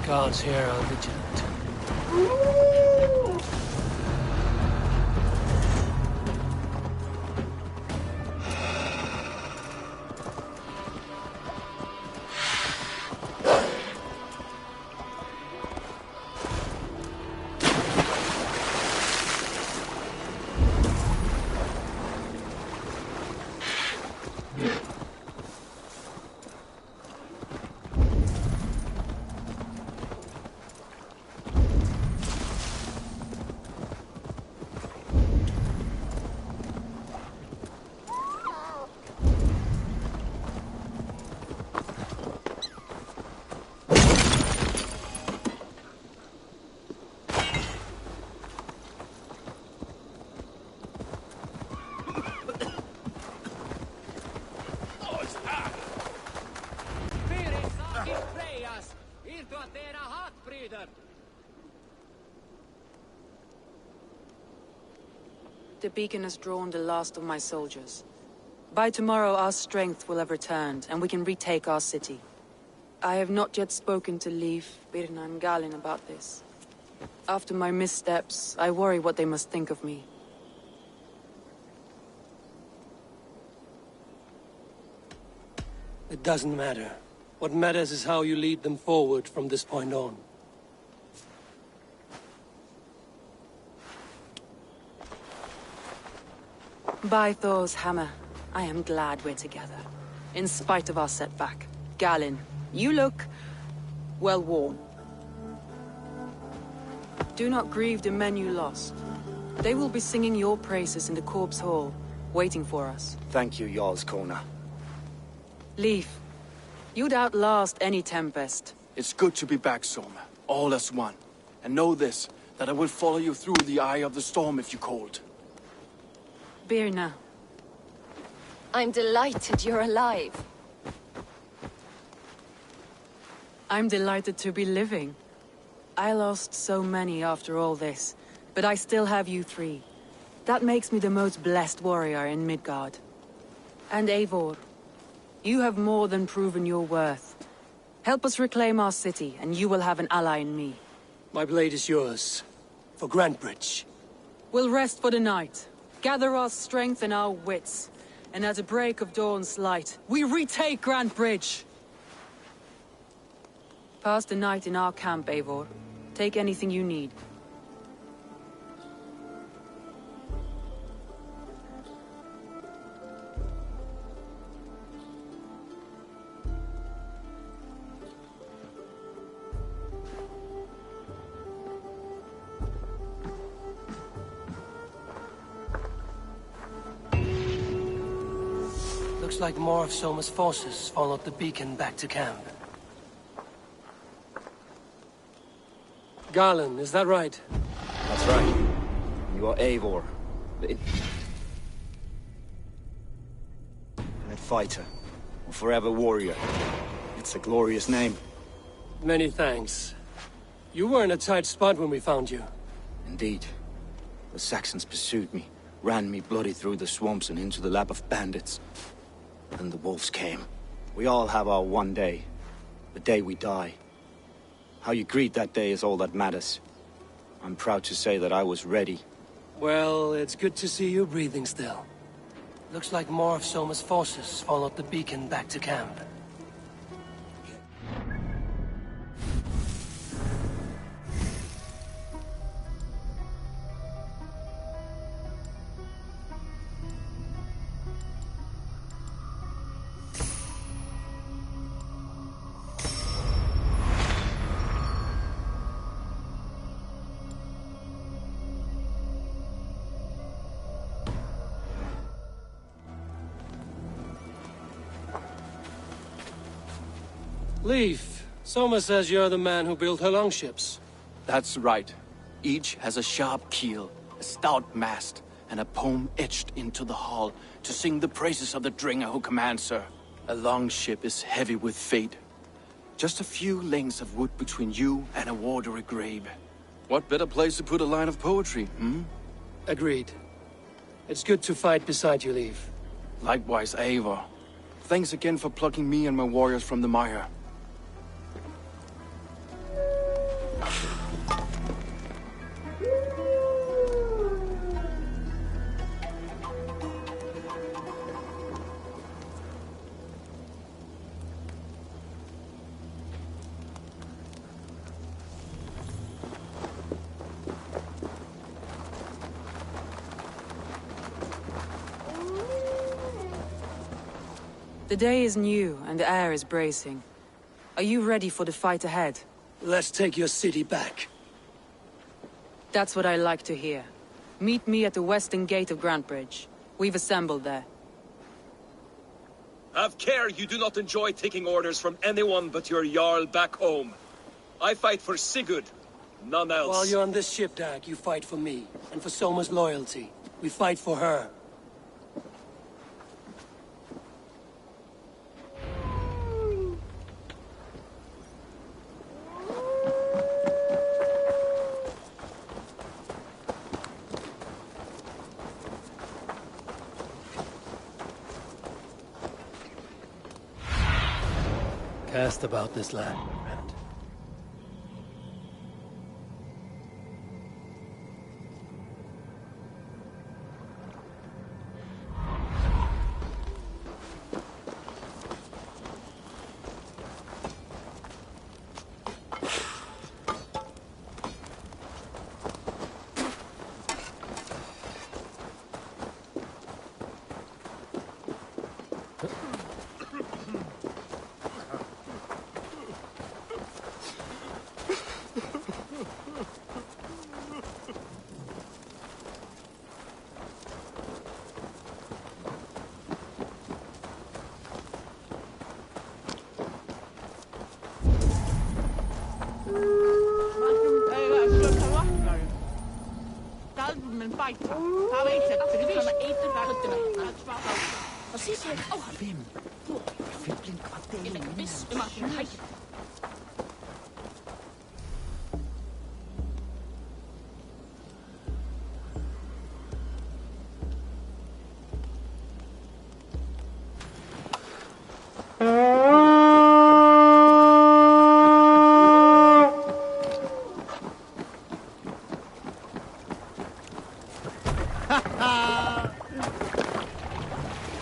Guards here are vigilant. The beacon has drawn the last of my soldiers. By tomorrow our strength will have returned, and we can retake our city. I have not yet spoken to Leif, Birna and Galin about this. After my missteps, I worry what they must think of me. It doesn't matter. What matters is how you lead them forward from this point on. By Thor's hammer, I am glad we're together. In spite of our setback. Galin, you look... well worn. Do not grieve the men you lost. They will be singing your praises in the Corpse Hall, waiting for us. Thank you, Jarl's Kona. Leif, you'd outlast any tempest. It's good to be back, Soma. All as one. And know this, that I will follow you through the eye of the storm if you called. Birna. I'm delighted you're alive. I'm delighted to be living. I lost so many after all this, but I still have you three. That makes me the most blessed warrior in Midgard. And Eivor, you have more than proven your worth. Help us reclaim our city, and you will have an ally in me. My blade is yours. For Grantebridge. We'll rest for the night. Gather our strength and our wits. And at the break of dawn's light, we retake Grantebridge! Pass the night in our camp, Eivor. Take anything you need. Looks like more of Soma's forces followed the beacon back to camp. Galin, is that right? That's right. You are Eivor, the infinite fighter, or forever warrior. It's a glorious name. Many thanks. You were in a tight spot when we found you. Indeed. The Saxons pursued me, ran me bloody through the swamps and into the lap of bandits. Then the wolves came. We all have our one day. The day we die. How you greet that day is all that matters. I'm proud to say that I was ready. Well, it's good to see you breathing still. Looks like more of Soma's forces followed the beacon back to camp. Leif, Soma says you're the man who built her longships. That's right. Each has a sharp keel, a stout mast, and a poem etched into the hull to sing the praises of the Dringer who commands her. A longship is heavy with fate. Just a few lengths of wood between you and a watery grave. What better place to put a line of poetry, hmm? Agreed. It's good to fight beside you, Leif. Likewise, Eivor. Thanks again for plucking me and my warriors from the mire. The day is new, and the air is bracing. Are you ready for the fight ahead? Let's take your city back. That's what I like to hear. Meet me at the western gate of Grantbridge. We've assembled there. Have care you do not enjoy taking orders from anyone but your Jarl back home. I fight for Sigurd, none else. While you're on this ship, Dag, you fight for me, and for Soma's loyalty. We fight for her. Cast about this land, friend.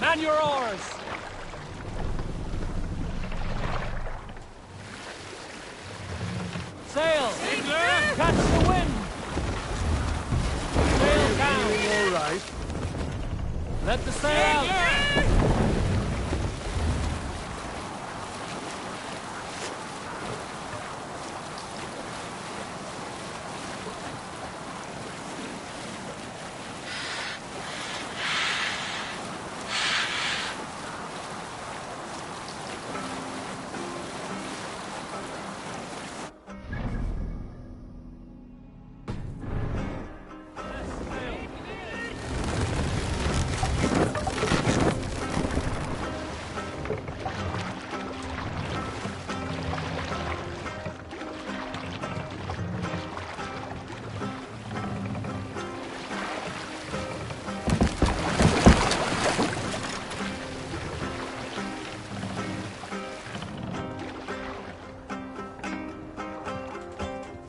Man your oars! Sail! Catch the wind! Sail down! All right. Let the sail out!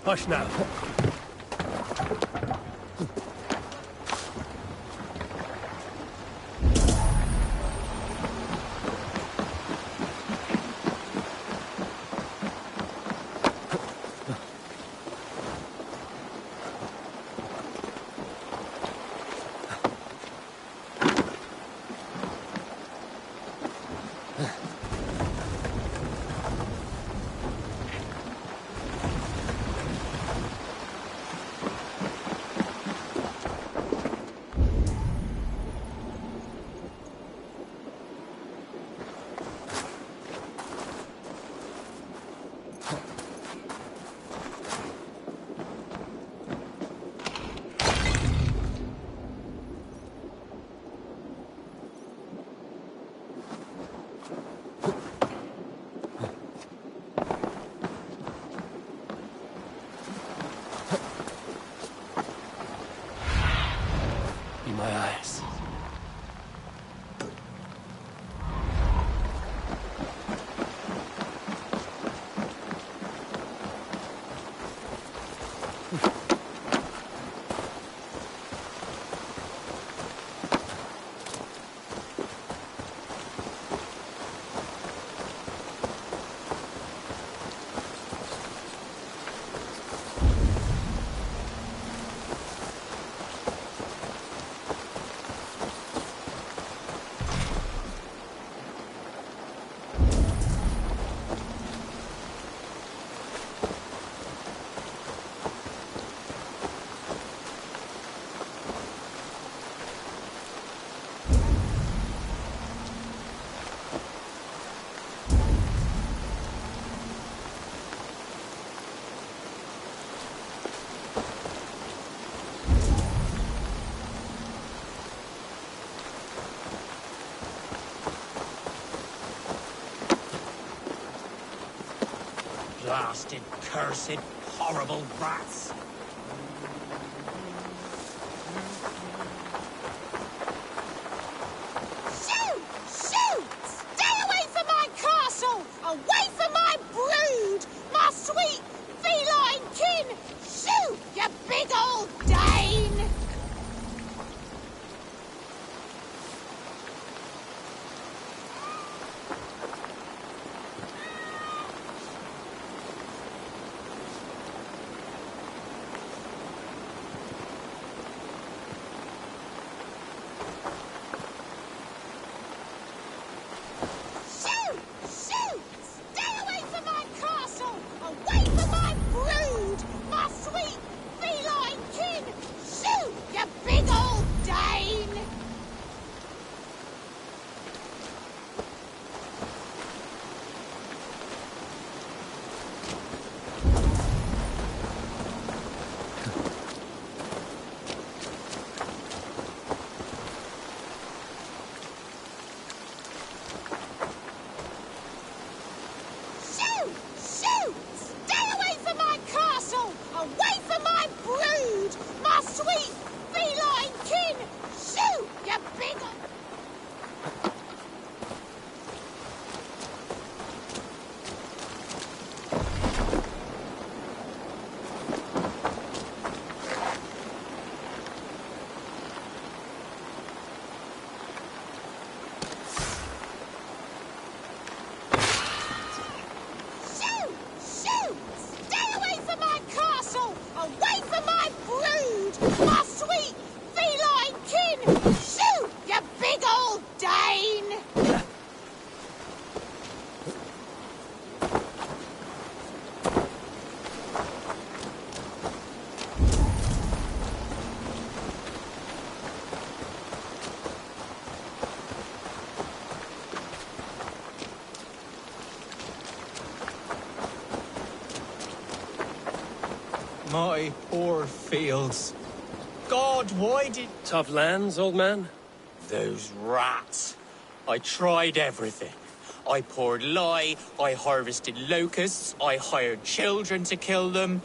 Hush now. My eyes. Blasted, cursed, horrible rats! Shoot! Shoot! Stay away from my castle! Away from my brood! My sweet feline kin! Shoot, you big old Dane! Shoot! Shoot! Stay away from my castle! Away from my brood! My sweet feline kin! Shoot, you big old Dane! Shoot! Shoot! Stay away from my castle! Away from my brood! My sweet feline kin! Shoot, you big old... Shoot! Shoot! Stay away from my castle! Away from my brood! My sweet feline kin! Shoot, you big old Dane! My poor fields. God, why did... Tough lands, old man? Those rats. I tried everything. I poured lye, I harvested locusts, I hired children to kill them.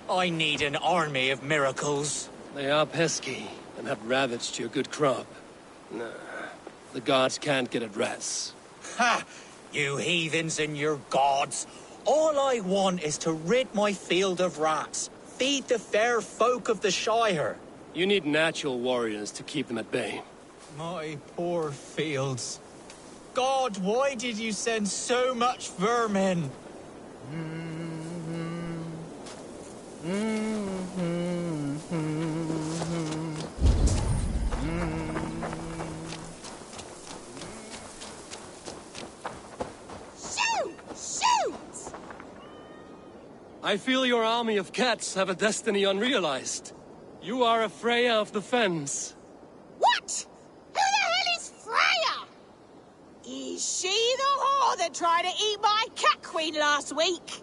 I need an army of miracles. They are pesky and have ravaged your good crop. Nah, the gods can't get at rats. Ha! You heathens and your gods. All I want is to rid my field of rats. Feed the fair folk of the Shire. You need natural warriors to keep them at bay. My poor fields. God, why did you send so much vermin? Shoot! Shoot! I feel your army of cats have a destiny unrealized. You are a Freya of the Fens. What? Who the hell is Freya? Is she the whore that tried to eat my cat queen last week?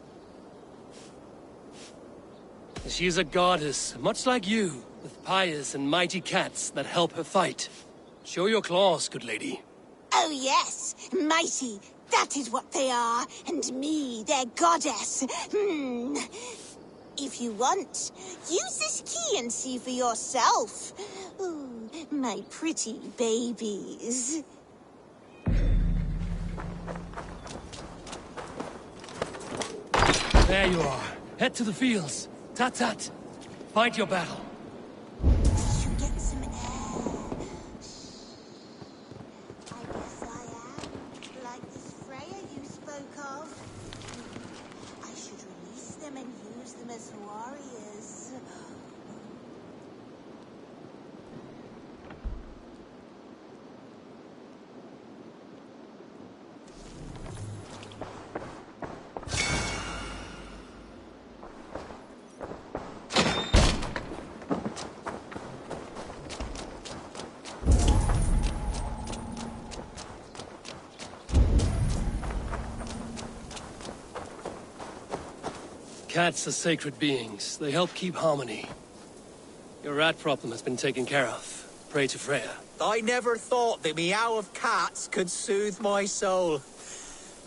She's a goddess, much like you, with pious and mighty cats that help her fight. Show your claws, good lady. Oh yes, mighty. That is what they are. And me, their goddess. If you want, use this key and see for yourself. Ooh, my pretty babies. There you are. Head to the fields. Tat-tat. Fight your battle. Should get some air. I guess I am. Like this Freya you spoke of. I should release them and use them as warriors. Cats are sacred beings. They help keep harmony. Your rat problem has been taken care of. Pray to Freya. I never thought the meow of cats could soothe my soul.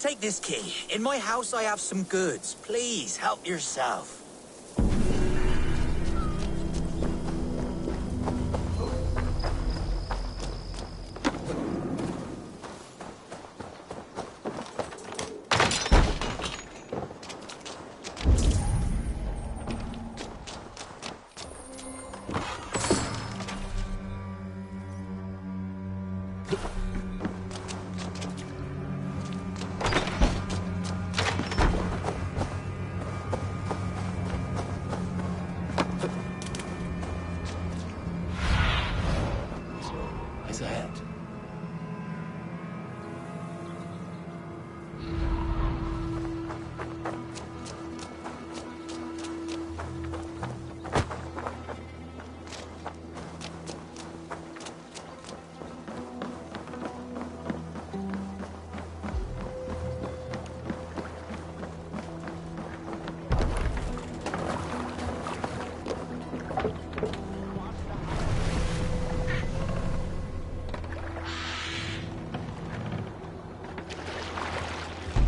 Take this key. In my house I have some goods. Please, help yourself.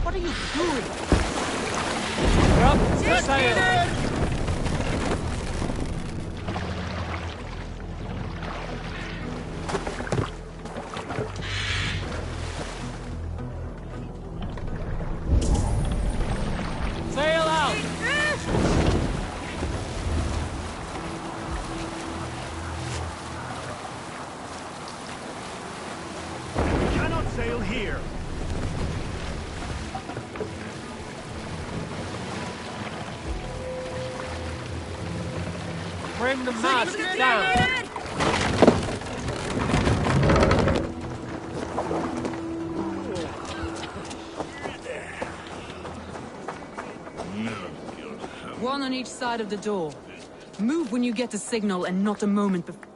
What are you doing? Drop the sail! Sail out! Cannot sail here. Bring the mast down! One on each side of the door. Move when you get the signal and not a moment before.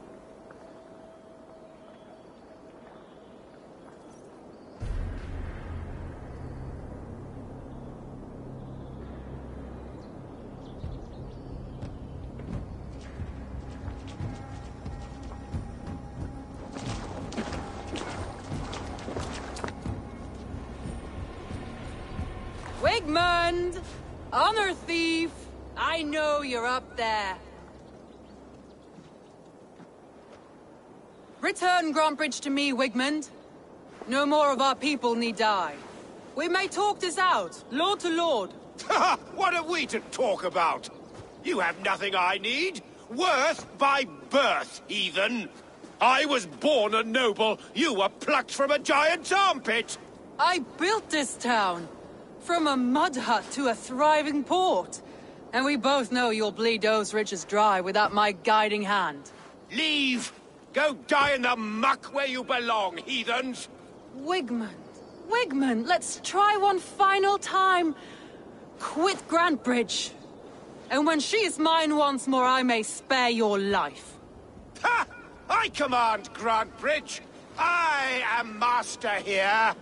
Wigmund! Honor thief! I know you're up there. Return Grantbridge to me, Wigmund. No more of our people need die. We may talk this out, lord to lord. What are we to talk about? You have nothing I need. Worth by birth, heathen. I was born a noble. You were plucked from a giant's armpit. I built this town. From a mud hut to a thriving port. And we both know you'll bleed those riches dry without my guiding hand. Leave! Go die in the muck where you belong, heathens! Wigmund, let's try one final time. Quit Grantbridge. And when she is mine once more, I may spare your life. Ha! I command Grantbridge! I am master here!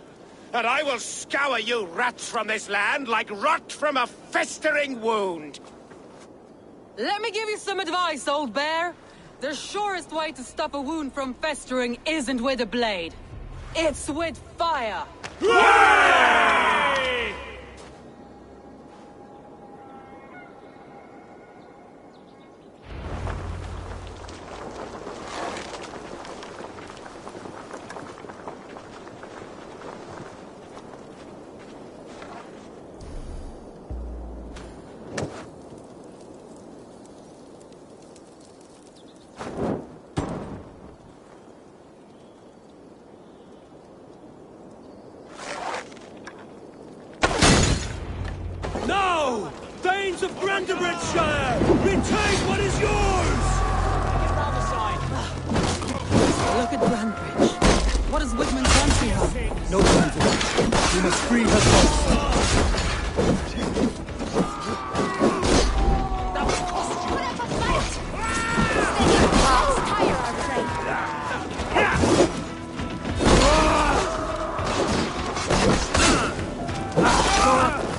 And I will scour you rats from this land like rot from a festering wound! Let me give you some advice, old bear. The surest way to stop a wound from festering isn't with a blade. It's with fire! Hooray! No! Danes of Brandenburgshire! Retain what is yours! Look at Grantbridge. What has Wigmund done to her? No Brandenburg. We must free her folks.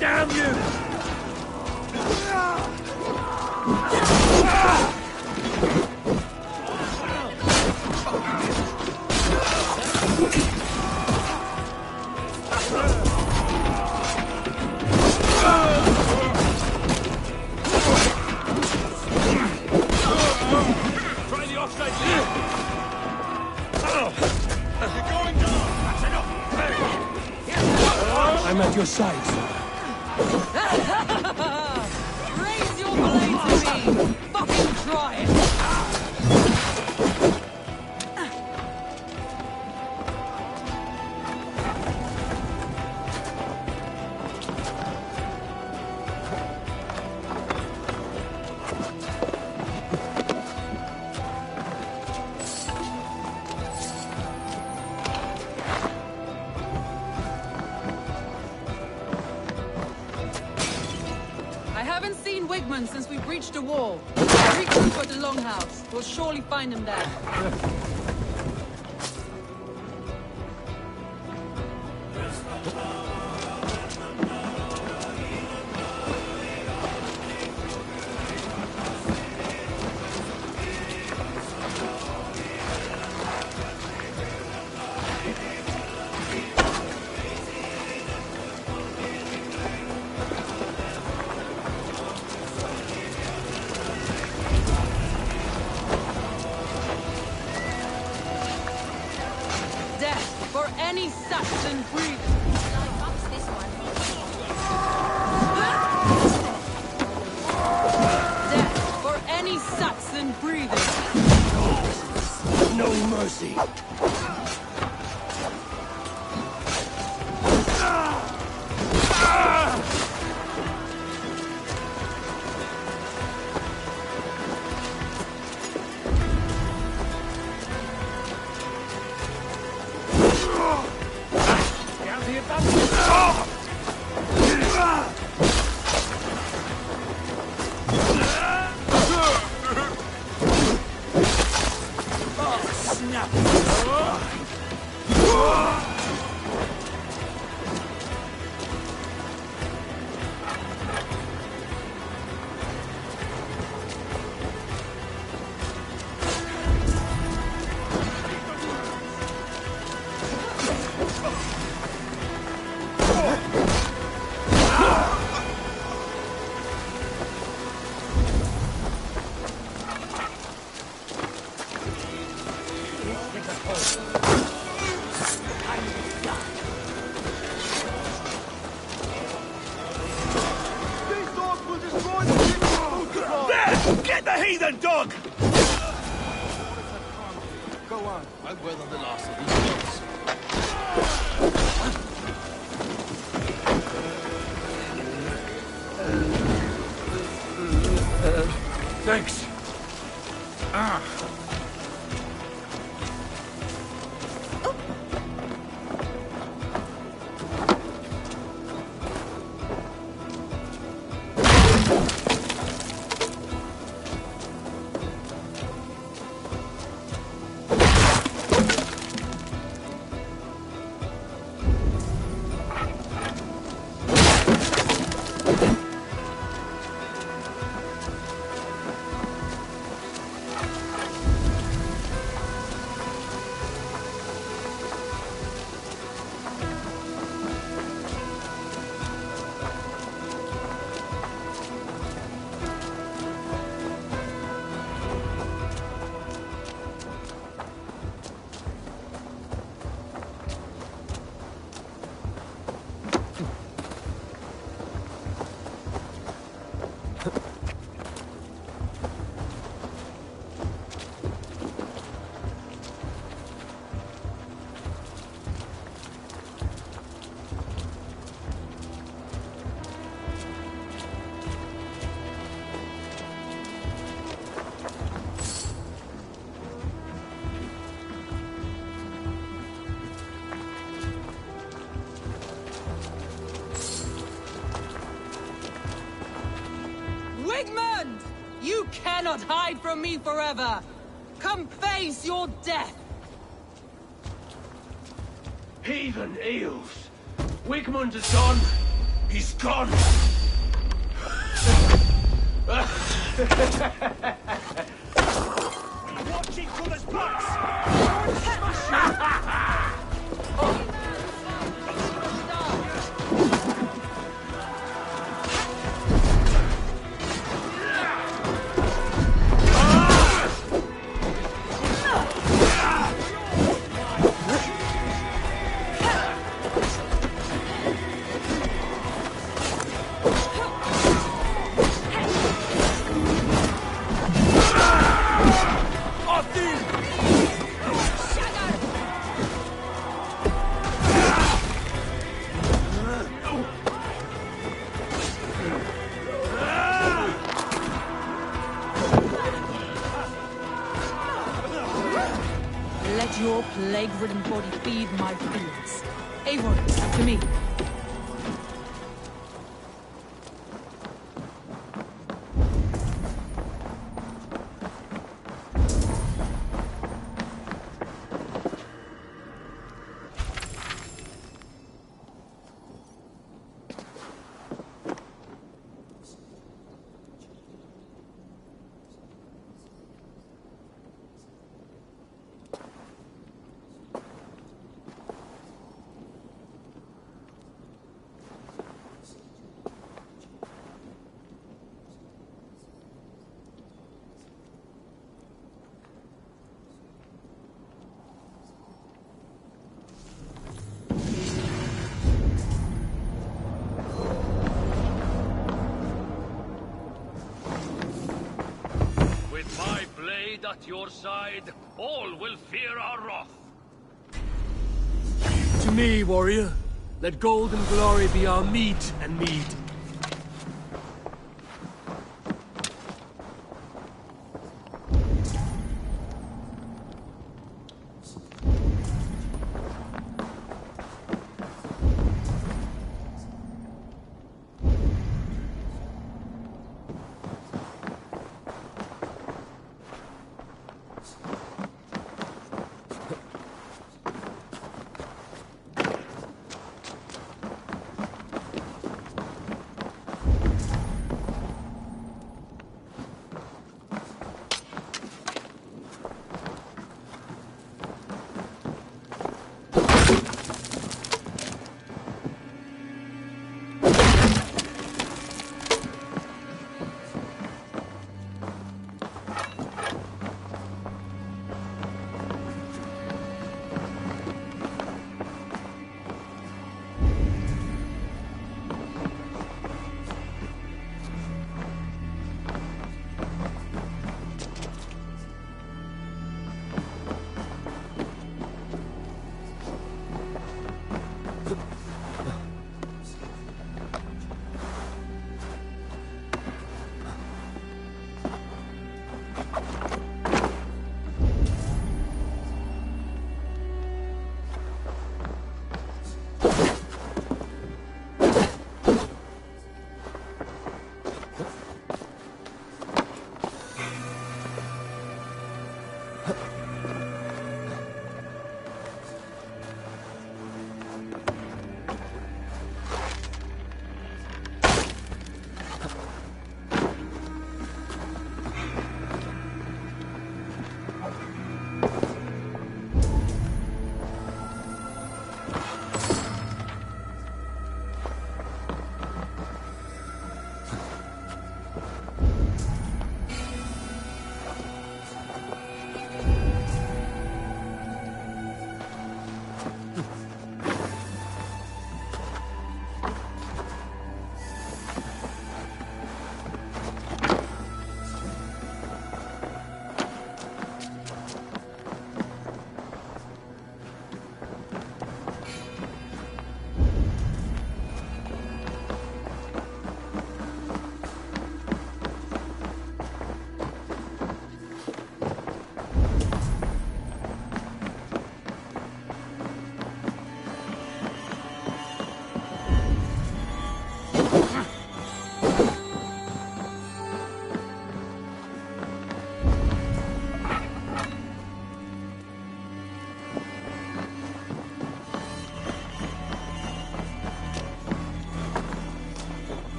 Damn you! You're going down! That's enough! I'm at your side, sir. Raise your blade to me! Fucking try it! Since we breached the wall. Regroup at the Longhouse. We'll surely find him there. Any Saxon breed. Death for any Saxon breathing. No mercy. Get the heathen dog! Go on. I weather the last of these dogs. Thanks. Wigmund! You cannot hide from me forever! Come face your death! Heathen eels. Wigmund is gone. He's gone. Watch each other's butts! plague-ridden body feed my feelings. Eivor, to me. At your side, all will fear our wrath. To me, warrior. Let gold and glory be our meat and mead.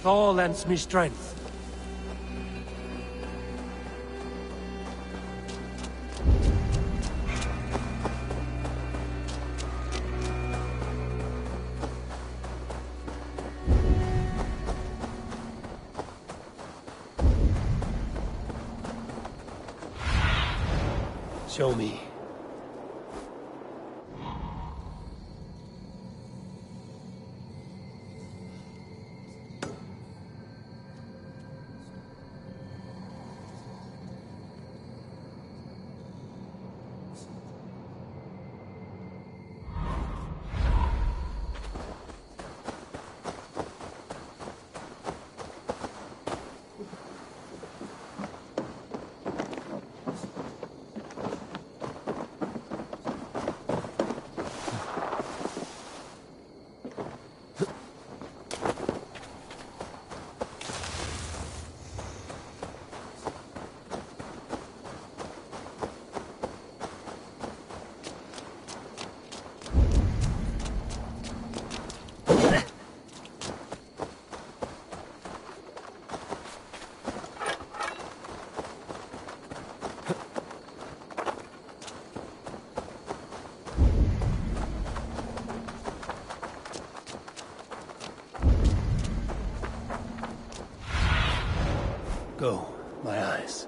Thor lends me strength. Show me. Go, my eyes.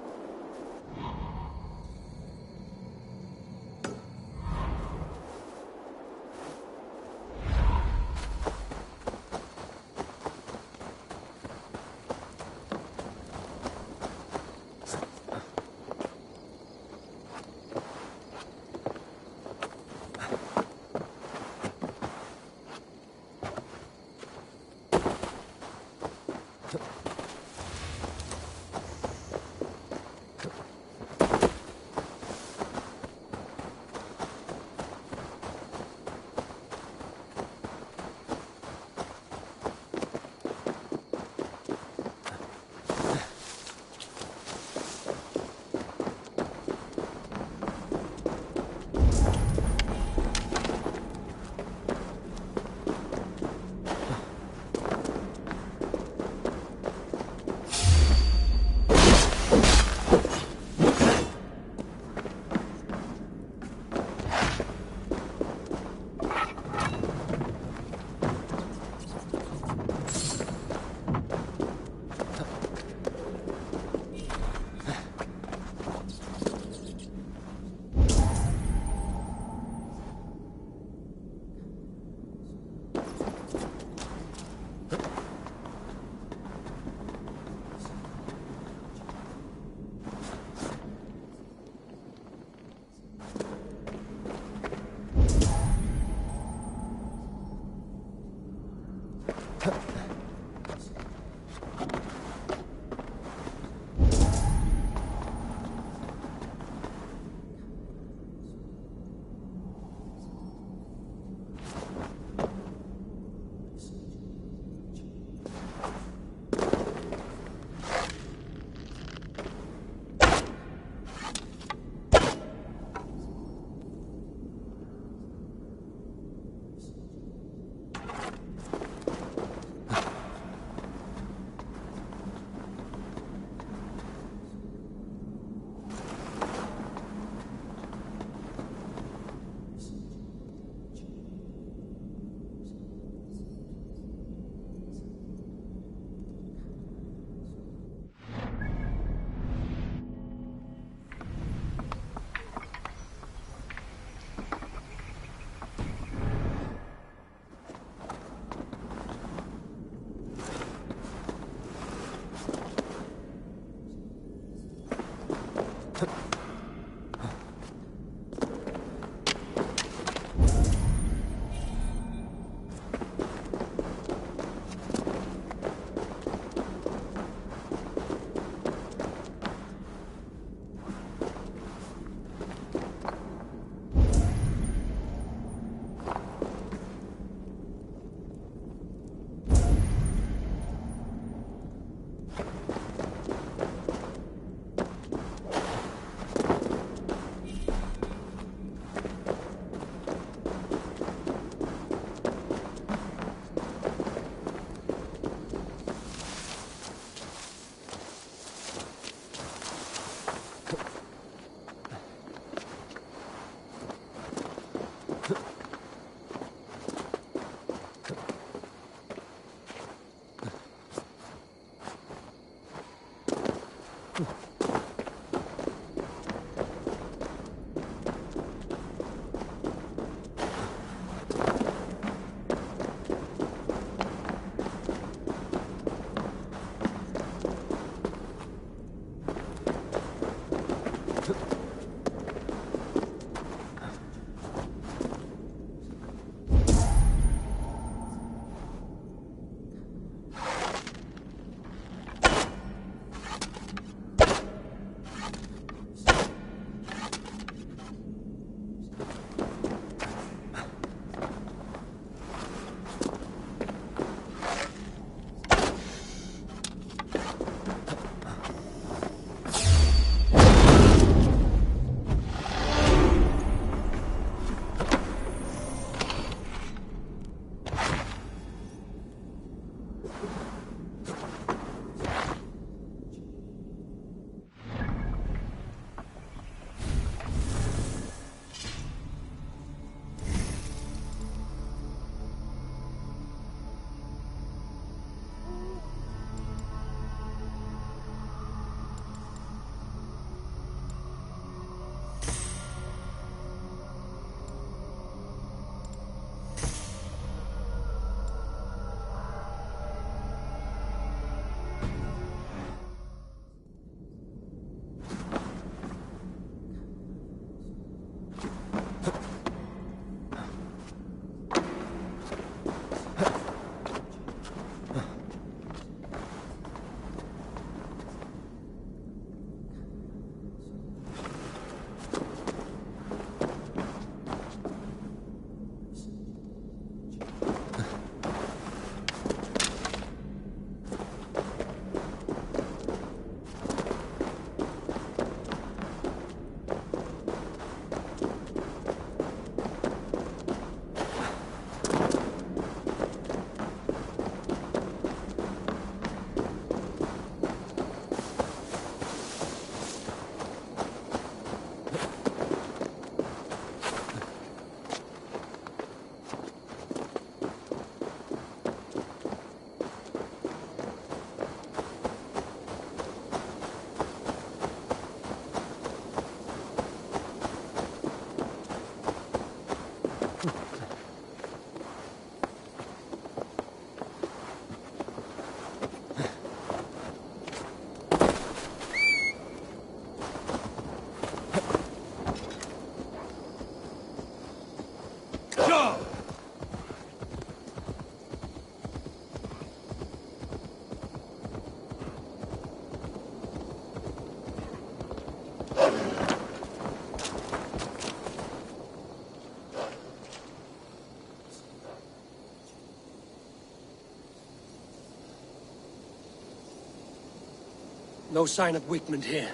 No sign of Wigmund here.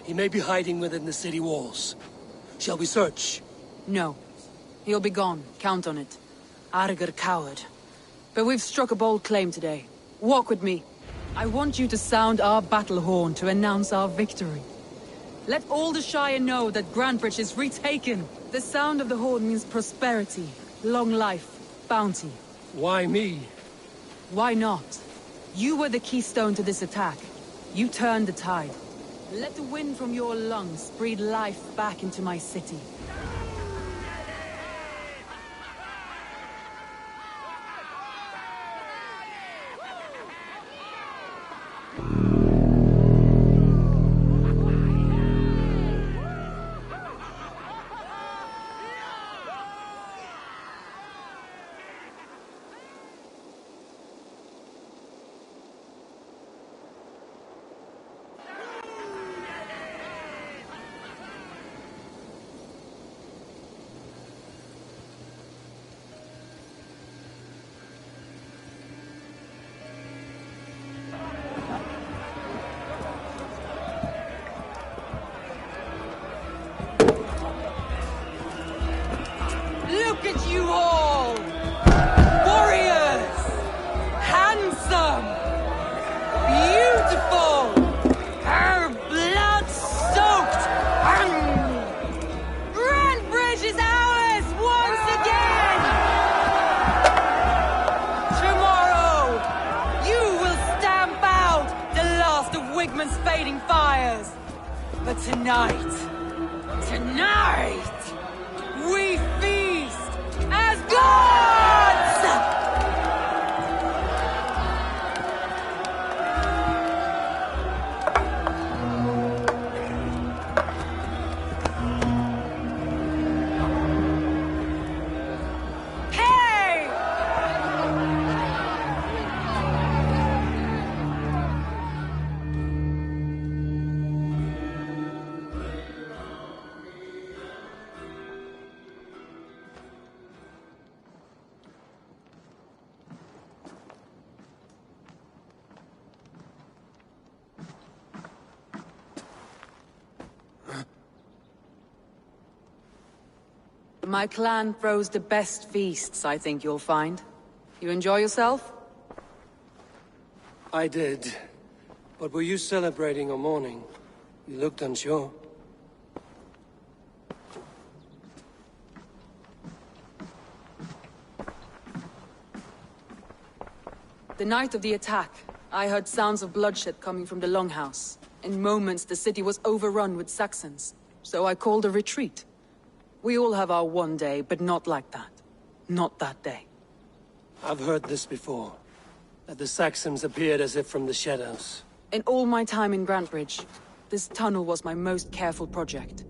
He may be hiding within the city walls. Shall we search? No. He'll be gone. Count on it. Arger coward. But we've struck a bold claim today. Walk with me. I want you to sound our battle horn to announce our victory. Let all the Shire know that Grantebridge is retaken. The sound of the horn means prosperity, long life, bounty. Why me? Why not? You were the keystone to this attack. You turned the tide. Let the wind from your lungs breathe life back into my city. Look at you all! Warriors! Handsome! Beautiful! Her blood-soaked! Grantebridge is ours once again! Tomorrow, you will stamp out the last of Wigmund's fading fires. But tonight, we feast as gods! Hey! My clan throws the best feasts, I think you'll find. You enjoy yourself? I did. But were you celebrating or mourning? You looked unsure. The night of the attack, I heard sounds of bloodshed coming from the Longhouse. In moments, the city was overrun with Saxons, so I called a retreat. We all have our one day, but not like that. Not that day. I've heard this before. That the Saxons appeared as if from the shadows. In all my time in Grantebridge, this tunnel was my most careful project.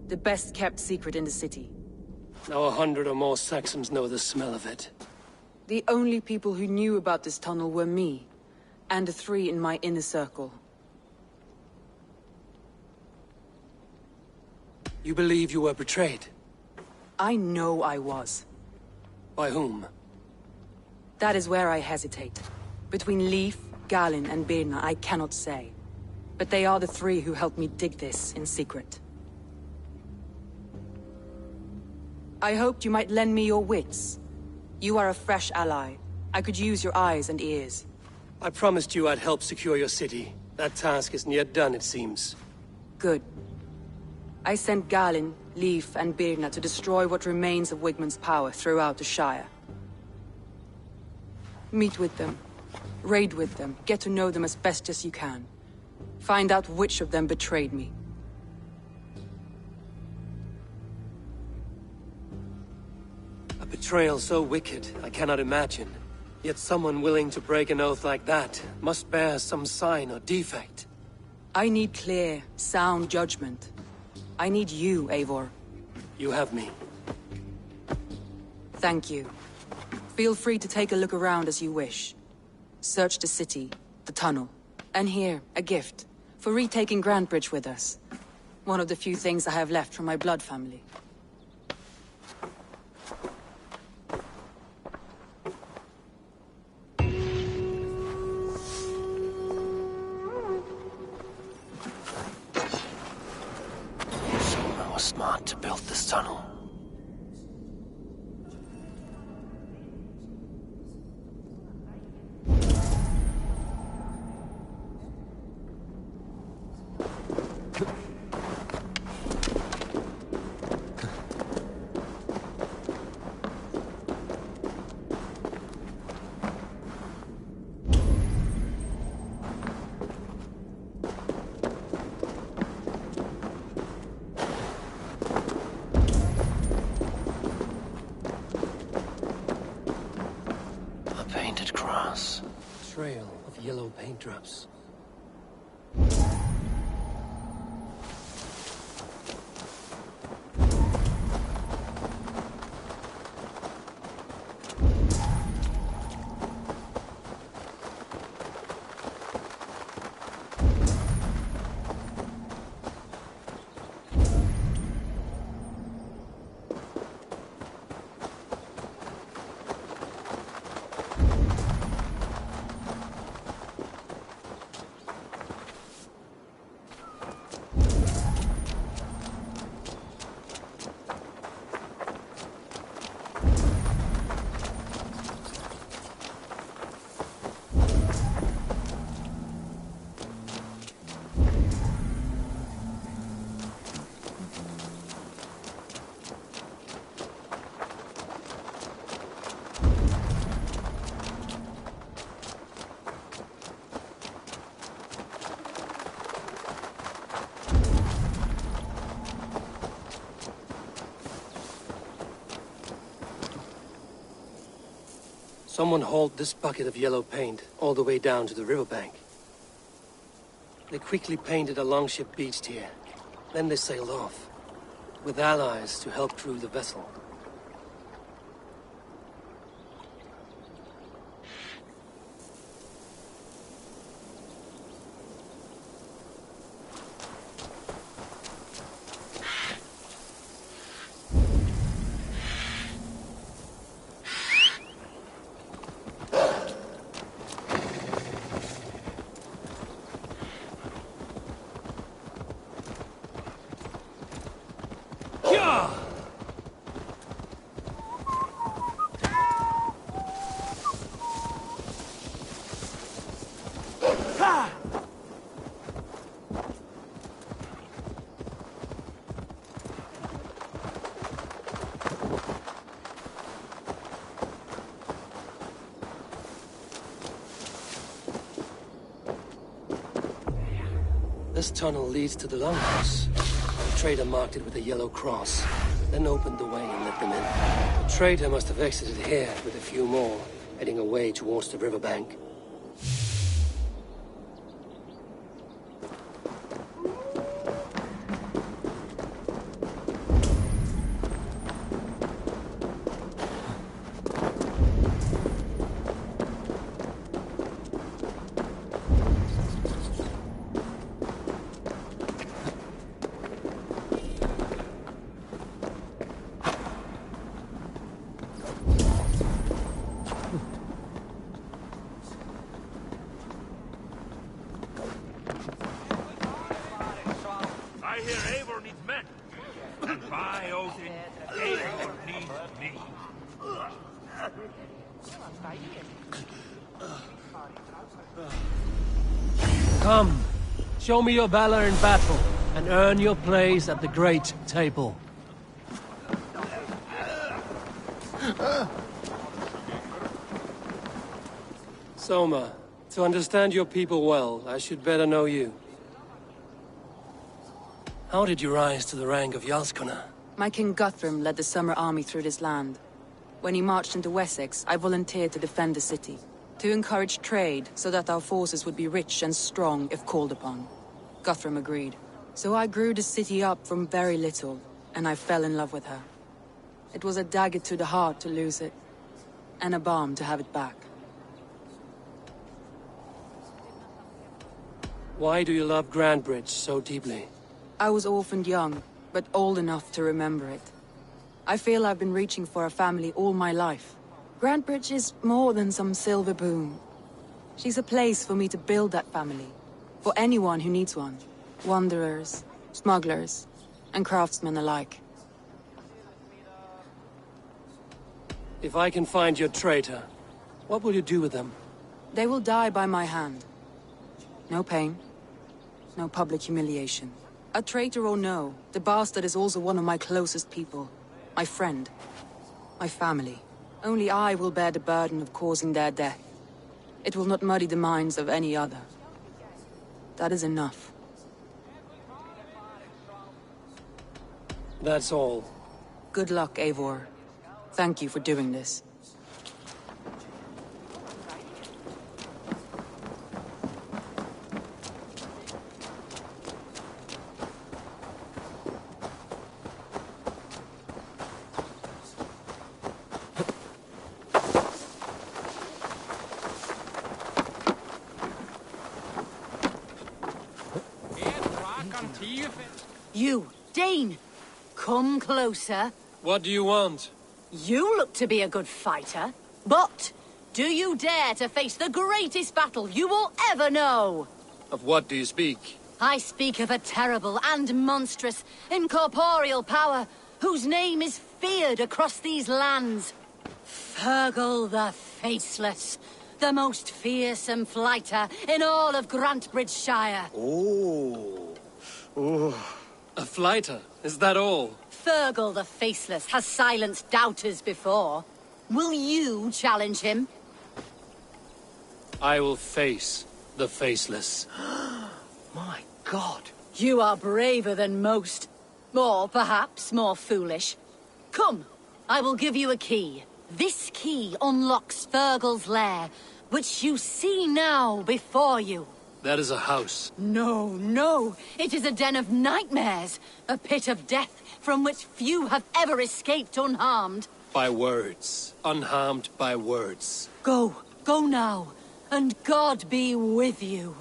The best kept secret in the city. Now 100 or more Saxons know the smell of it. The only people who knew about this tunnel were me, and the 3 in my inner circle. You believe you were betrayed? I know I was. By whom? That is where I hesitate. Between Leif, Galin, and Birna, I cannot say. But they are the 3 who helped me dig this in secret. I hoped you might lend me your wits. You are a fresh ally. I could use your eyes and ears. I promised you I'd help secure your city. That task isn't yet done, it seems. Good. I sent Galin, Leif, and Birna to destroy what remains of Wigmund's power throughout the Shire. Meet with them. Raid with them. Get to know them as best as you can. Find out which of them betrayed me. A betrayal so wicked, I cannot imagine. Yet someone willing to break an oath like that must bear some sign or defect. I need clear, sound judgment. I need you, Eivor. You have me. Thank you. Feel free to take a look around as you wish. Search the city, the tunnel. And here, a gift. For retaking Grantebridge with us. One of the few things I have left from my blood family. tunnel. Painted grass. Trail of yellow paint drops. Someone hauled this bucket of yellow paint all the way down to the riverbank. They quickly painted a longship beached here. Then they sailed off, with allies to help crew the vessel. This tunnel leads to the longhouse. The trader marked it with a yellow cross, then opened the way and let them in. The trader must have exited here with a few more, heading away towards the riverbank. Come, show me your valor in battle, and earn your place at the great table. Soma, to understand your people well, I should better know you. How did you rise to the rank of Jarlskona? My king Guthrum led the summer army through this land. When he marched into Wessex, I volunteered to defend the city, to encourage trade so that our forces would be rich and strong if called upon. Guthrum agreed. So I grew the city up from very little, and I fell in love with her. It was a dagger to the heart to lose it, and a balm to have it back. Why do you love Grandbridge so deeply? I was orphaned young, but old enough to remember it. I feel I've been reaching for a family all my life. Grandbridge is more than some silver boom. She's a place for me to build that family. For anyone who needs one. Wanderers, smugglers, and craftsmen alike. If I can find your traitor, what will you do with them? They will die by my hand. No pain. No public humiliation. A traitor or no, the bastard is also one of my closest people. My friend. My family. Only I will bear the burden of causing their death. It will not muddy the minds of any other. That is enough. That's all. Good luck, Eivor. Thank you for doing this. You, Dane! Come closer. What do you want? You look to be a good fighter, but do you dare to face the greatest battle you will ever know? Of what do you speak? I speak of a terrible and monstrous, incorporeal power whose name is feared across these lands. Fergal the Faceless, the most fearsome fighter in all of Grantbridgeshire. A fighter? Is that all? Fergal the Faceless has silenced doubters before. Will you challenge him? I will face the Faceless. My God. You are braver than most. Or perhaps more foolish. Come, I will give you a key. This key unlocks Fergal's lair, which you see now before you. That is a house. No, no. It is a den of nightmares. A pit of death from which few have ever escaped unharmed. By words. Unharmed by words. Go. Go now. And God be with you.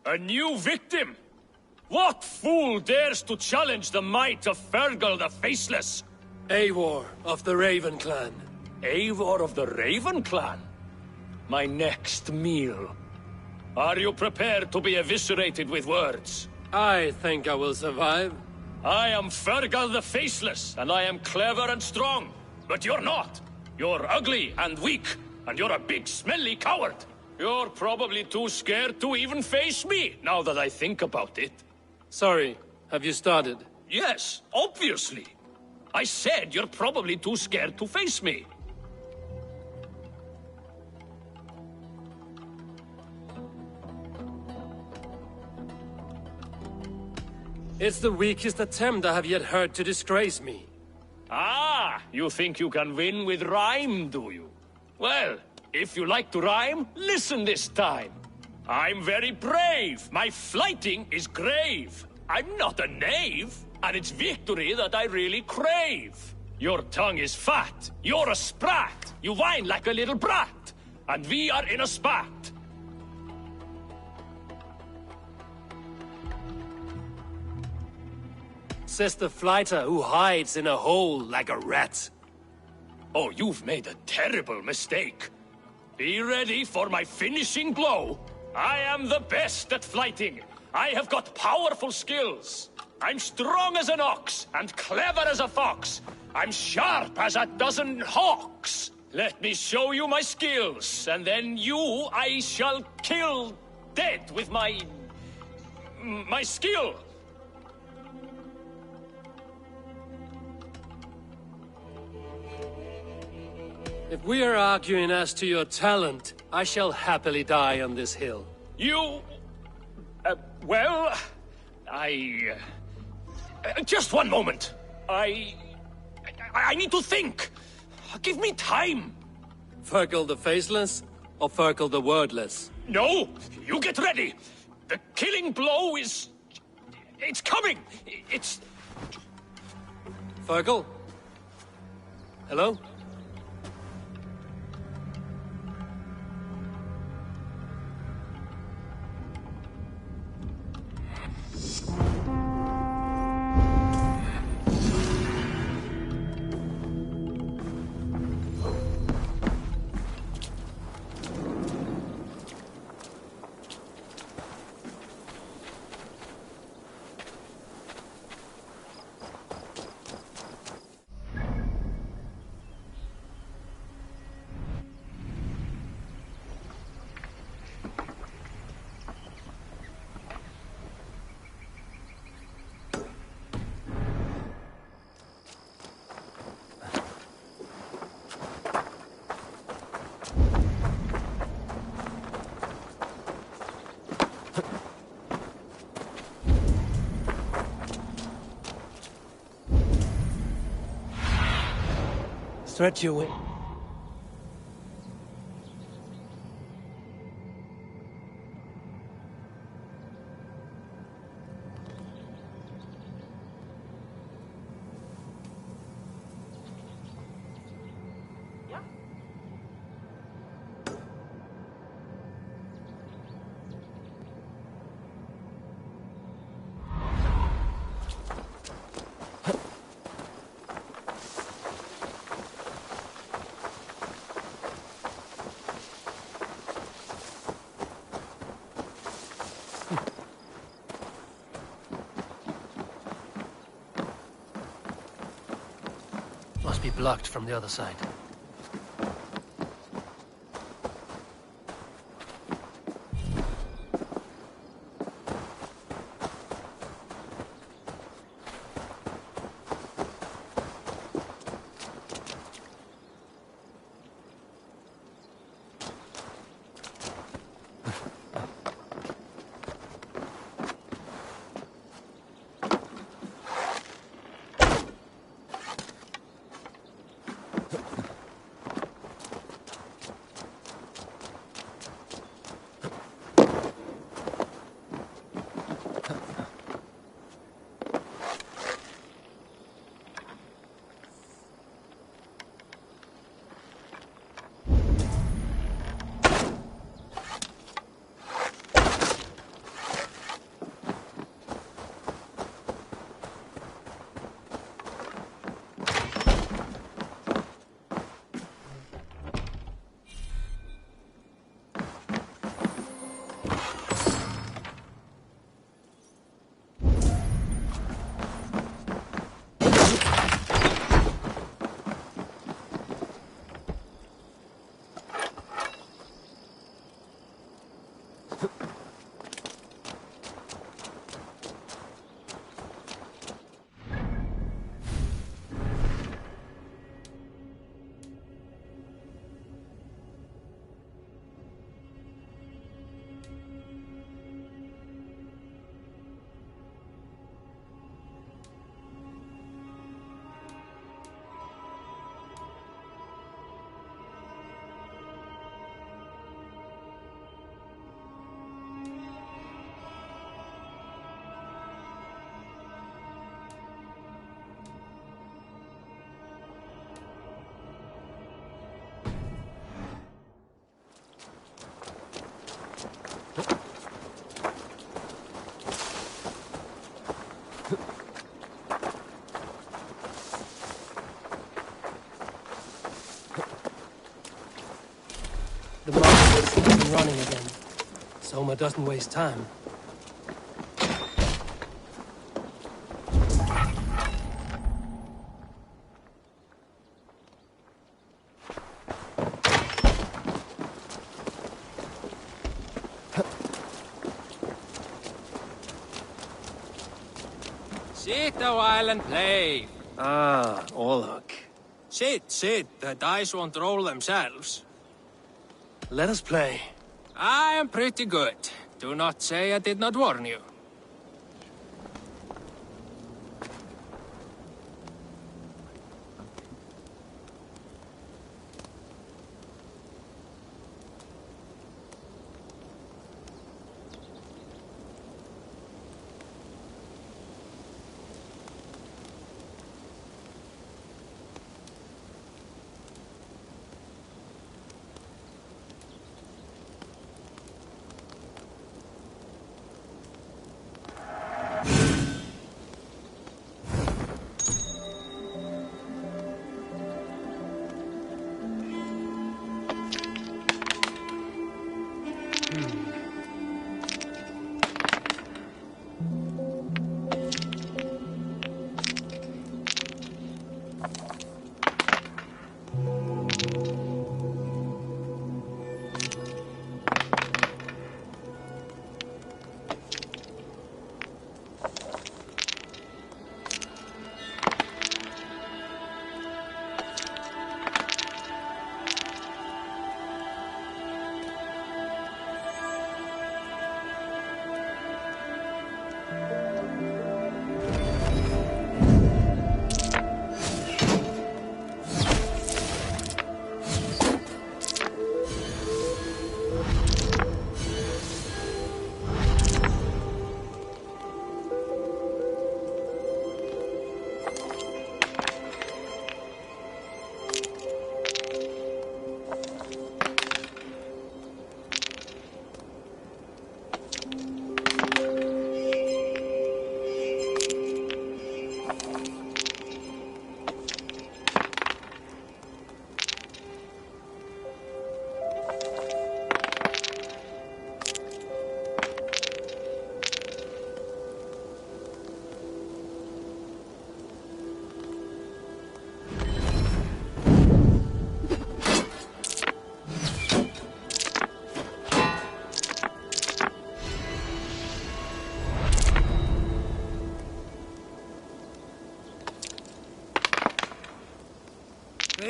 A new victim? What fool dares to challenge the might of Fergal the Faceless? Eivor of the Raven Clan. Eivor of the Raven Clan? My next meal. Are you prepared to be eviscerated with words? I think I will survive. I am Fergal the Faceless, and I am clever and strong. But you're not. You're ugly and weak, and you're a big smelly coward. You're probably too scared to even face me, now that I think about it. Sorry, have you started? Yes, obviously. I said you're probably too scared to face me. It's the weakest attempt I have yet heard to disgrace me. Ah, you think you can win with rhyme, do you? Well, if you like to rhyme, listen this time. I'm very brave. My flighting is grave. I'm not a knave, and it's victory that I really crave. Your tongue is fat. You're a sprat. You whine like a little brat. And we are in a spat. Says the fighter who hides in a hole like a rat. Oh, you've made a terrible mistake. Be ready for my finishing blow. I am the best at fighting. I have got powerful skills. I'm strong as an ox and clever as a fox. I'm sharp as a dozen hawks. Let me show you my skills, and then you I shall kill dead with my skill. If we are arguing as to your talent, I shall happily die on this hill. You... well... just one moment. I need to think. Give me time. Fergal the Faceless or Fergal the Wordless? No, you get ready. The killing blow is... it's coming. It's... Fergal? Hello? Stretch your wing. Must be blocked from the other side. The market is up and running again. Soma doesn't waste time. Sit a while and play. Ah, Orlok. Sit. The dice won't roll themselves. Let us play. I am pretty good. Do not say I did not warn you.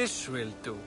This will do.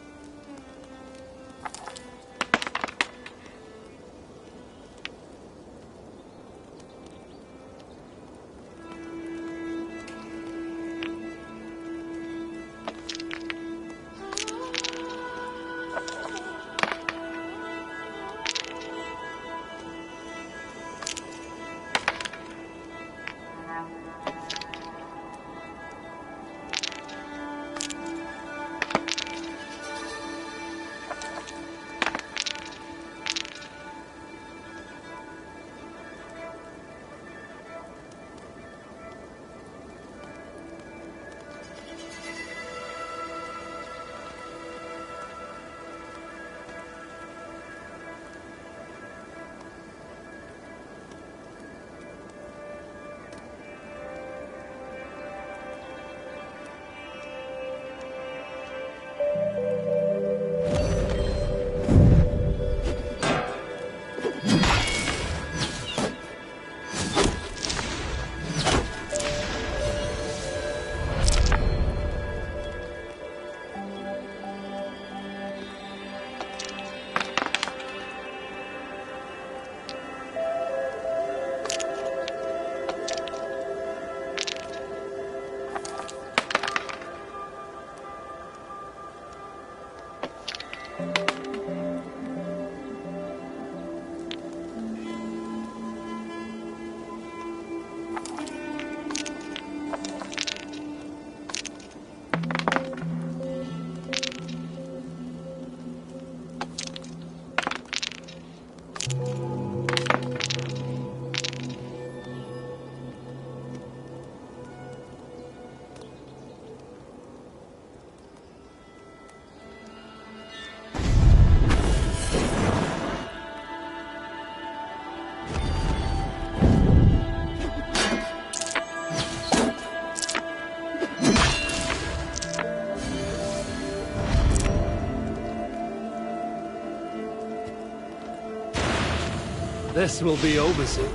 This will be over soon.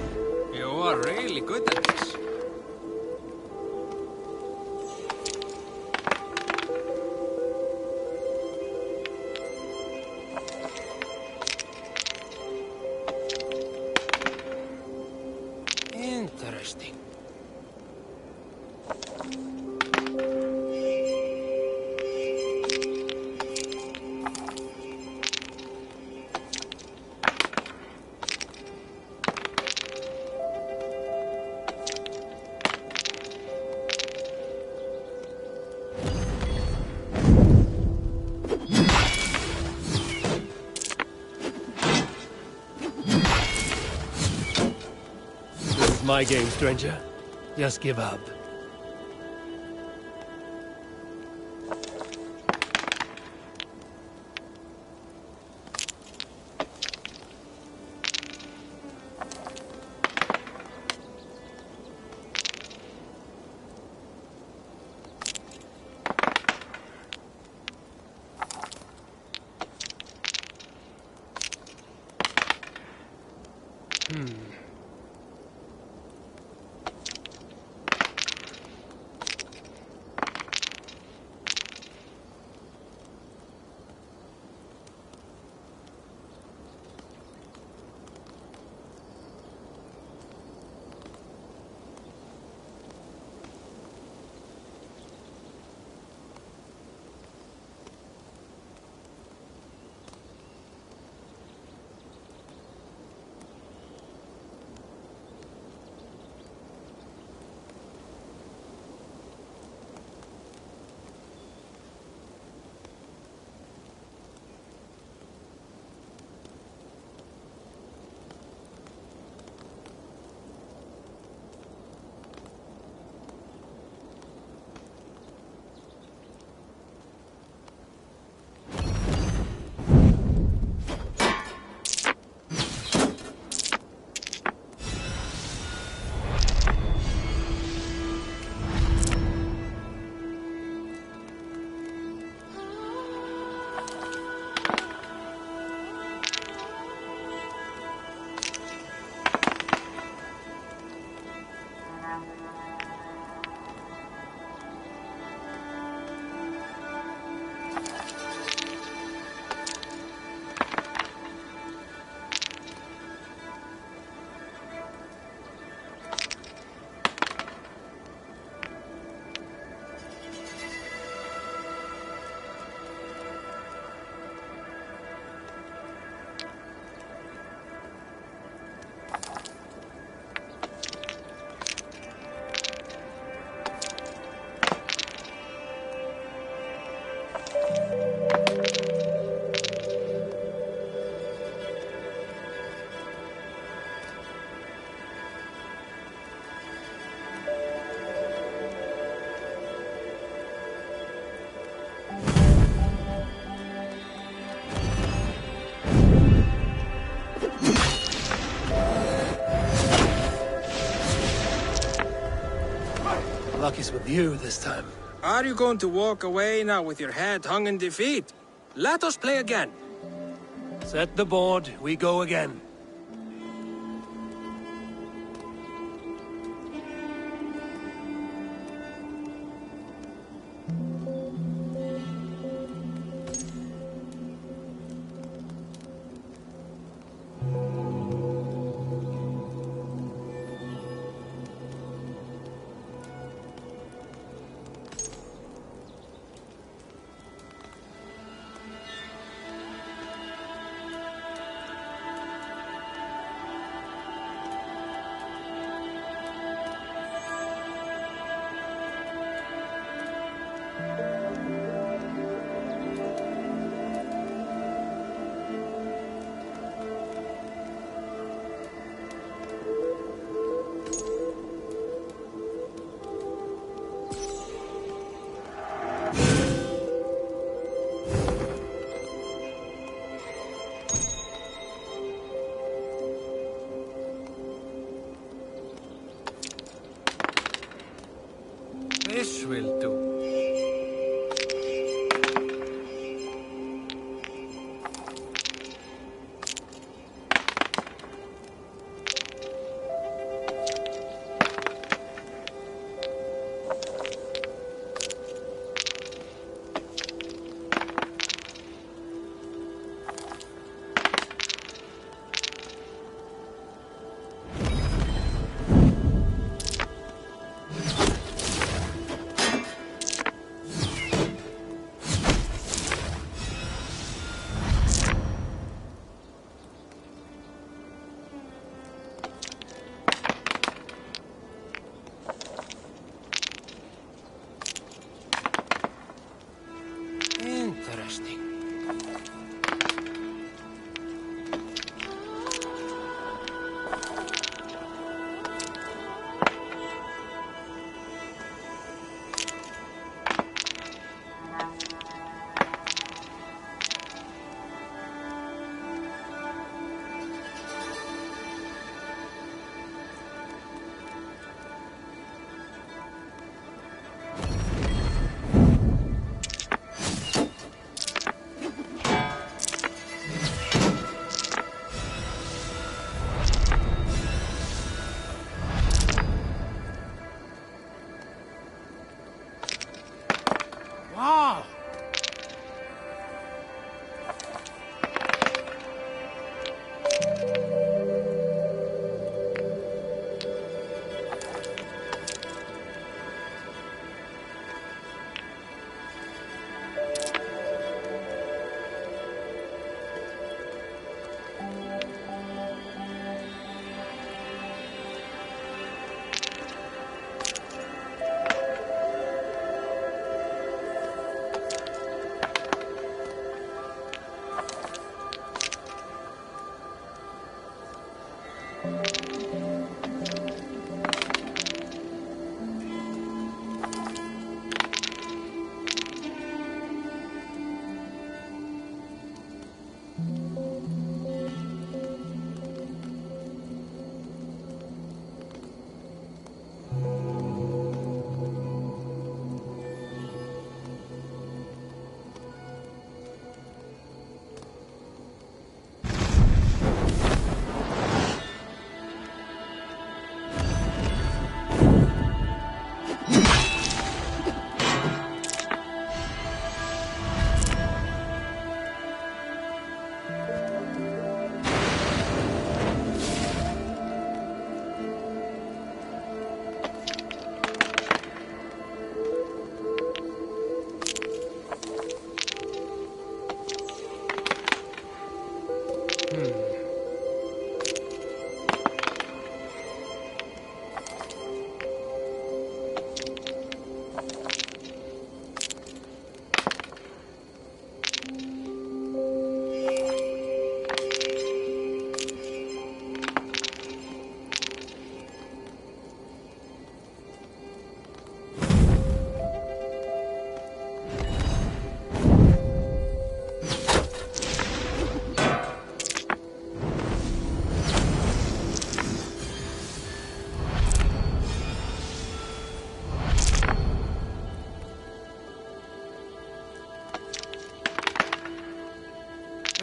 You are really good at this. Interesting. My game, stranger. Just give up. luck is with you this time. Are you going to walk away now with your head hung in defeat? Let us play again. Set the board, we go again. This will do.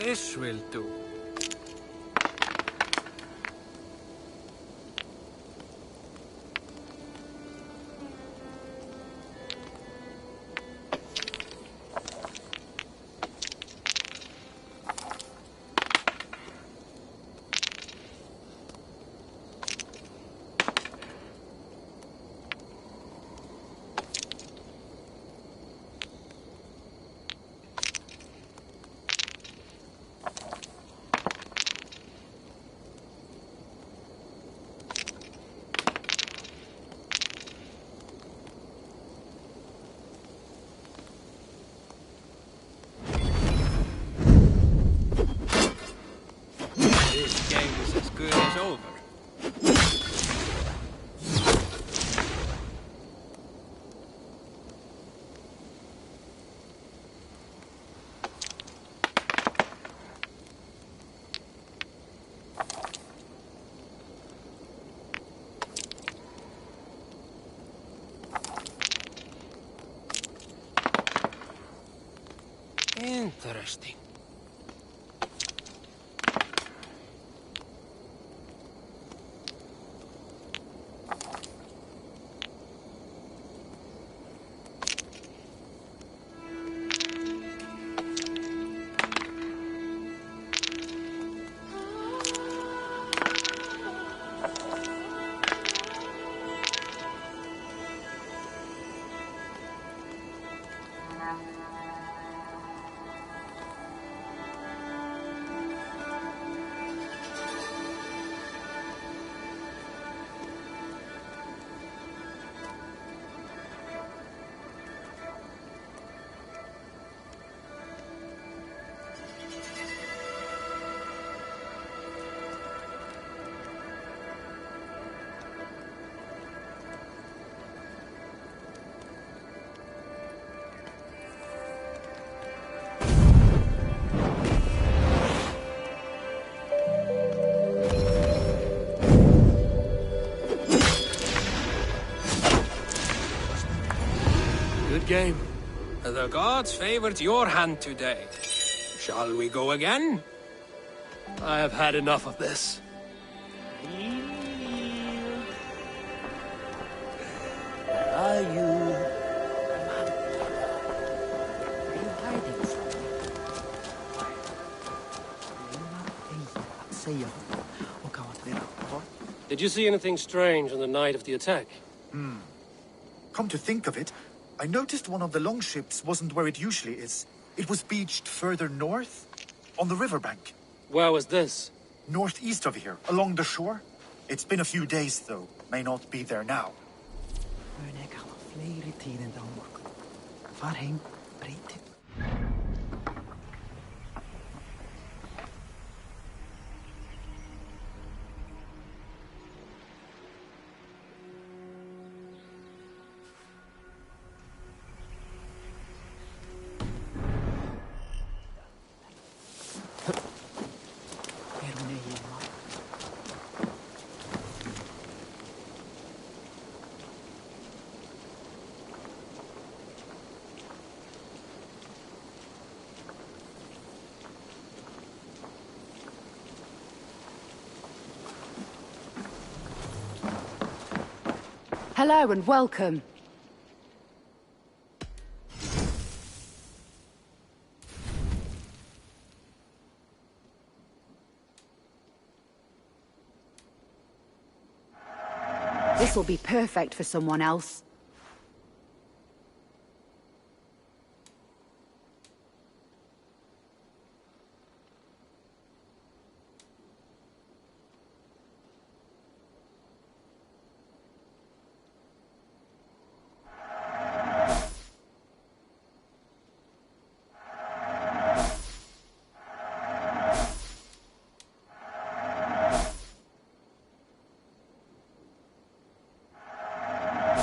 This will do. This game is as good as over. Interesting. Good game. The gods favored your hand today. Shall we go again? I have had enough of this. Where are you? Did you see anything strange on the night of the attack? Come to think of it, I noticed one of the longships wasn't where it usually is. It was beached further north, on the riverbank. Where was this? Northeast of here, along the shore. It's been a few days, though. May not be there now. Hello and welcome. This will be perfect for someone else.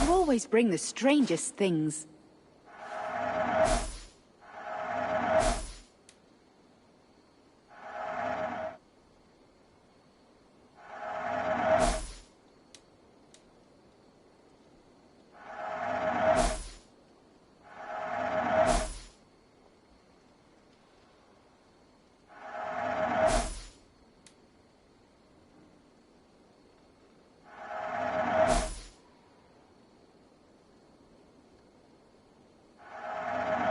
You always bring the strangest things.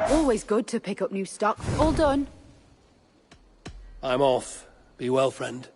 Always good to pick up new stock. All done. I'm off. Be well, friend.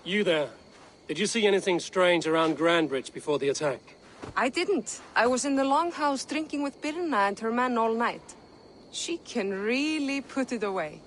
You there. Did you see anything strange around Grandbridge before the attack? I didn't. I was in the longhouse drinking with Birna and her men all night. She can really put it away.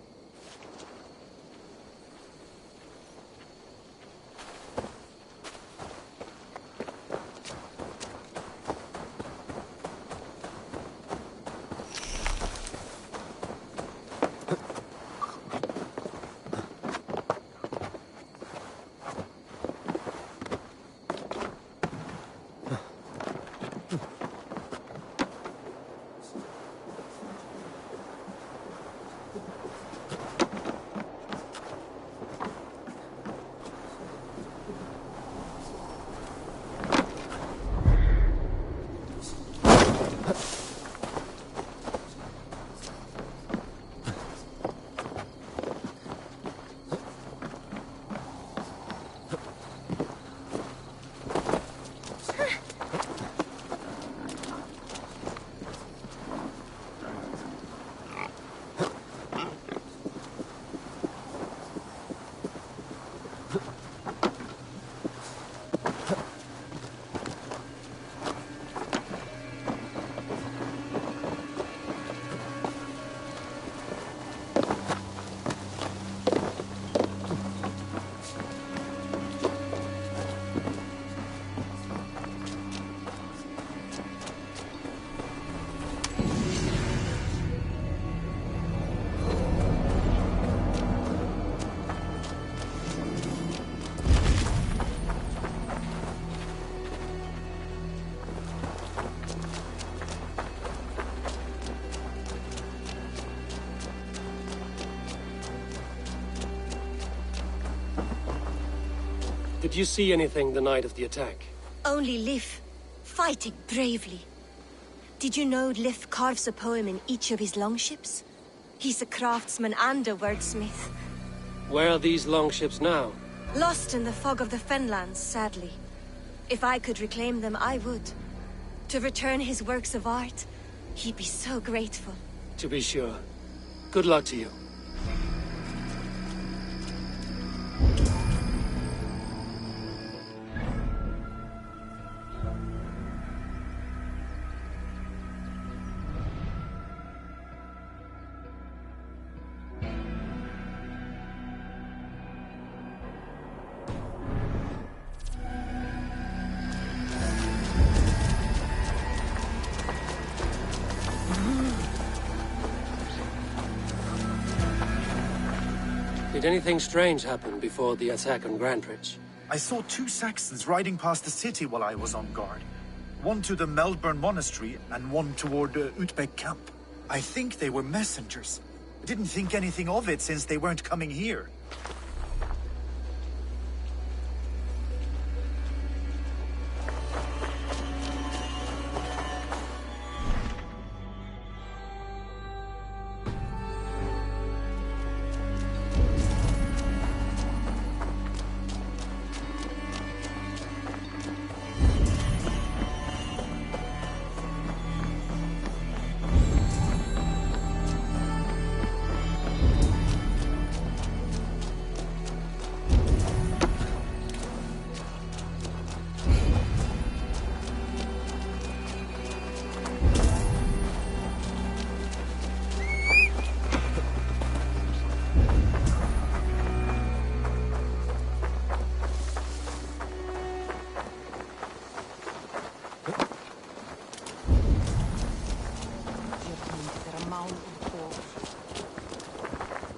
Did you see anything the night of the attack? Only Lif, fighting bravely. Did you know Lif carves a poem in each of his longships? He's a craftsman and a wordsmith. Where are these longships now? Lost in the fog of the Fenlands, sadly. If I could reclaim them, I would. To return his works of art, he'd be so grateful. To be sure. Good luck to you. Did anything strange happen before the attack on Grandbridge? I saw 2 Saxons riding past the city while I was on guard. One to the Melbourne Monastery and one toward Utbeck camp. I think they were messengers. I didn't think anything of it since they weren't coming here.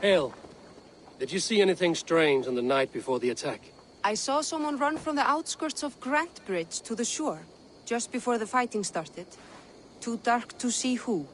Hale, did you see anything strange on the night before the attack? I saw someone run from the outskirts of Grant Bridge to the shore, just before the fighting started. Too dark to see who.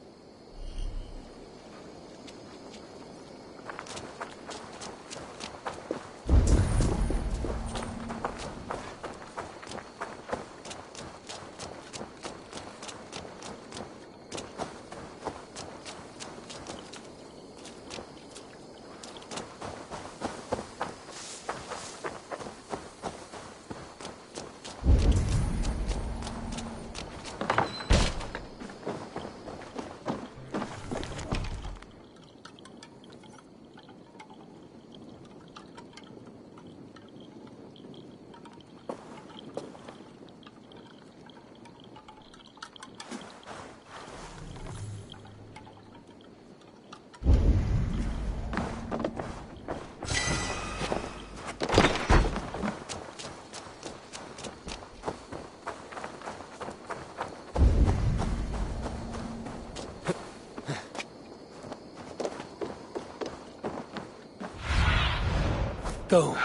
Go,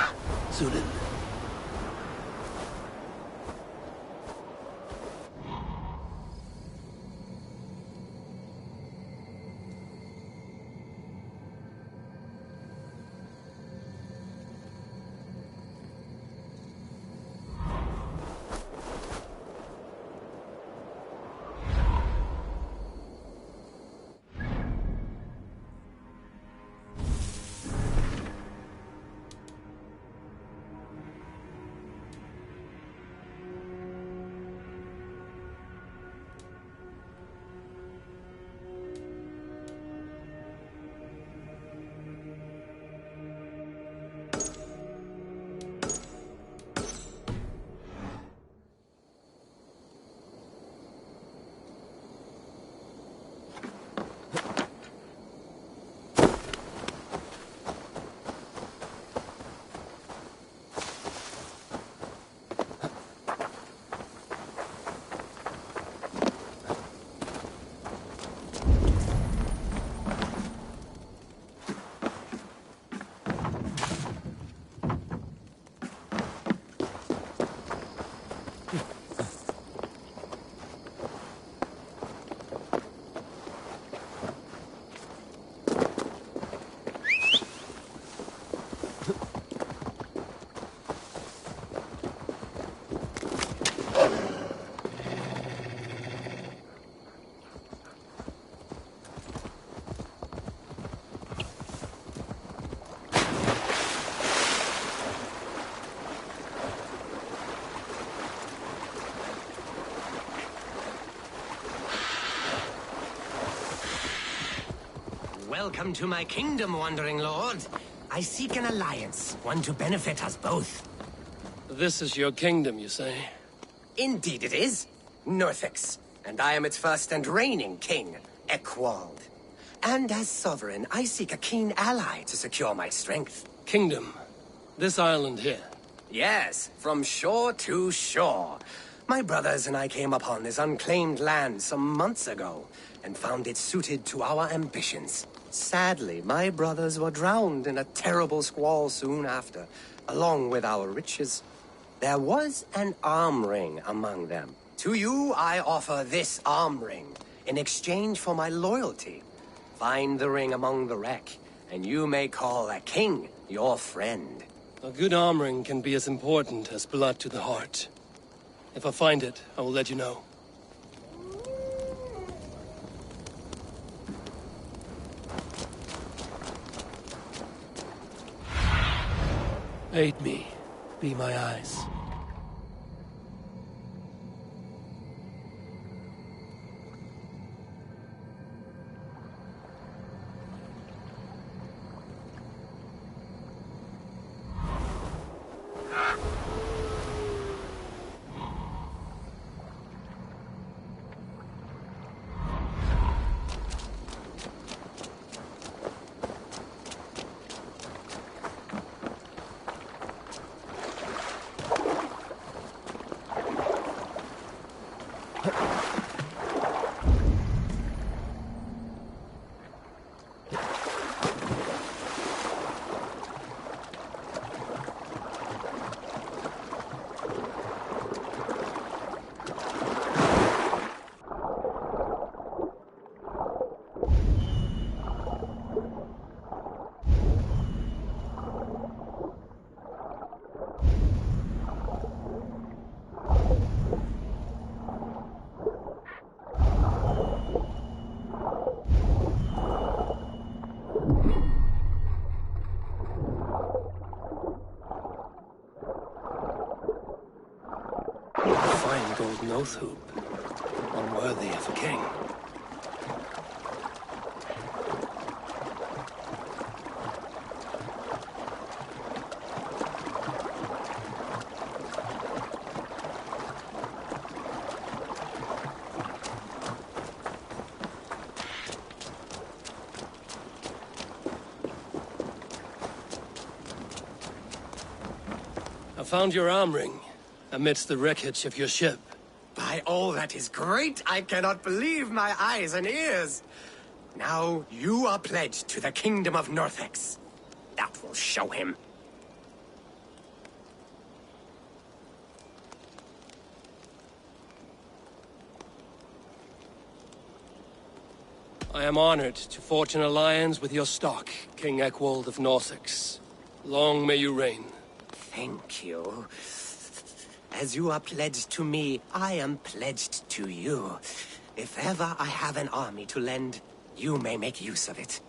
Zulin. Welcome to my kingdom, Wandering Lord. I seek an alliance, one to benefit us both. This is your kingdom, you say? Indeed it is. Northix. And I am its first and reigning king, Eckwald. And as sovereign, I seek a keen ally to secure my strength. Kingdom? This island here? Yes, from shore to shore. My brothers and I came upon this unclaimed land some months ago, and found it suited to our ambitions. Sadly, my brothers were drowned in a terrible squall soon after, along with our riches. There was an arm ring among them. To you, I offer this arm ring, in exchange for my loyalty. Find the ring among the wreck, and you may call a king your friend. A good armoring can be as important as blood to the heart. If I find it, I will let you know. Aid me. Be my eyes. Golden oath hoop, unworthy of a king. I found your arm ring amidst the wreckage of your ship. By all that is great, I cannot believe my eyes and ears. Now you are pledged to the kingdom of Northex. That will show him. I am honored to forge an alliance with your stock, King Ekwald of Northex. Long may you reign. Thank you. As you are pledged to me, I am pledged to you. If ever I have an army to lend, you may make use of it.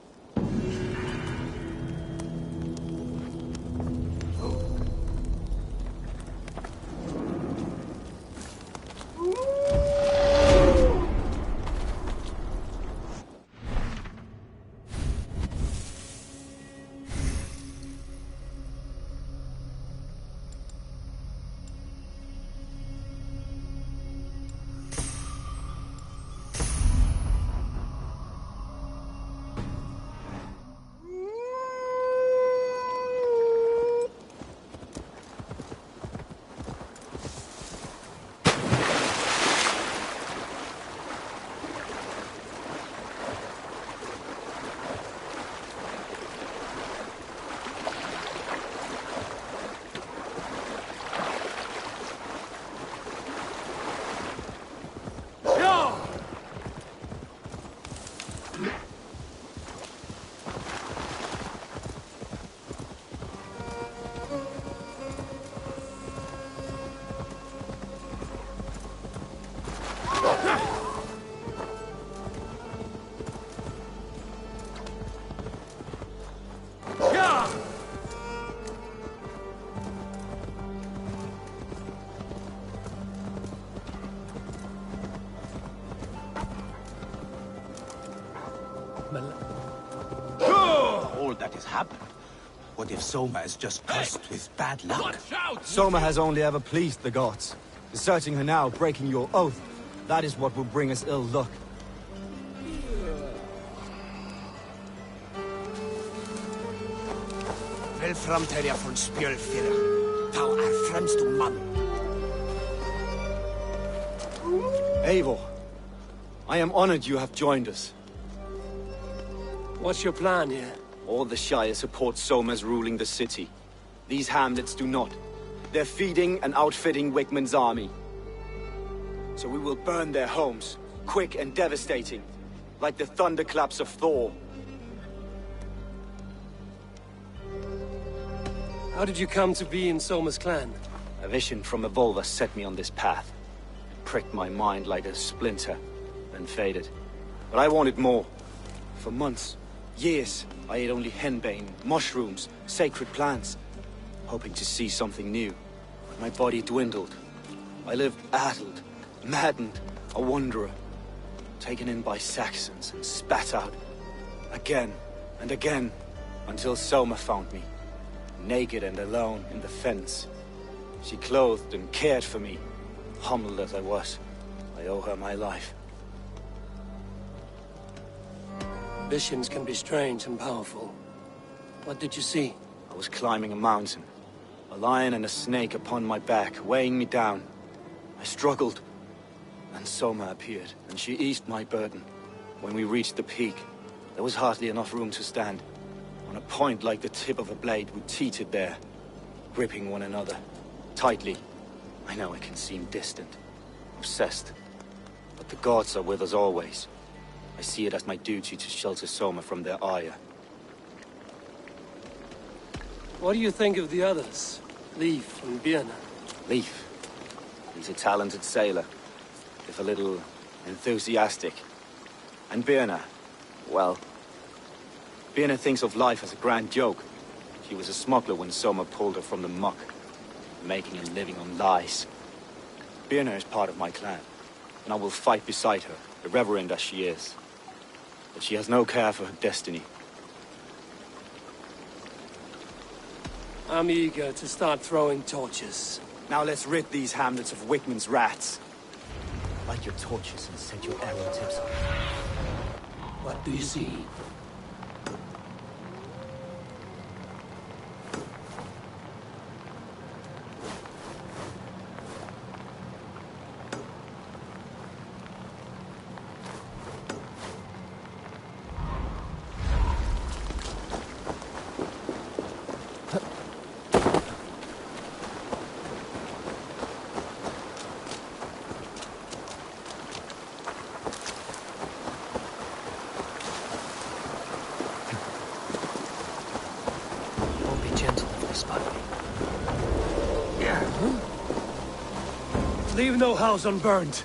All that has happened. What if Soma is just cursed with bad luck? Soma has only ever pleased the gods. Deserting her now, breaking your oath, that is what will bring us ill luck. Vel framtælja von spjølfyrir. Thou fremst mann. Eivor, I am honored you have joined us. What's your plan here? All the Shire support Soma's ruling the city. These hamlets do not. They're feeding and outfitting Wickman's army. So we will burn their homes, quick and devastating. like the thunderclaps of Thor. How did you come to be in Soma's clan? A vision from a Volva set me on this path. It pricked my mind like a splinter, then faded. But I wanted more. For months, years, I ate only henbane, mushrooms, sacred plants, hoping to see something new. But my body dwindled. I lived addled, maddened, a wanderer, taken in by Saxons and spat out again and again, until Soma found me, naked and alone in the fence. She clothed and cared for me, humbled as I was. I owe her my life. Visions can be strange and powerful. What did you see? I was climbing a mountain, a lion and a snake upon my back, weighing me down. I struggled, and Soma appeared, and she eased my burden. When we reached the peak, there was hardly enough room to stand. On a point like the tip of a blade, we teetered there, gripping one another, tightly. I know it can seem distant, obsessed, but the gods are with us always. I see it as my duty to shelter Soma from their ire. What do you think of the others? Leif and Birna? Leif. He's a talented sailor, if a little enthusiastic. And Birna, well, Birna thinks of life as a grand joke. She was a smuggler when Soma pulled her from the muck, making a living on lies. Birna is part of my clan, and I will fight beside her, irreverent as she is. But she has no care for her destiny. I'm eager to start throwing torches. Now let's rid these hamlets of Wickman's rats. Light your torches and set your arrow tips on. What do you see? Leave no house unburned.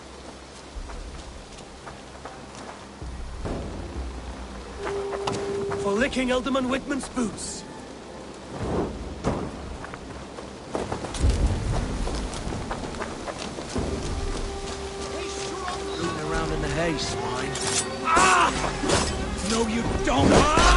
For licking Alderman Wickman's boots. Rooting around in the hay, swine. Ah! No, you don't! Ah!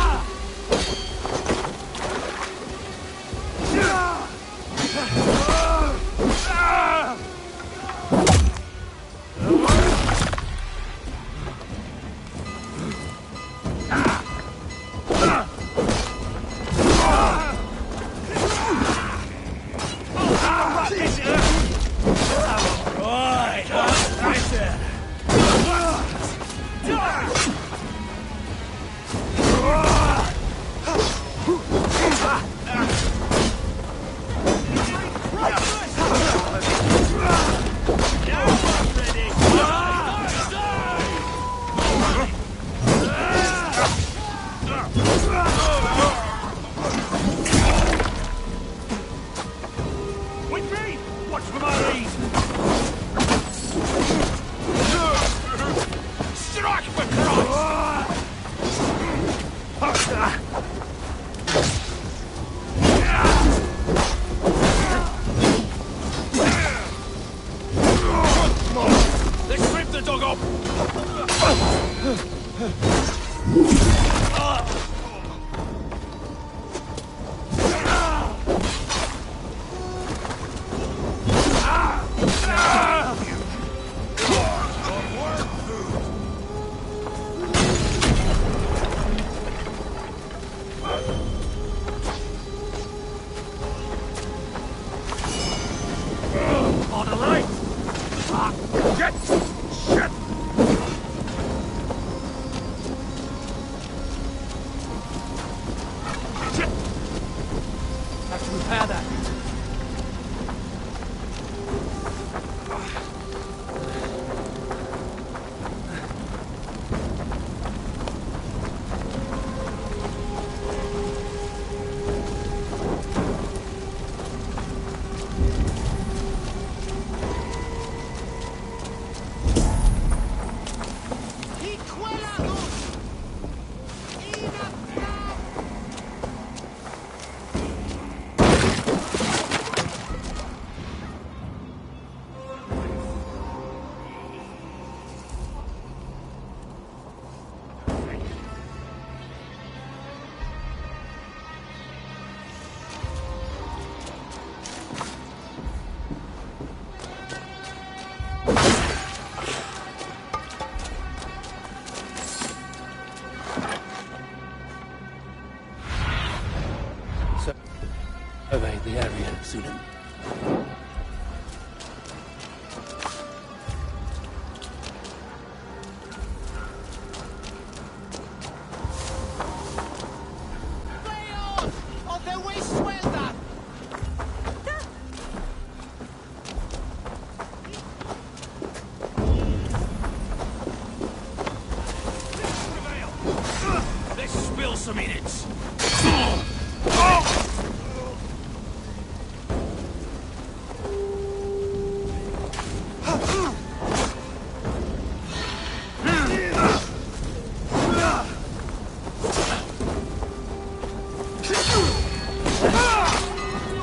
to them. Let's spill some innards.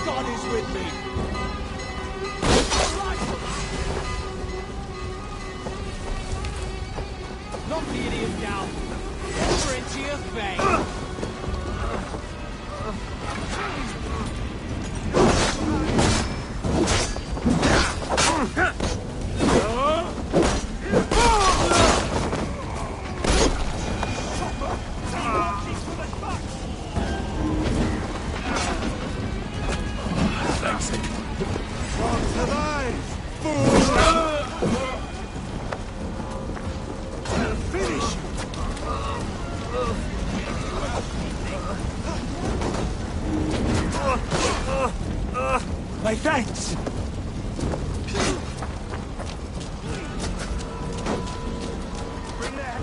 God is with me. Knock the idiot down. Over into your face. My thanks! Bring that.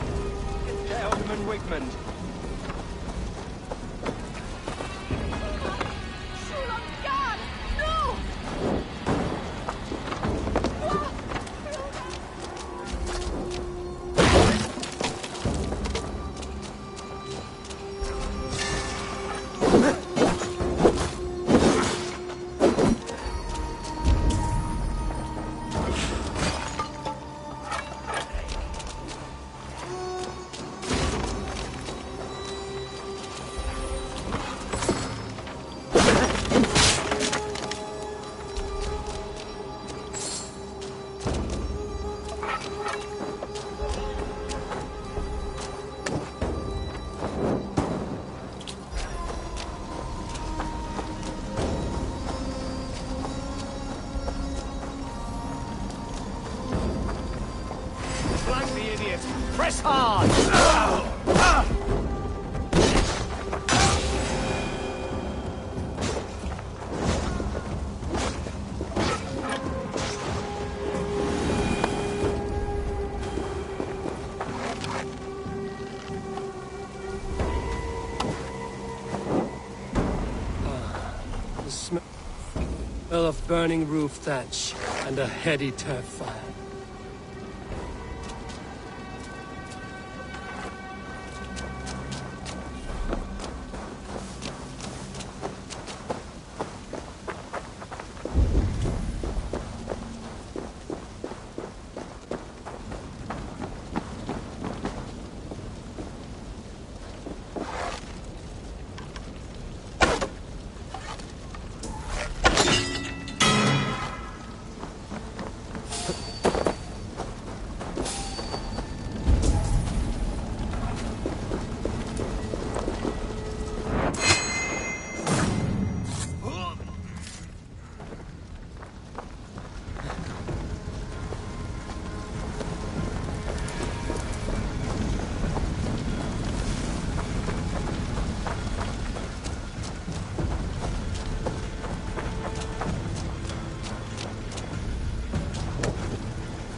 Get Alderman Wigmund. Flank the idiot. Press hard. The smell of burning roof thatch and a heady turf fire.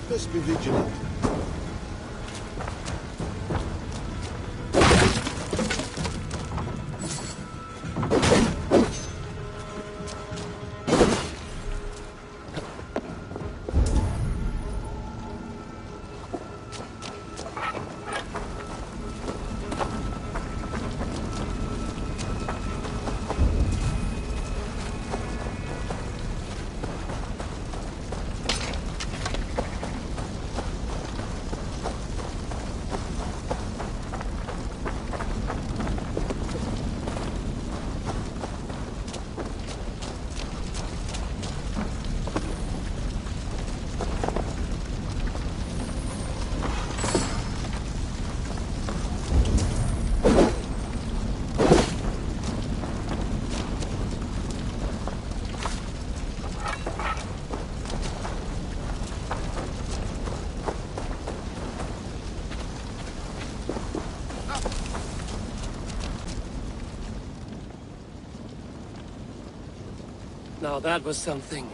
Let's be vigilant. Now that was something.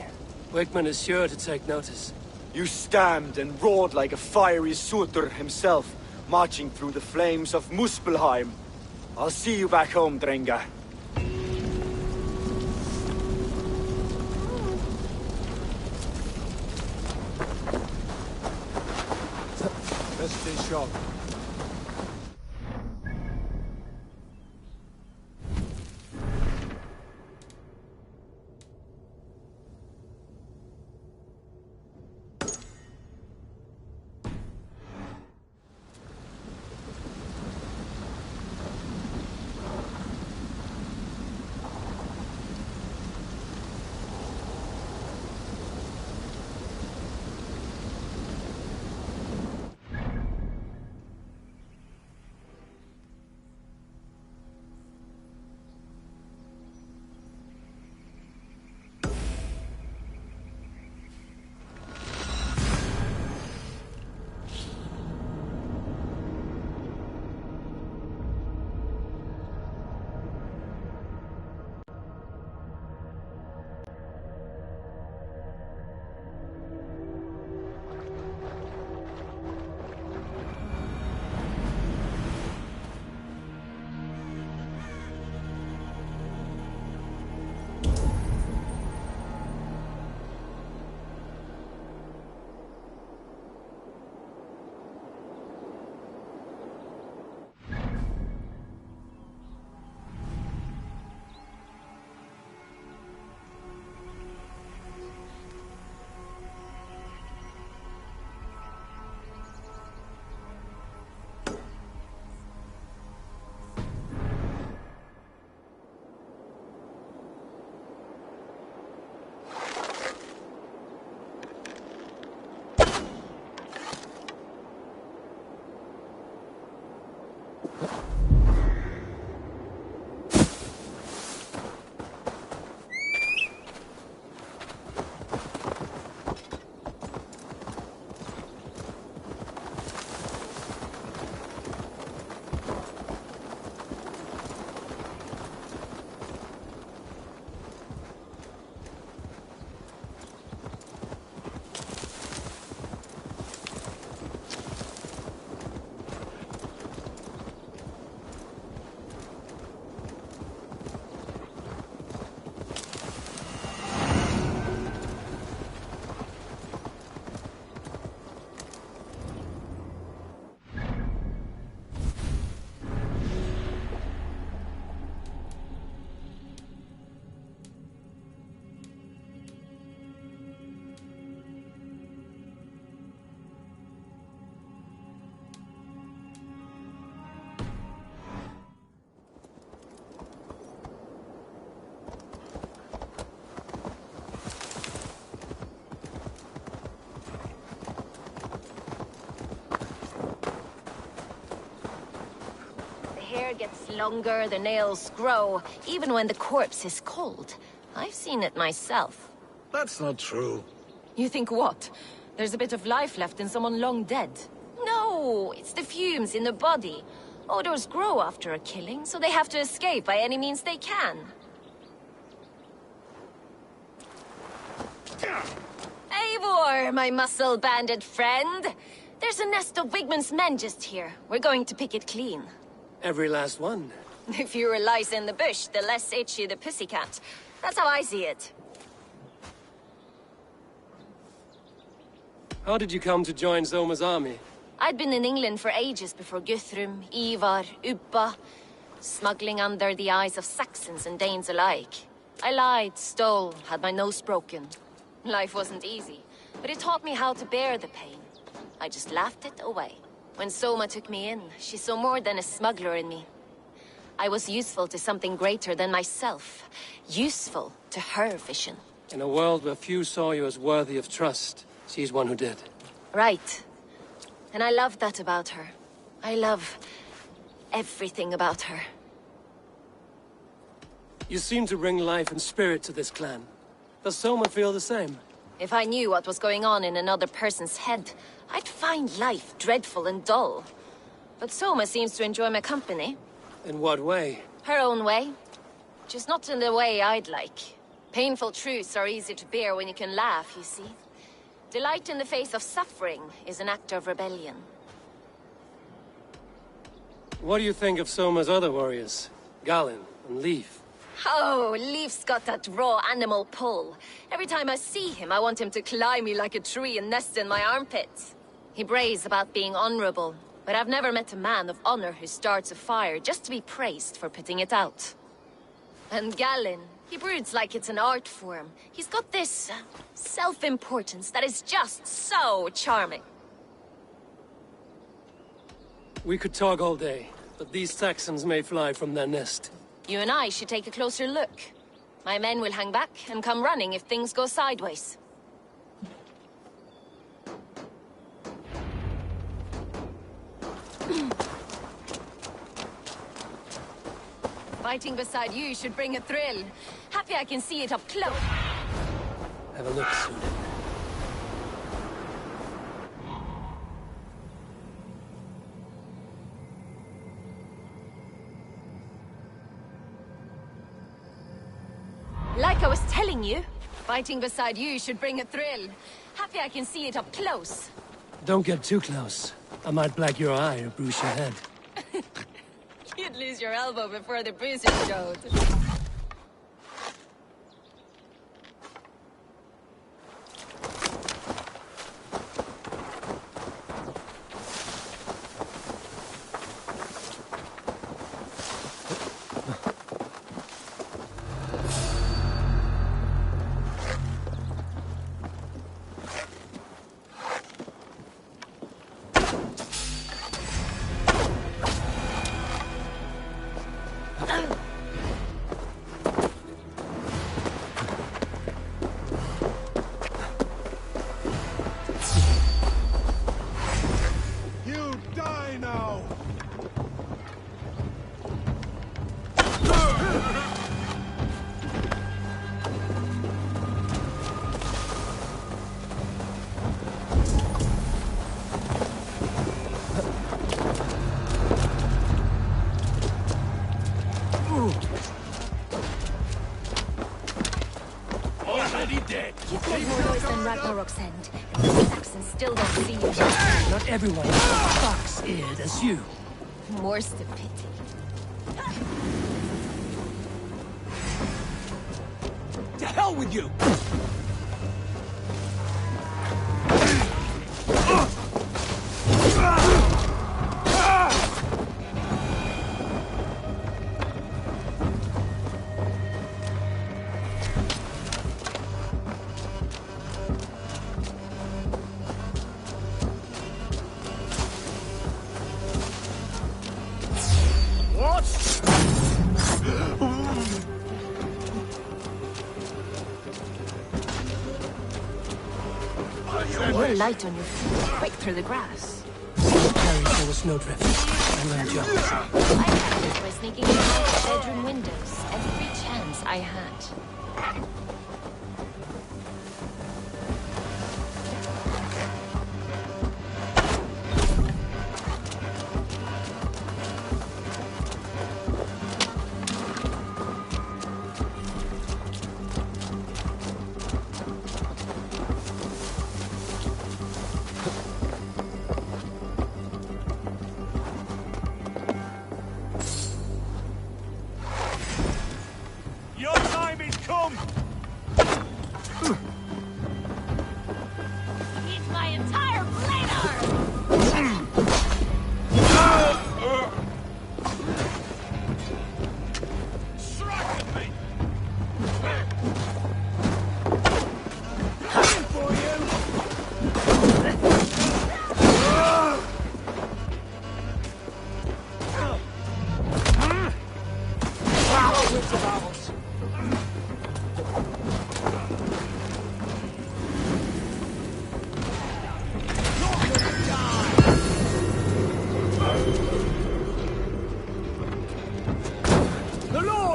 Wickman is sure to take notice. You stamped and roared like a fiery Surtur himself, marching through the flames of Muspelheim. I'll see you back home, Drenga. Best stay sharp. Hair gets longer, the nails grow, even when the corpse is cold. I've seen it myself. That's not true. You think what? There's a bit of life left in someone long dead? No, it's the fumes in the body. Odors grow after a killing, so they have to escape by any means they can. Eivor, my muscle-banded friend. There's a nest of Wigman's men just here. We're going to pick it clean. Every last one. The fewer lice in the bush, the less itchy the pussycat. That's how I see it. How did you come to join Zoma's army? I'd been in England for ages before Guthrum, Ivar, Ubba, smuggling under the eyes of Saxons and Danes alike. I lied, stole, had my nose broken. Life wasn't easy, but it taught me how to bear the pain. I just laughed it away. When Soma took me in, she saw more than a smuggler in me. I was useful to something greater than myself. Useful to her vision. In a world where few saw you as worthy of trust, she's one who did. Right. And I love that about her. I love everything about her. You seem to bring life and spirit to this clan. Does Soma feel the same? If I knew what was going on in another person's head, I'd find life dreadful and dull. But Soma seems to enjoy my company. In what way? Her own way. Just not in the way I'd like. Painful truths are easy to bear when you can laugh, you see. Delight in the face of suffering is an act of rebellion. What do you think of Soma's other warriors? Galen and Leaf? Oh, Leaf's got that raw animal pull. Every time I see him, I want him to climb me like a tree and nest in my armpits. He brays about being honorable, but I've never met a man of honor who starts a fire just to be praised for putting it out. And Galen, he broods like it's an art form. He's got this self-importance that is just so charming. We could talk all day, but these Saxons may fly from their nest. You and I should take a closer look. My men will hang back and come running if things go sideways. Fighting beside you should bring a thrill. Happy I can see it up close. Have a look soon. Like I was telling you, fighting beside you should bring a thrill. Happy I can see it up close. Don't get too close. I might black your eye or bruise your head. You'd lose your elbow before the bruises showed. Still don't see you. Not everyone is as fox-eared as you. More's the pity. To hell with you! You're light on your feet, quick through the grass. Carry for the snowdrift, and then jump. I practiced by sneaking in out the bedroom windows every chance I had.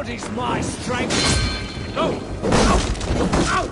Is my strength. Go! Out!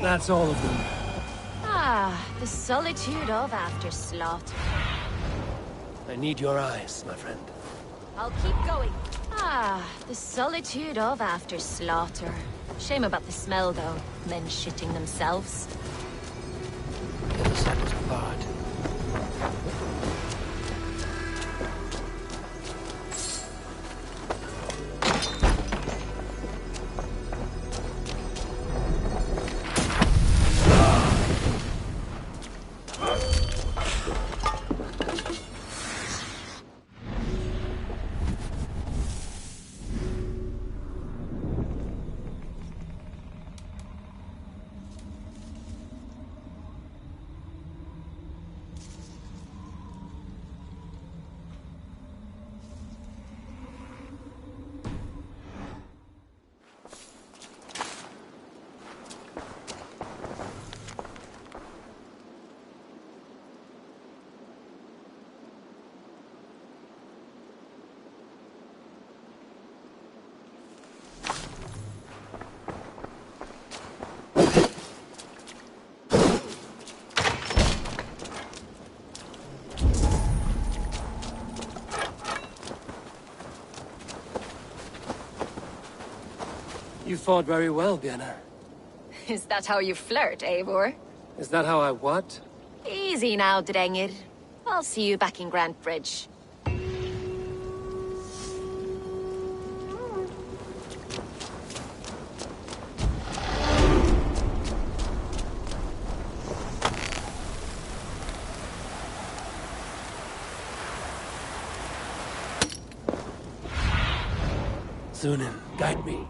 That's all of them. Ah, the solitude of after slaughter. I need your eyes, my friend. I'll keep going. Ah, the solitude of after slaughter. Shame about the smell, though. Men shitting themselves. Let us act apart. You fought very well, Vienna. Is that how you flirt, Eivor? Is that how I what? Easy now, Drengir. I'll see you back in Grand Bridge. Sunan, guide me.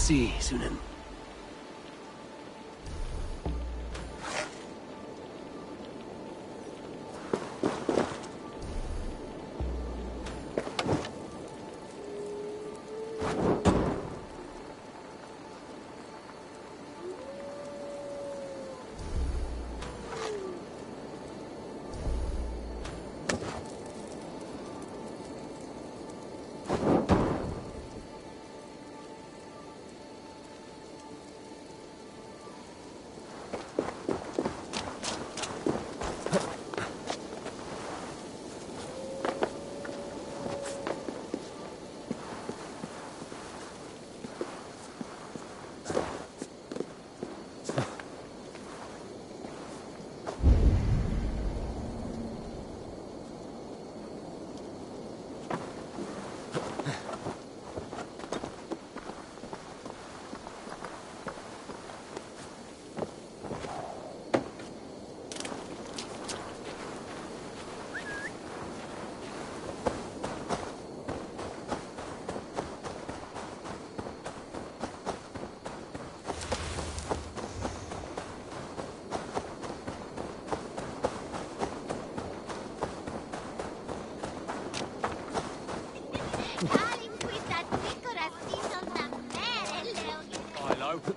see, Sunan.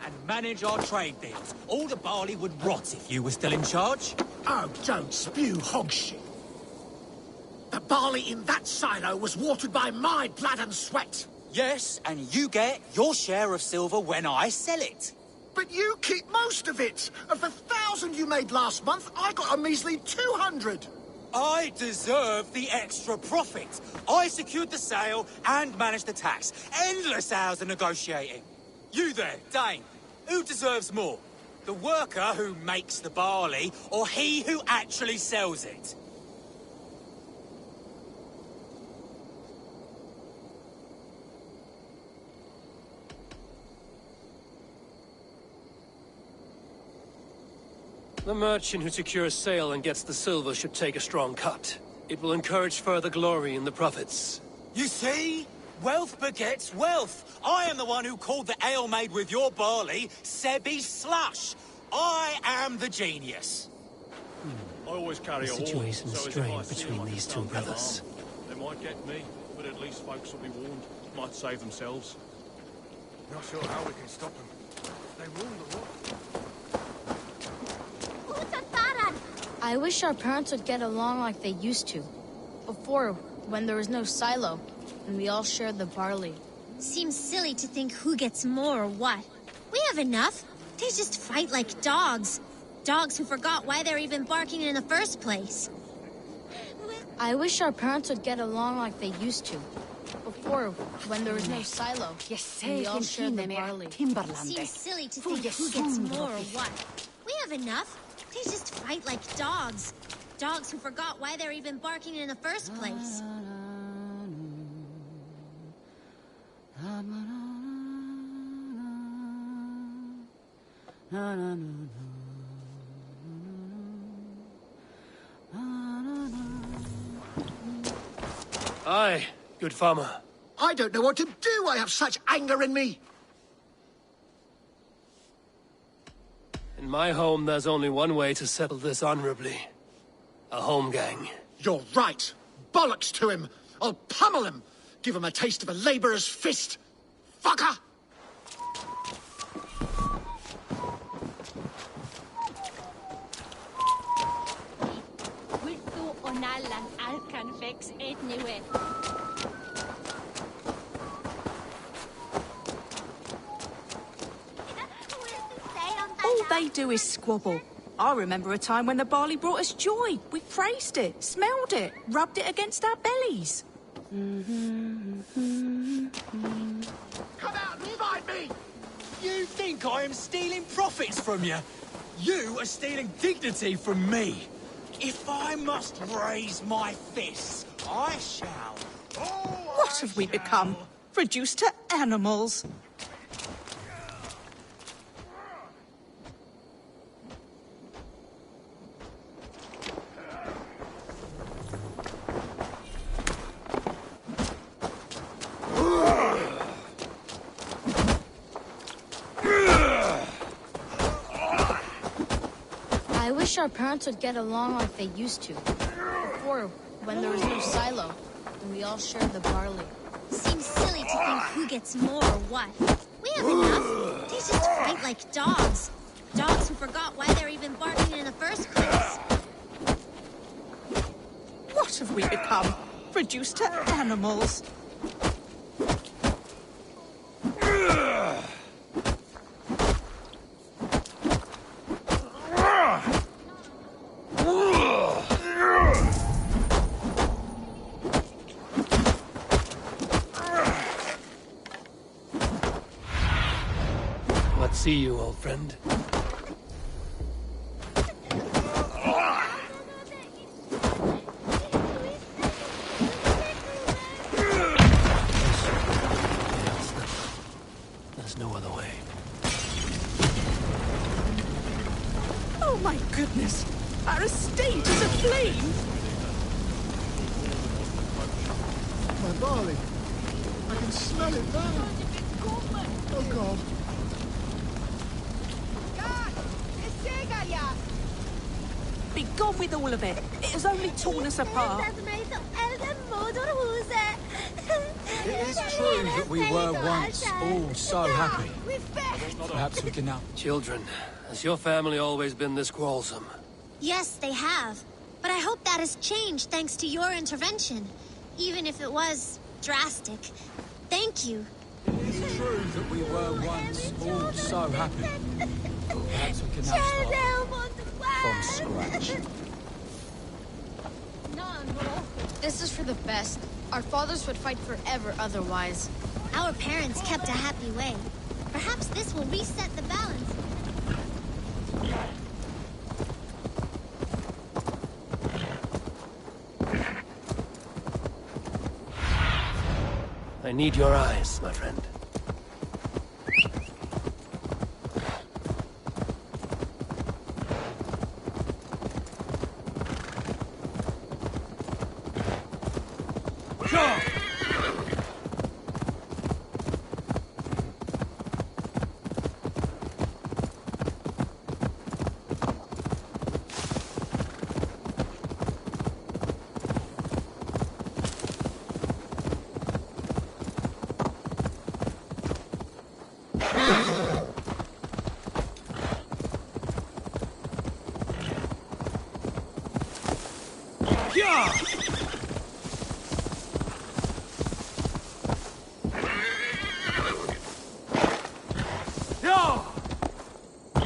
And manage our trade deals. All the barley would rot if you were still in charge. Oh, don't spew hog shit. The barley in that silo was watered by my blood and sweat. Yes, and you get your share of silver when I sell it. But you keep most of it. Of the 1,000 you made last month, I got a measly 200. I deserve the extra profit. I secured the sale and managed the tax. Endless hours of negotiating. You there, Dane. Who deserves more? The worker who makes the barley, or he who actually sells it? The merchant who secures sale and gets the silver should take a strong cut. It will encourage further glory in the profits. You see? Wealth begets wealth. I am the one who called the ale made with your barley Sebi Slush. I am the genius. I always carry The a horn, situation is so as if strained I see between them, I these can two stand their brothers. harm. They might get me, but at least folks will be warned. Might save themselves. Not sure how we can stop them. They rule the world. I wish our parents would get along like they used to. Before, when there was no silo, and we all shared the barley. Seems silly to think who gets more or what. We have enough. They just fight like dogs. Dogs who forgot why they're even barking in the first place. I wish our parents would get along like they used to. Before, when there was no silo, and we all shared the barley. Seems silly to think who gets more or what. We have enough. They just fight like dogs. Dogs who forgot why they're even barking in the first place. Aye, good farmer. I don't know what to do. I have such anger in me. In my home, there's only one way to settle this honorably. A home gang. You're right. Bollocks to him. I'll pummel him. Give him a taste of a labourer's fist. Fucker! All they do is squabble. I remember a time when the barley brought us joy. We praised it, smelled it, rubbed it against our bellies. Come out and fight me! You think I am stealing profits from you? You are stealing dignity from me. If I must raise my fists, I shall. Oh, What have we become? Reduced to animals. wish our parents would get along like they used to. Before, when there was no silo, and we all shared the barley. Seems silly to think who gets more or what. We have enough. They just fight like dogs. Dogs who forgot why they're even barking in the first place. What have we become? Reduced to animals. What see you, old friend? There's no other way. Oh my goodness! Our estate is aflame! My barley. I can smell it now. Oh God. Be gone with all of it. It has only torn us apart. It is true that we were once all so happy. Perhaps we can now... Children, has your family always been this quarrelsome? Yes, they have. But I hope that has changed thanks to your intervention. Even if it was drastic. Thank you. It is true that we were once all so happy. Perhaps we can now start from scratch. This is for the best. Our fathers would fight forever otherwise. Our parents kept a happy way. Perhaps this will reset the balance. I need your eyes, my friend.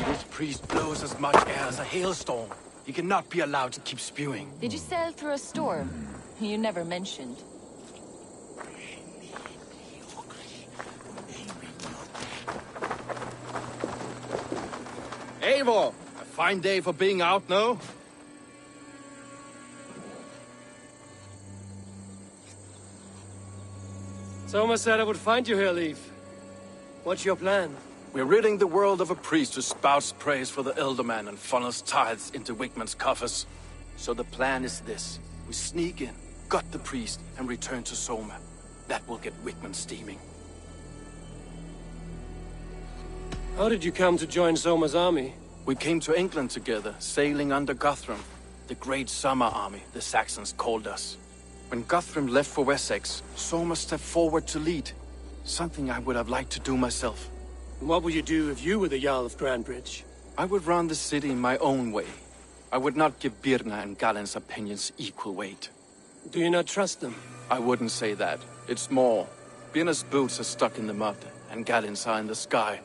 This priest blows as much air as a hailstorm. He cannot be allowed to keep spewing. Did you sail through a storm? You never mentioned. Eivor! A fine day for being out, no? Soma said I would find you here, Leaf. What's your plan? We're ridding the world of a priest who spouts praise for the Elderman and funnels tithes into Wickman's coffers. So the plan is this. We sneak in, gut the priest, and return to Soma. That will get Wickman steaming. How did you come to join Soma's army? We came to England together, sailing under Guthrum. The Great Summer Army, the Saxons called us. When Guthrum left for Wessex, Soma stepped forward to lead. Something I would have liked to do myself. What would you do if you were the Jarl of Grandbridge? I would run the city my own way. I would not give Birna and Galen's opinions equal weight. Do you not trust them? I wouldn't say that. It's more. Birna's boots are stuck in the mud, and Galen's are in the sky.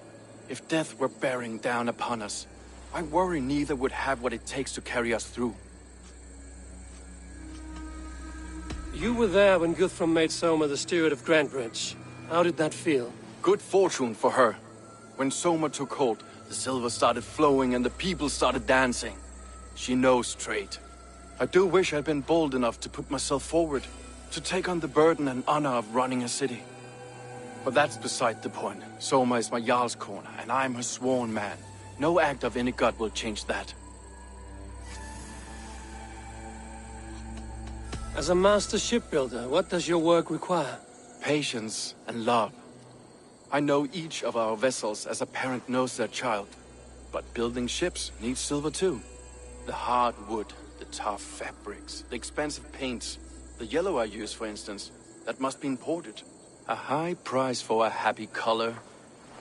If death were bearing down upon us, I worry neither would have what it takes to carry us through. You were there when Guthrum made Soma the steward of Grandbridge. How did that feel? Good fortune for her. When Soma took hold, the silver started flowing and the people started dancing. She knows trade. I do wish I'd been bold enough to put myself forward, to take on the burden and honor of running a city. But that's beside the point. Soma is my Jarl's corner, and I'm her sworn man. No act of any god will change that. As a master shipbuilder, what does your work require? Patience and love. I know each of our vessels as a parent knows their child. But building ships needs silver too. The hard wood, the tough fabrics, the expensive paints. The yellow I use, for instance, that must be imported. A high price for a happy color.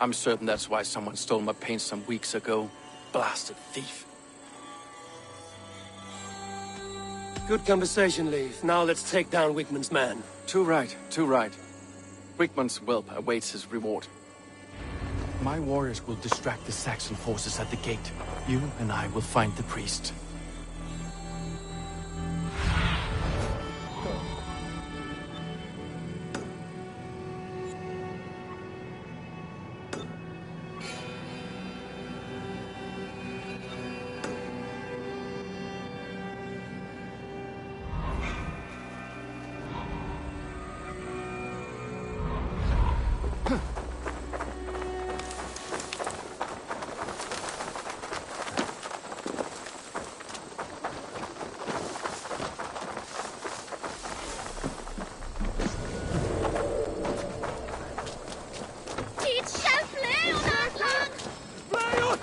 I'm certain that's why someone stole my paint some weeks ago. Blasted thief. Good conversation, Leif. Now let's take down Wigman's man. Too right, too right. Wigman's whelp awaits his reward. My warriors will distract the Saxon forces at the gate. You and I will find the priest.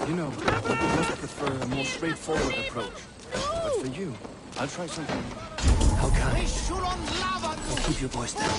You know, I would prefer a more straightforward approach. But for you, I'll try something. How kind. We'll keep your voice down.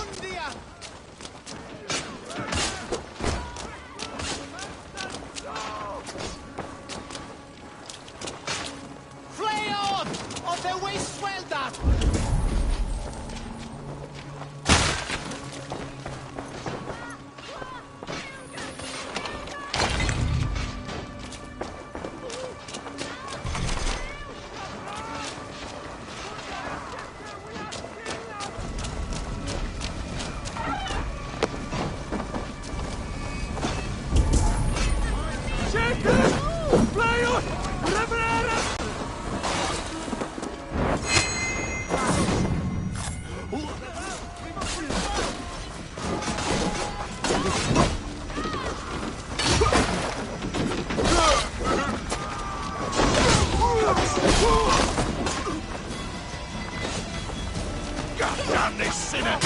Damn this sinner!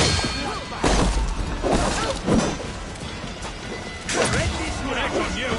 Ready from you!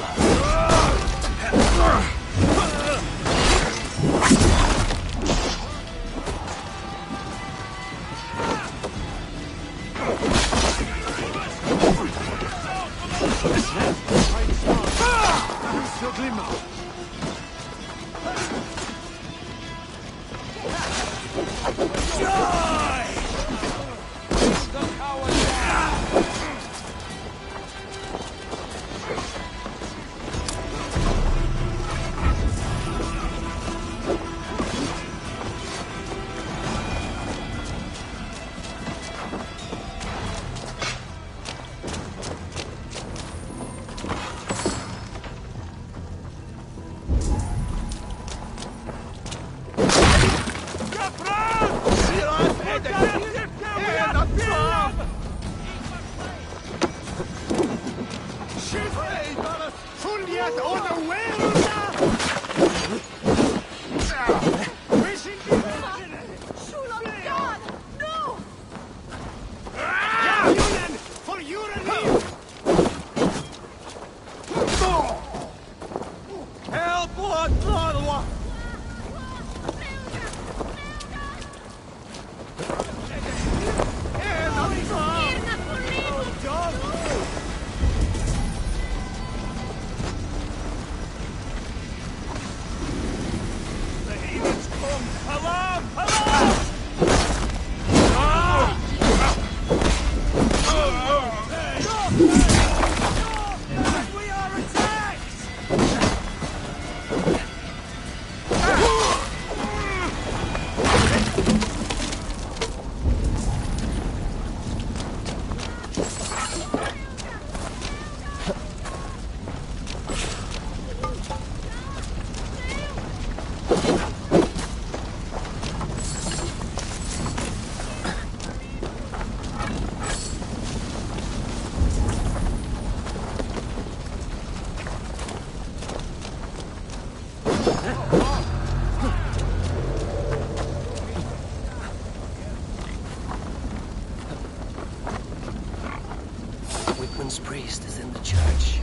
Wigman's priest is in the church.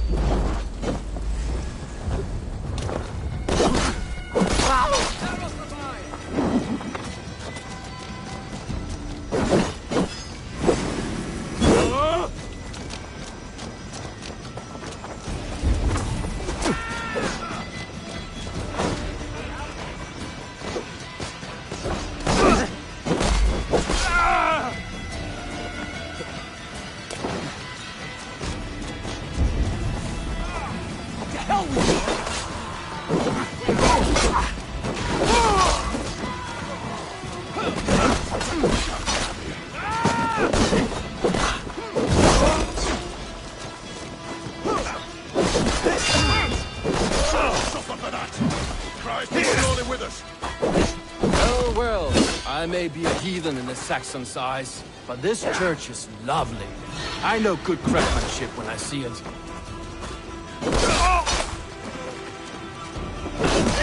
Well, I may be a heathen in the Saxon's eyes, but this church is lovely. I know good craftsmanship when I see it.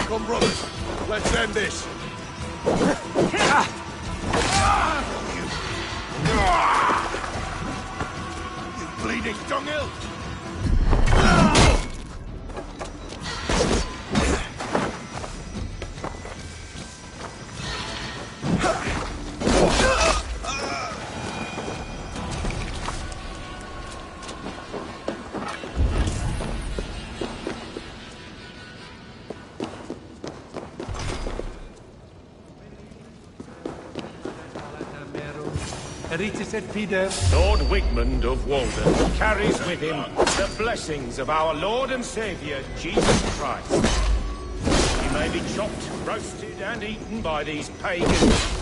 Come, brothers. Let's end this. You bleeding dunghill! Lord Wigmund of Walden carries with him the blessings of our Lord and Saviour, Jesus Christ. He may be chopped, roasted, and eaten by these pagans.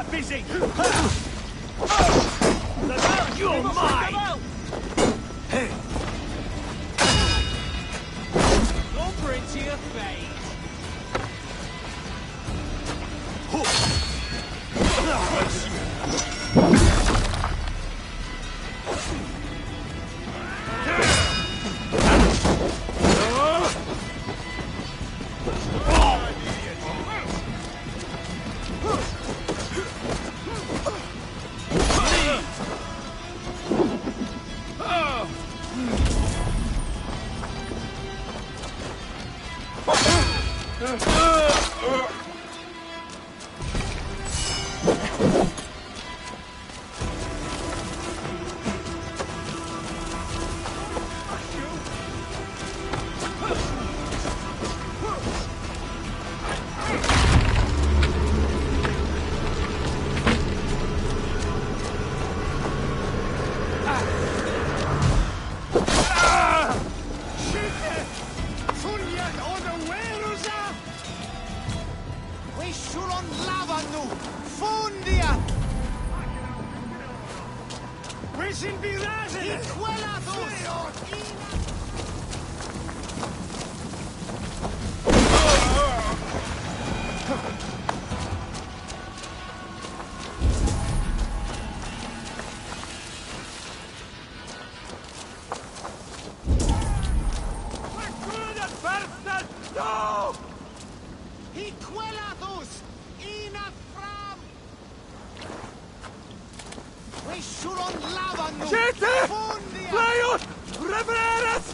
Busy! You're mine! Hey! Over into your face! suron lava nu! Fundia! Visin virase! Iquelatus! No! Iquelatus! Ina fram! We suron lava nu! Siete! Fundia! Pleius! Revereres!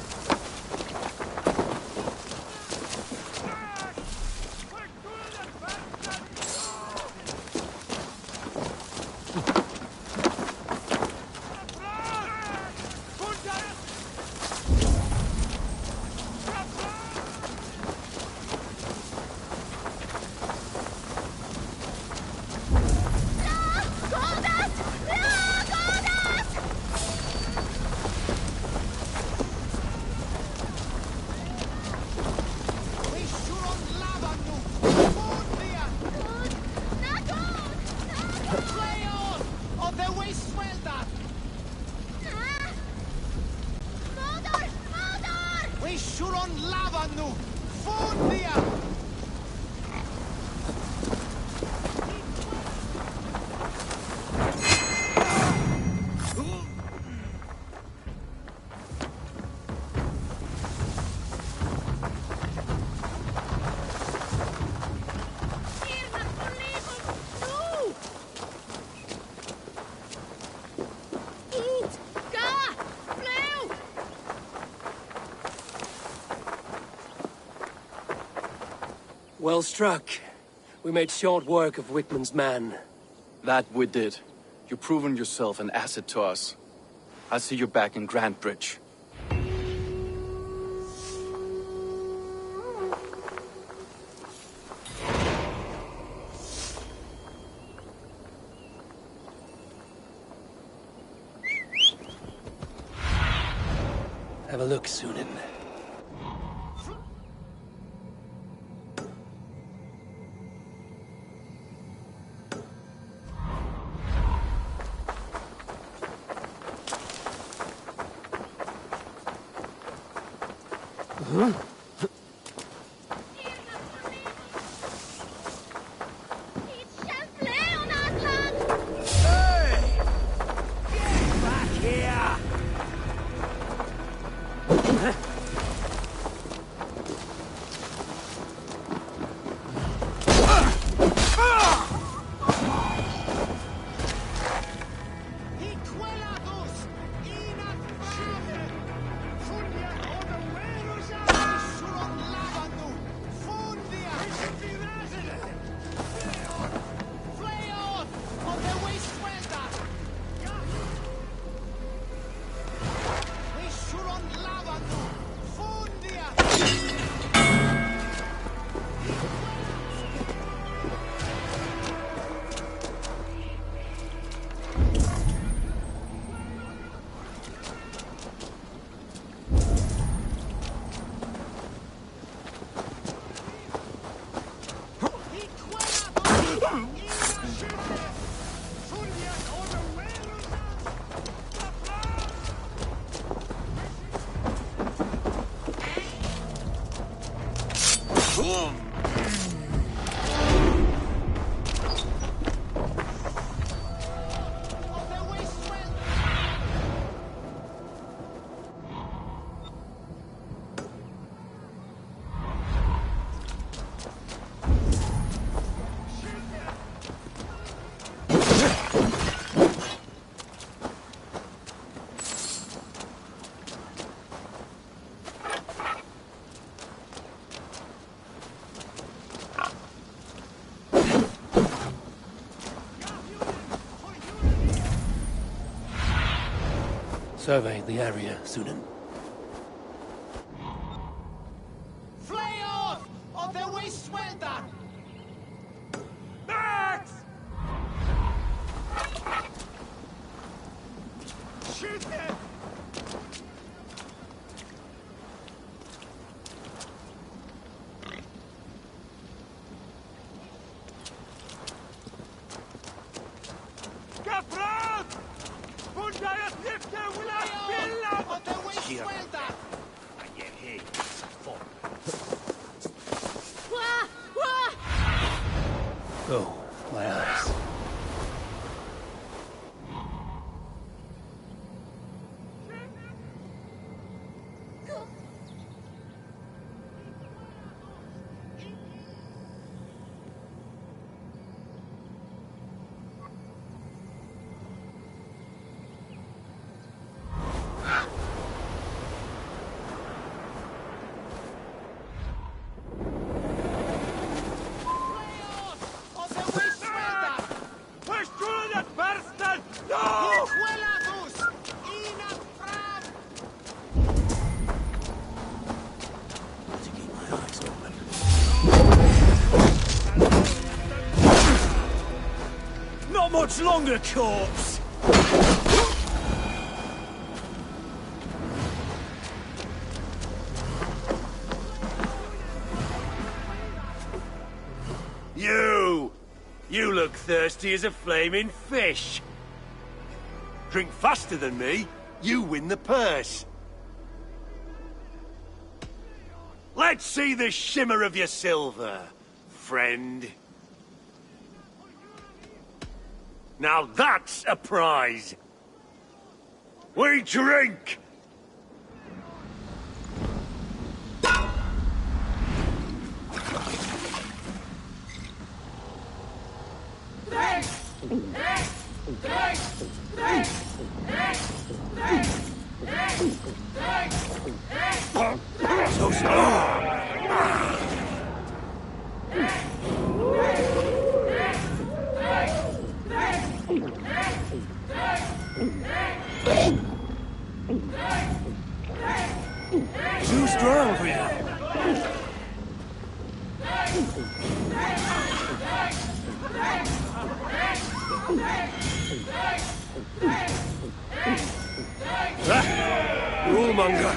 Well struck. We made short work of Wickman's man. That we did. You've proven yourself an asset to us. I'll see you back in Grantbridge. Have a look, Sunan. Survey the area, Sunan. Flayor! On the way, Swelda! Max! Shoot them! Oh, my eyes. Not much longer, corpse! You look thirsty as a flaming fish. Drink faster than me, you win the purse. Let's see the shimmer of your silver, friend. Now that's a prize. We drink! So too strong for you. Rule-monger.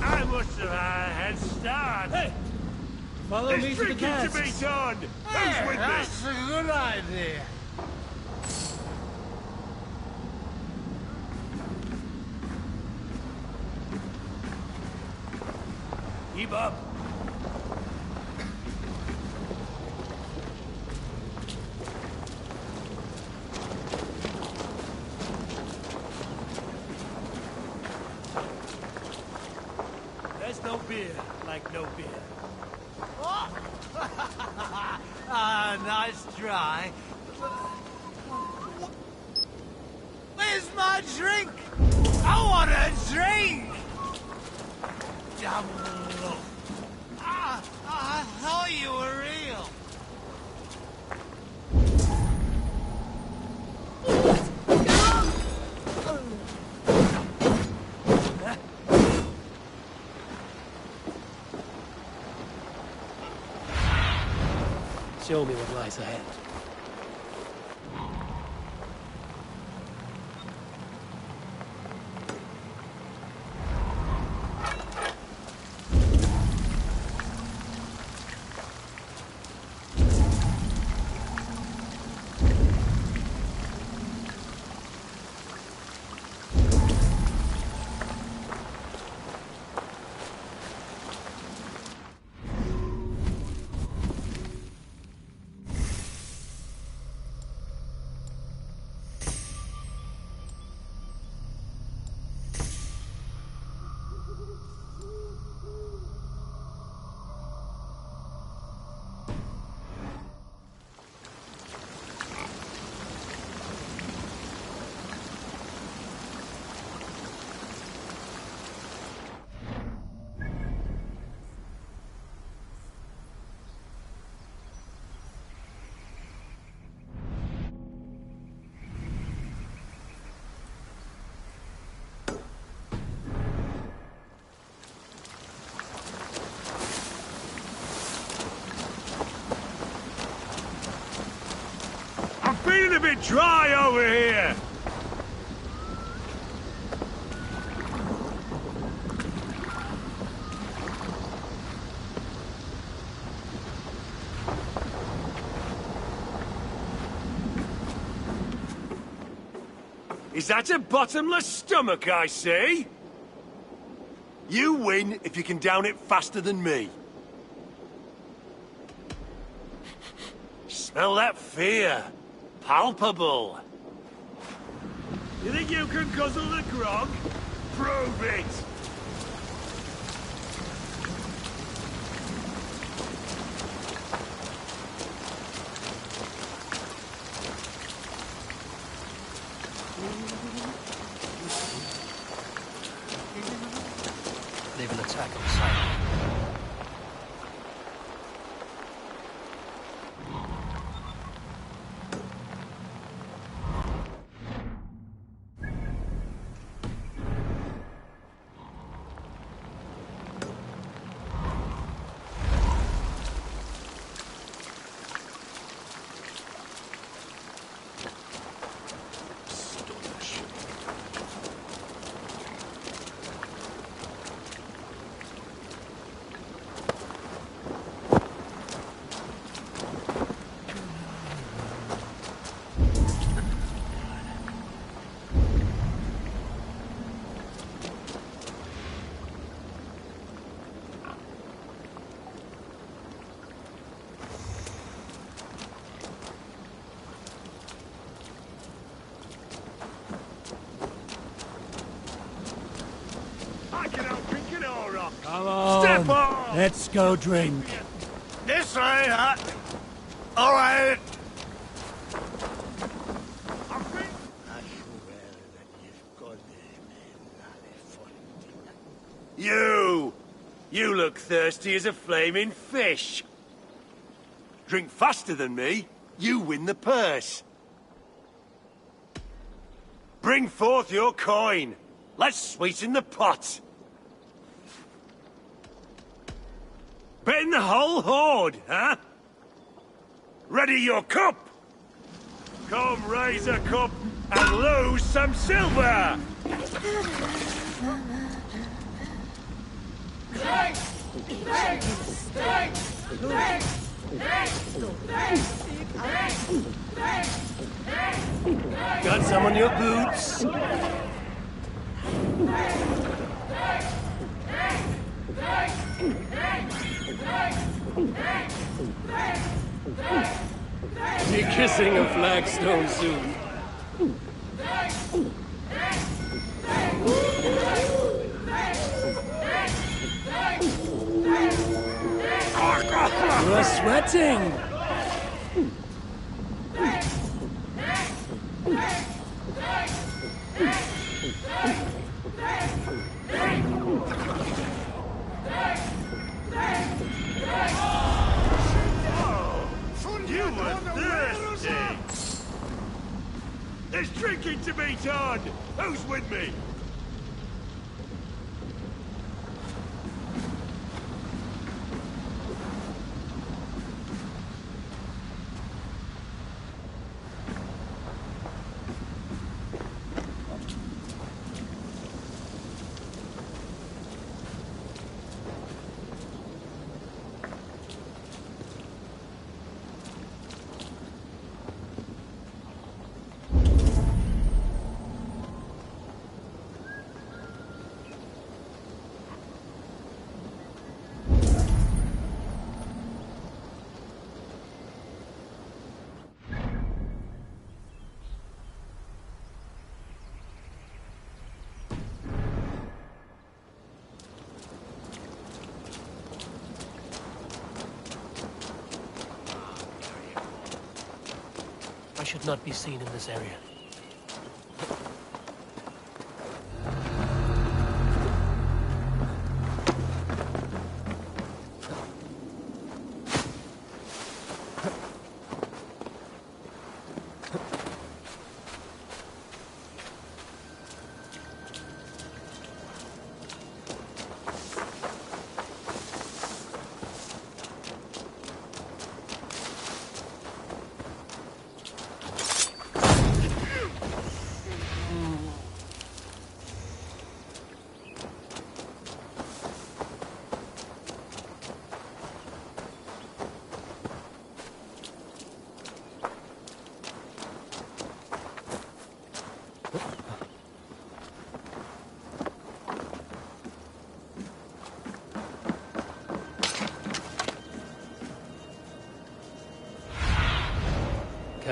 I must have had a head start. Hey! Follow me to the drinking to be done! Who's with me? That's a good idea. Keep up. There's no beer like no beer. Ah, nice try. Where's my drink? I want a drink! Double. I thought you were real. Show me what lies ahead. Feeling a bit dry over here. Is that a bottomless stomach I see? You win if you can down it faster than me. Smell that fear. Palpable. You think you can guzzle the grog? Prove it! They've an attack on sight. Come on. Step on! Let's go drink. This way, all right. You look thirsty as a flaming fish. Drink faster than me, you win the purse. Bring forth your coin. Let's sweeten the pot. Bet the whole hoard, huh? Ready your cup! Come raise a cup and lose some silver! Got some on your boots? Be kissing a flagstone soon. You're sweating! You were thirsty! There's drinking to be done! Who's with me? I should not be seen in this area.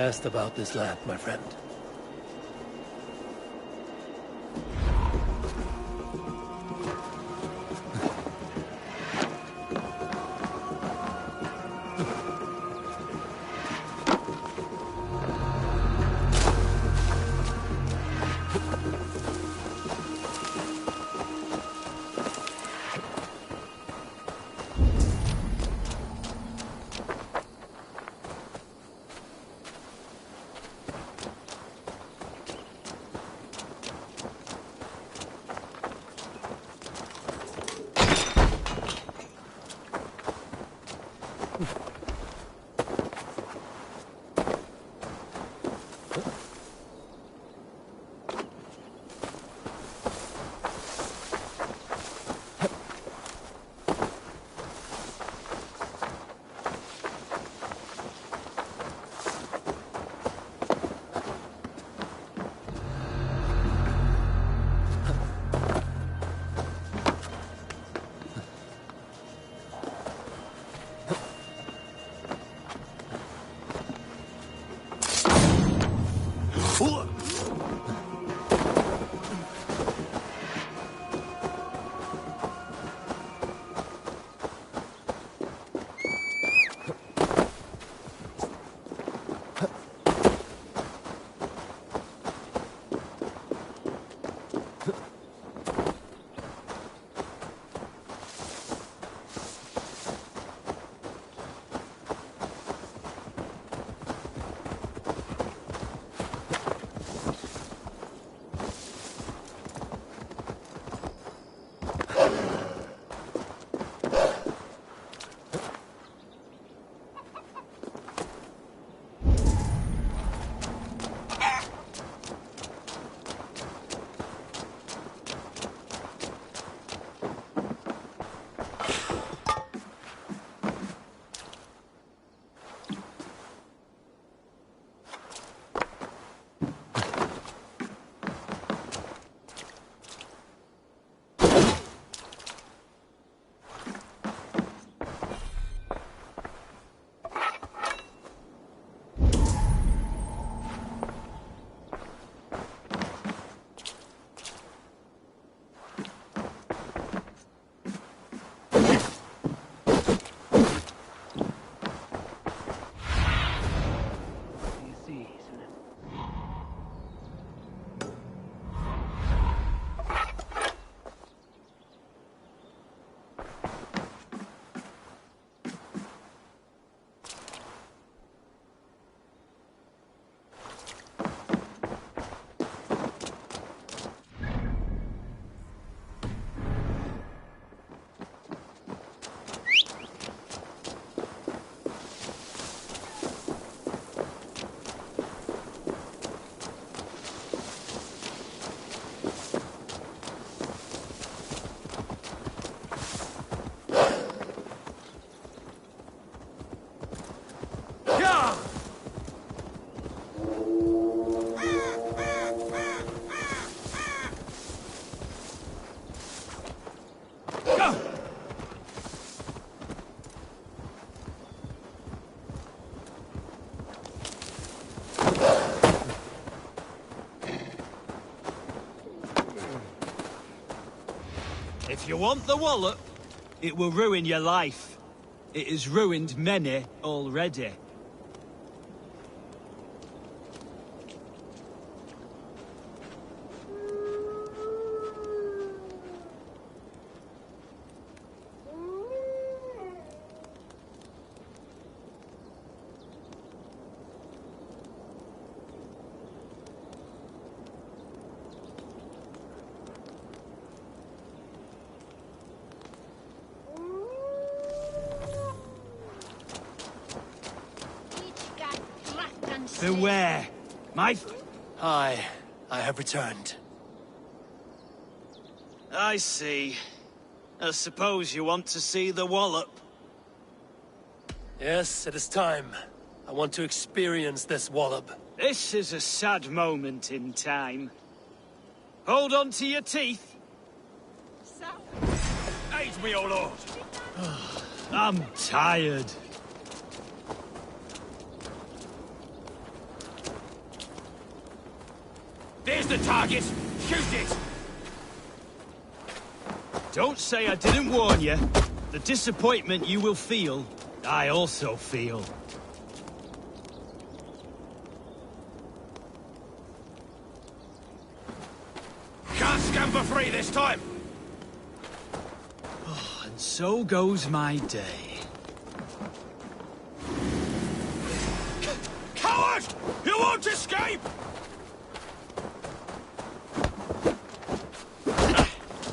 asked about this lad, my friend. If you want the wallop, it will ruin your life. It has ruined many already. Beware! I have returned. I see. I suppose you want to see the wallop. Yes, it is time. I want to experience this wallop. This is a sad moment in time. Hold on to your teeth. Aid me, O Lord! I'm tired. There's the target! Shoot it! Don't say I didn't warn you. The disappointment you will feel, I also feel. Can't scamper free this time! Oh, and so goes my day. Coward! You won't escape!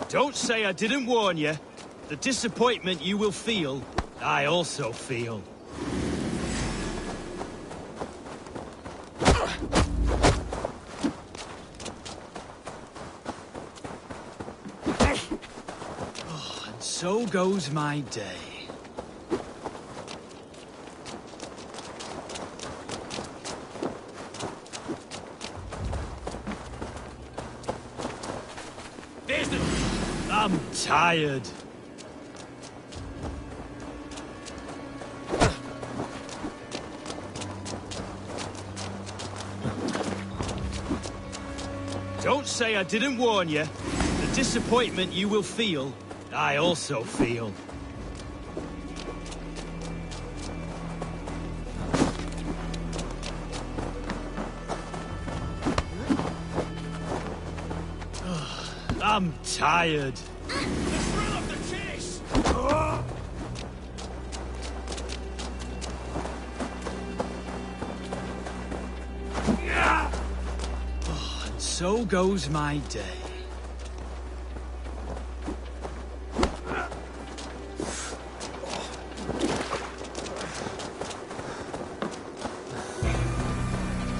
Don't say I didn't warn you. The disappointment you will feel, I also feel. Oh, and so goes my day. I'm tired. Don't say I didn't warn you. The disappointment you will feel, I also feel. I'm tired. The thrill of the chase! Oh, and so goes my day.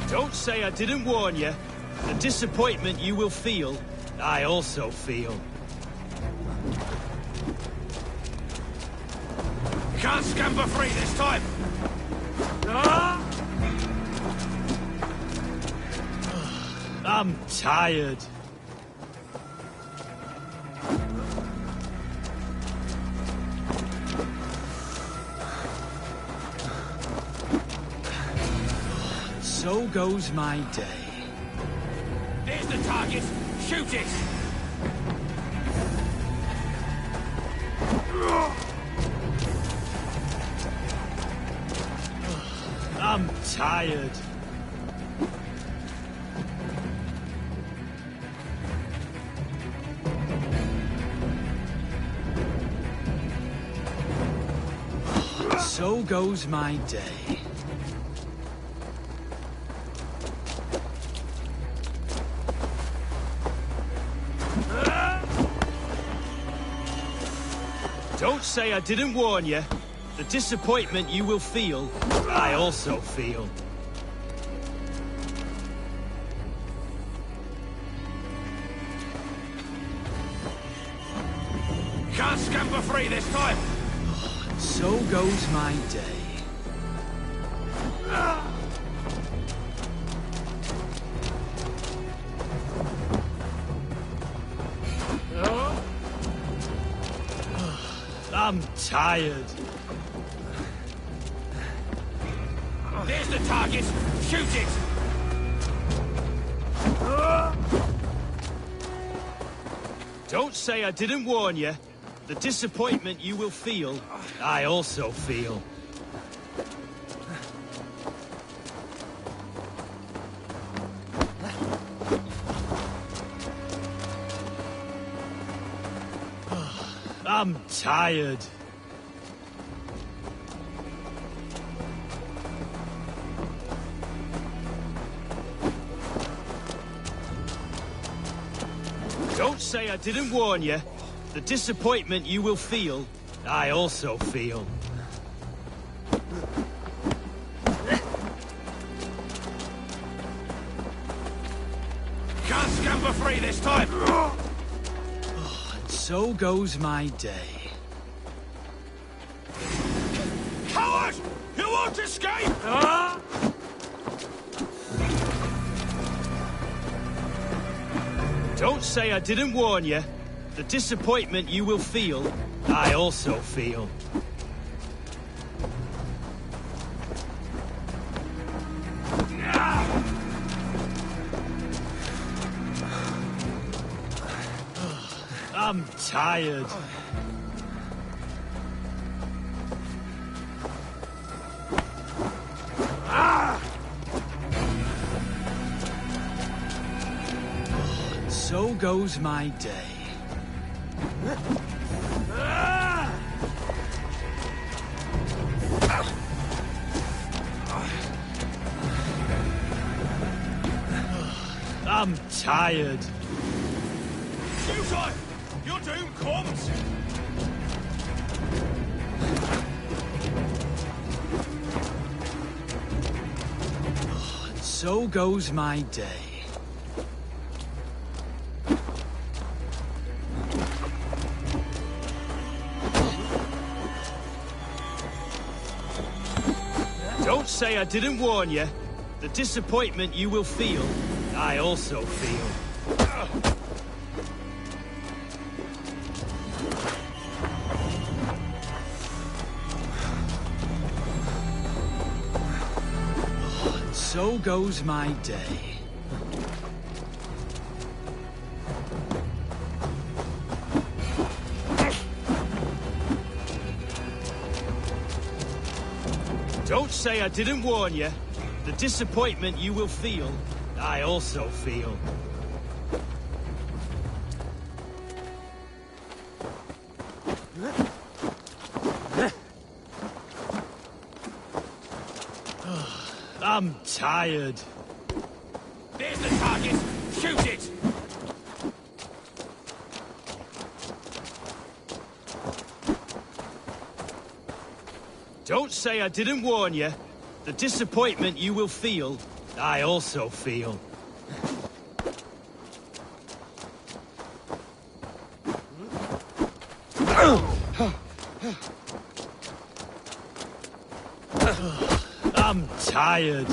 Don't say I didn't warn you. The disappointment you will feel, I also feel. Can't scamper free this time! I'm tired. So goes my day. There's the target! Shoot it! I'm tired. So goes my day. Don't say I didn't warn you. The disappointment you will feel, I also feel. Can't scamper free this time! So goes my day. I'm tired. There's the target! Shoot it! Don't say I didn't warn you. The disappointment you will feel, I also feel. I'm tired. Don't say I didn't warn you. The disappointment you will feel, I also feel. Can't scamper free this time! And so goes my day. Coward! You won't escape! Don't say I didn't warn you. The disappointment you will feel, I also feel. I'm tired. So goes my day. I'm tired. Shooter! Your doom comes! So goes my day. Don't say I didn't warn you. The disappointment you will feel, I also feel. So goes my day. Don't say I didn't warn you. The disappointment you will feel, I also feel. I'm tired. There's the target! Shoot it! Don't say I didn't warn you. The disappointment you will feel, I also feel. I'm tired.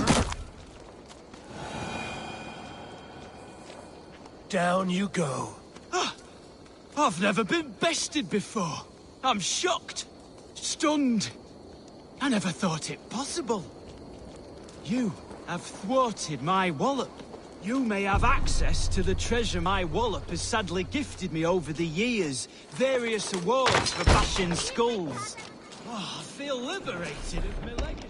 Down you go. I've never been bested before. I'm shocked. Stunned. I never thought it possible. You have thwarted my wallop. You may have access to the treasure my wallop has sadly gifted me over the years. Various awards for bashing skulls. Oh, I feel liberated of my legacy.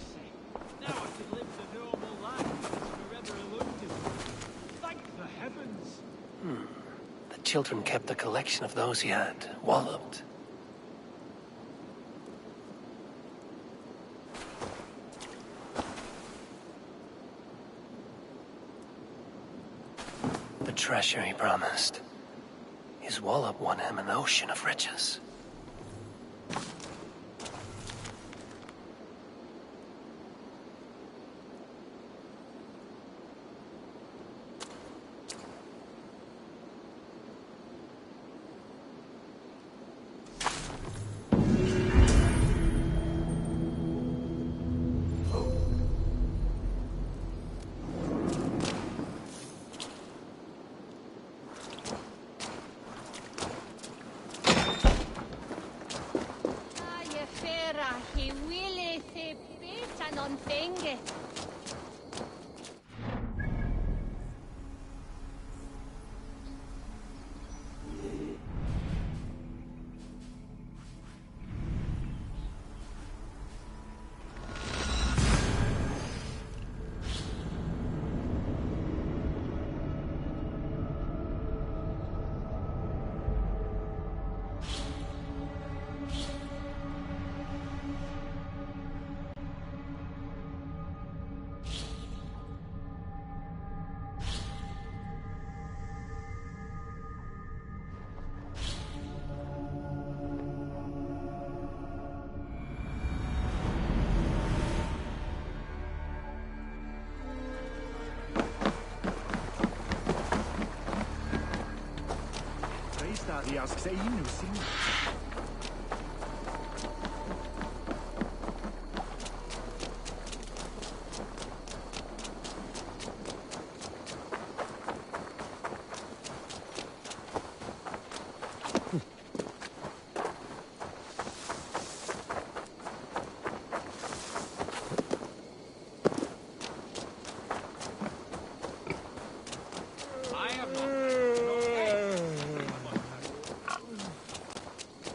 Now I can live the normal life that's forever eluded. Thank the heavens. The children kept a collection of those he had walloped. The treasure he promised. His wallop won him an ocean of riches.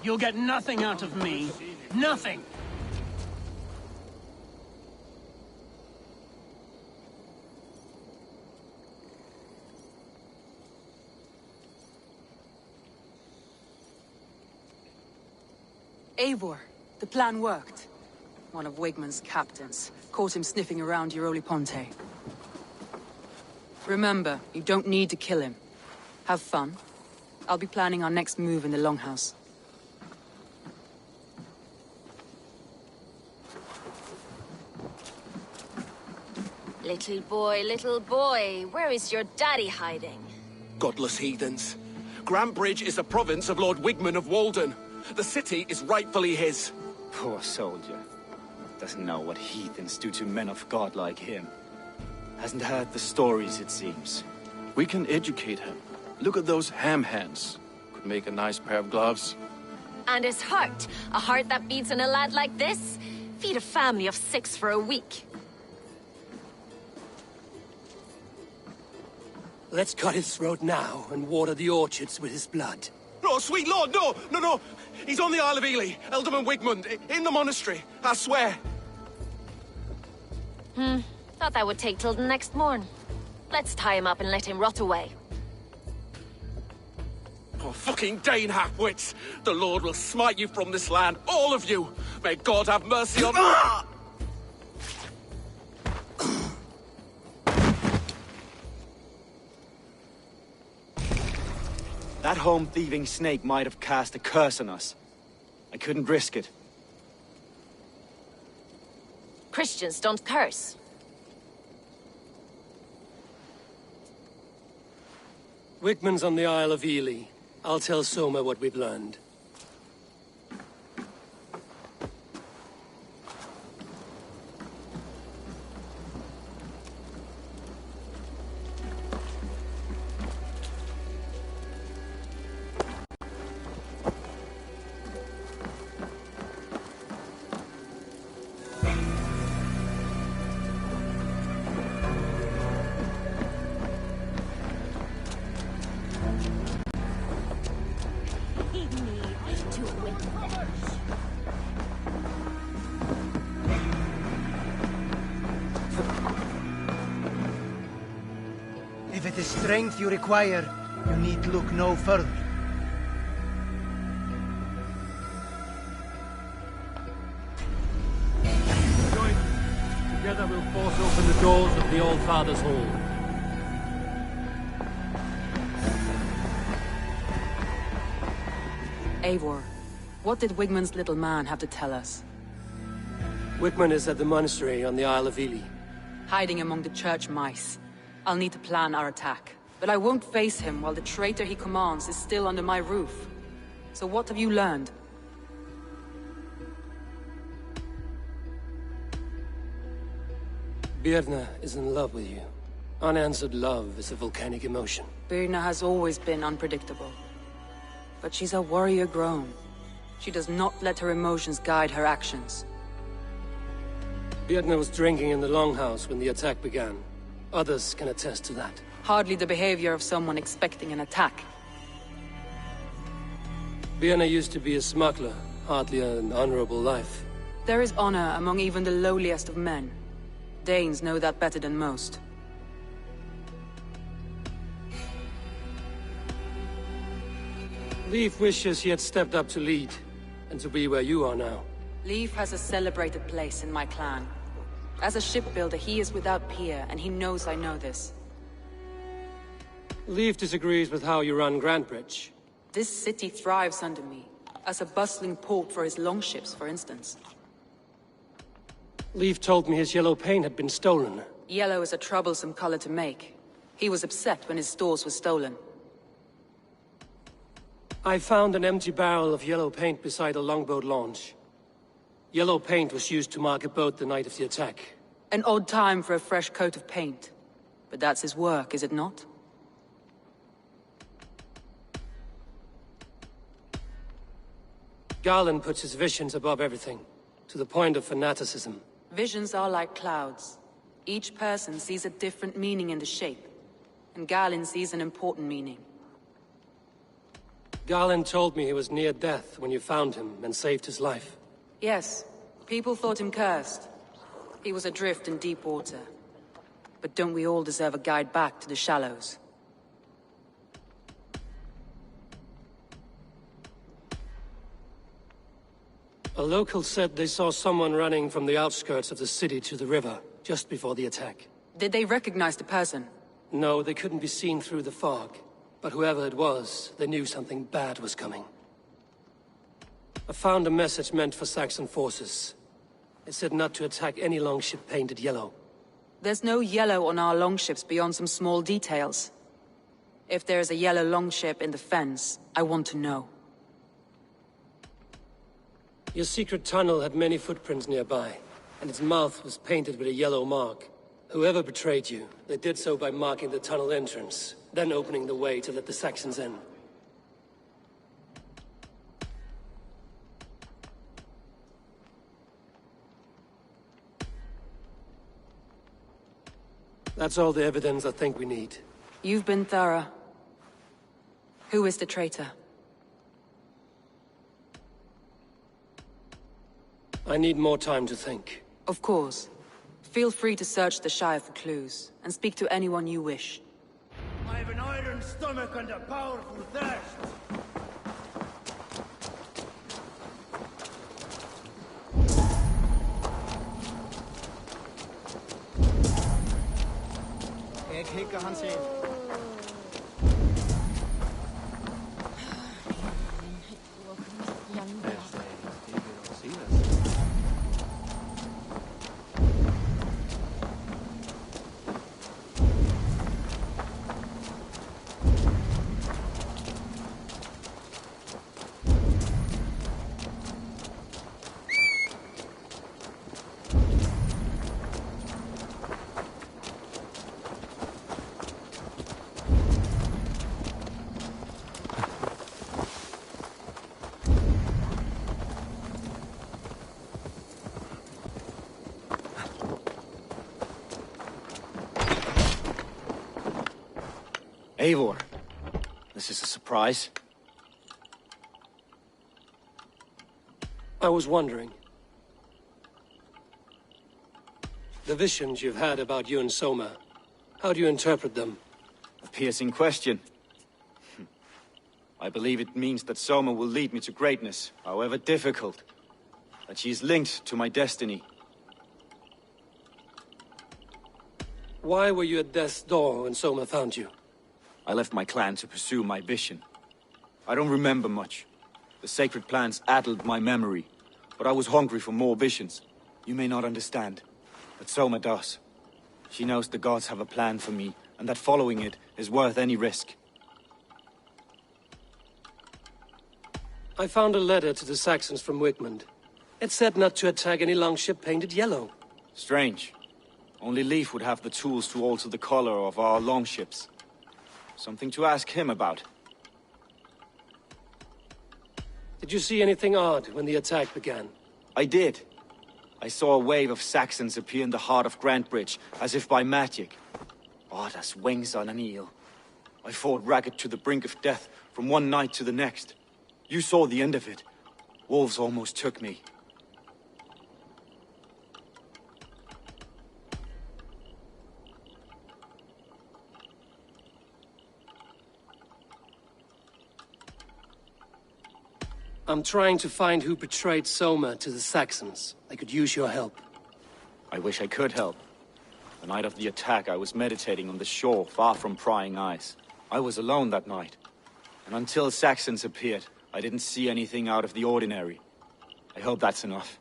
You'll get nothing out of me. Nothing! Eivor, the plan worked. One of Wigmund's captains caught him sniffing around Euroli Ponte. Remember, you don't need to kill him. Have fun. I'll be planning our next move in the Longhouse. Little boy, where is your daddy hiding? Godless heathens. Grantbridge is a province of Lord Wigmund of Walden. The city is rightfully his. Poor soldier. Doesn't know what heathens do to men of God like him. Hasn't heard the stories, it seems. We can educate him. Look at those ham hands. Could make a nice pair of gloves. And his heart. A heart that beats in a lad like this? Feed a family of 6 for a week. Let's cut his throat now and water the orchards with his blood. Oh, sweet lord, no, no, no! He's on the Isle of Ely, Ealdorman Wigmund, in the monastery, I swear. Thought that would take till the next morn. Let's tie him up and let him rot away. Oh, fucking Dane half-wits! The Lord will smite you from this land, all of you! May God have mercy on... That home-thieving snake might have cast a curse on us. I couldn't risk it. Christians don't curse. Wigmund's on the Isle of Ely. I'll tell Soma what we've learned. If it is strength you require, you need look no further. Join. Together we'll force open the doors of the All-Father's Hall. Eivor, what did Wigmund's little man have to tell us? Wigmund is at the monastery on the Isle of Ely. Hiding among the church mice. I'll need to plan our attack. But I won't face him while the traitor he commands is still under my roof. So what have you learned? Birna is in love with you. Unanswered love is a volcanic emotion. Birna has always been unpredictable. But she's a warrior grown. She does not let her emotions guide her actions. Birna was drinking in the Longhouse when the attack began. Others can attest to that. Hardly the behavior of someone expecting an attack. Birna used to be a smuggler, hardly an honorable life. There is honor among even the lowliest of men. Danes know that better than most. Leif wishes he had stepped up to lead, and to be where you are now. Leif has a celebrated place in my clan. As a shipbuilder, he is without peer, and he knows I know this. Leif disagrees with how you run Grantbridge. This city thrives under me, as a bustling port for his longships, for instance. Leif told me his yellow paint had been stolen. Yellow is a troublesome color to make. He was upset when his stores were stolen. I found an empty barrel of yellow paint beside a longboat launch. Yellow paint was used to mark a boat the night of the attack. An odd time for a fresh coat of paint. But that's his work, is it not? Garland puts his visions above everything, to the point of fanaticism. Visions are like clouds. Each person sees a different meaning in the shape, and Garland sees an important meaning. Garland told me he was near death when you found him and saved his life. Yes. People thought him cursed. He was adrift in deep water. But don't we all deserve a guide back to the shallows? A local said they saw someone running from the outskirts of the city to the river, just before the attack. Did they recognize the person? No, they couldn't be seen through the fog. But whoever it was, they knew something bad was coming. I found a message meant for Saxon forces. It said not to attack any longship painted yellow. There's no yellow on our longships beyond some small details. If there's a yellow longship in the fens, I want to know. Your secret tunnel had many footprints nearby, and its mouth was painted with a yellow mark. Whoever betrayed you, they did so by marking the tunnel entrance, then opening the way to let the Saxons in. That's all the evidence I think we need. You've been thorough. Who is the traitor? I need more time to think. Of course. Feel free to search the Shire for clues, and speak to anyone you wish. I have an iron stomach and a powerful thirst. Eivor, this is a surprise. I was wondering. The visions you've had about you and Soma, how do you interpret them? A piercing question. I believe it means that Soma will lead me to greatness, however difficult. That she is linked to my destiny. Why were you at death's door when Soma found you? I left my clan to pursue my vision. I don't remember much. The sacred plans addled my memory, but I was hungry for more visions. You may not understand, but Soma does. She knows the gods have a plan for me, and that following it is worth any risk. I found a letter to the Saxons from Wigmund. It said not to attack any longship painted yellow. Strange. Only Leif would have the tools to alter the color of our longships. Something to ask him about. Did you see anything odd when the attack began? I did. I saw a wave of Saxons appear in the heart of Grantbridge, as if by magic. Odd as wings on an eel. I fought ragged to the brink of death, from one night to the next. You saw the end of it. Wolves almost took me. I'm trying to find who betrayed Soma to the Saxons. I could use your help. I wish I could help. The night of the attack, I was meditating on the shore, far from prying eyes. I was alone that night. And until Saxons appeared, I didn't see anything out of the ordinary. I hope that's enough.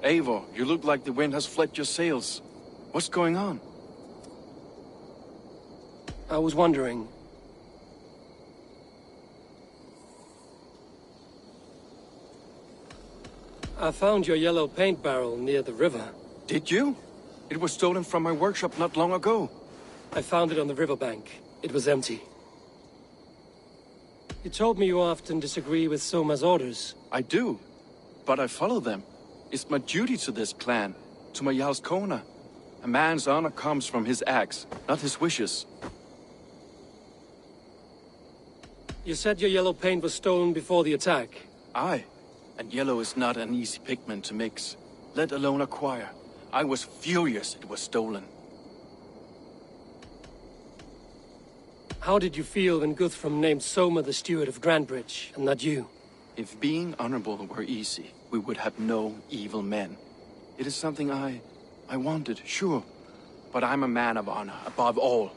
Eivor, you look like the wind has fled your sails. What's going on? I was wondering. I found your yellow paint barrel near the river. Did you? It was stolen from my workshop not long ago. I found it on the riverbank. It was empty. You told me you often disagree with Soma's orders. I do, but I follow them. It's my duty to this clan, to my Jarl's Kona. A man's honor comes from his acts, not his wishes. You said your yellow paint was stolen before the attack. Aye, and yellow is not an easy pigment to mix, let alone acquire. I was furious it was stolen. How did you feel when Guthrum named Soma the steward of Grandbridge, and not you? If being honorable were easy, we would have no evil men. It is something I wanted, sure. But I'm a man of honor, above all.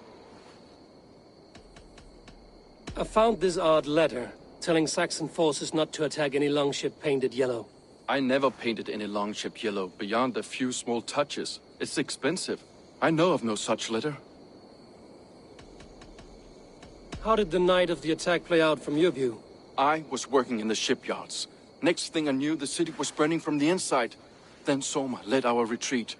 I found this odd letter, telling Saxon forces not to attack any longship painted yellow. I never painted any longship yellow, beyond a few small touches. It's expensive. I know of no such letter. How did the night of the attack play out from your view? I was working in the shipyards. Next thing I knew, the city was burning from the inside. Then Soma led our retreat.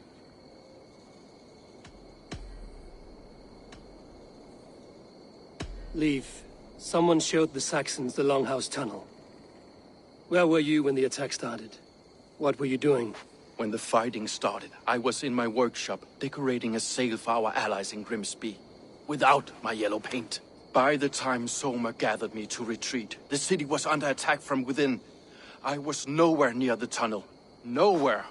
Leave. Someone showed the Saxons the Longhouse Tunnel. Where were you when the attack started? What were you doing? When the fighting started, I was in my workshop, decorating a sail for our allies in Grimsby. Without my yellow paint. By the time Soma gathered me to retreat, the city was under attack from within. I was nowhere near the tunnel. Nowhere.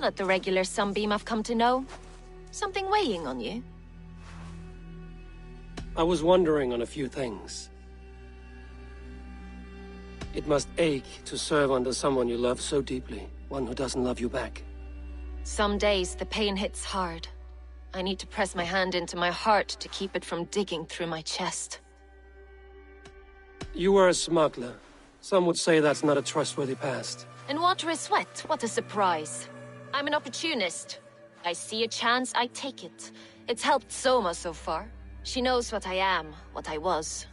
Not the regular sunbeam I've come to know. Something weighing on you? I was wondering on a few things. It must ache to serve under someone you love so deeply, one who doesn't love you back. Some days the pain hits hard. I need to press my hand into my heart to keep it from digging through my chest. You were a smuggler. Some would say that's not a trustworthy past. In water is wet, what a surprise. I'm an opportunist. I see a chance, I take it. It's helped Soma so far. She knows what I am, what I was.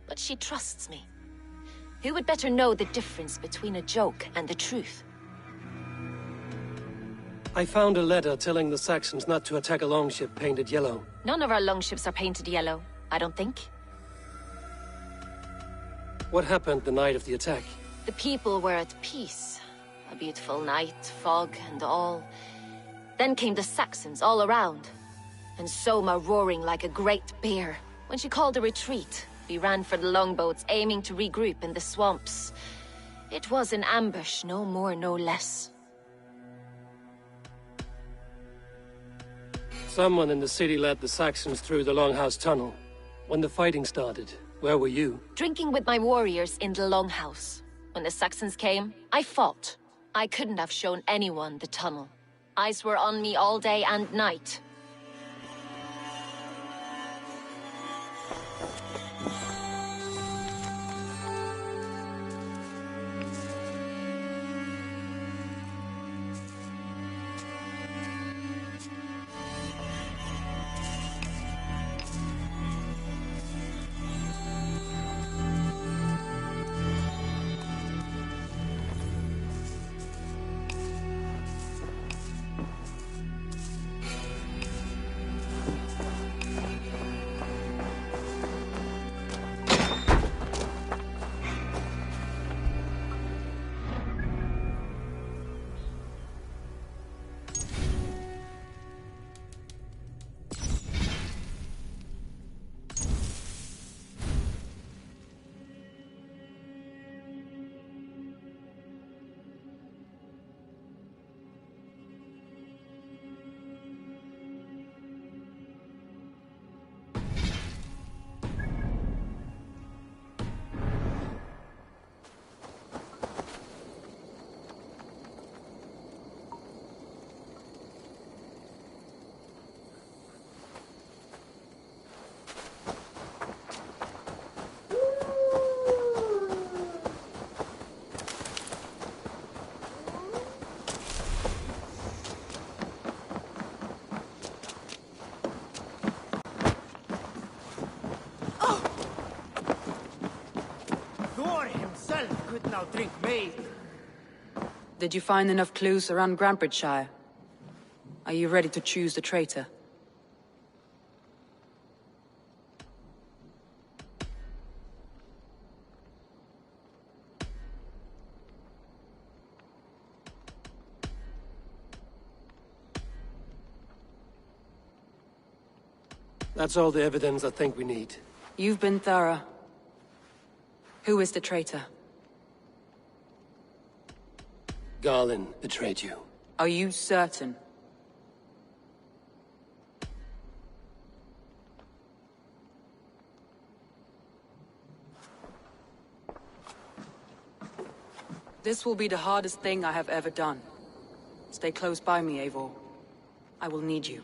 But she trusts me. Who would better know the difference between a joke and the truth? I found a letter telling the Saxons not to attack a longship painted yellow. None of our longships are painted yellow, I don't think. What happened the night of the attack? The people were at peace. A beautiful night, fog and all. Then came the Saxons all around. And Soma roaring like a great bear. When she called a retreat, we ran for the longboats, aiming to regroup in the swamps. It was an ambush, no more, no less. Someone in the city led the Saxons through the Longhouse Tunnel. When the fighting started, where were you? Drinking with my warriors in the Longhouse. When the Saxons came, I fought. I couldn't have shown anyone the tunnel. Eyes were on me all day and night. now drink me. Did you find enough clues around Grantbridgeshire? Are you ready to choose the traitor? That's all the evidence I think we need. You've been thorough. Who is the traitor? Garlin betrayed you. Are you certain? This will be the hardest thing I have ever done. Stay close by me, Eivor. I will need you.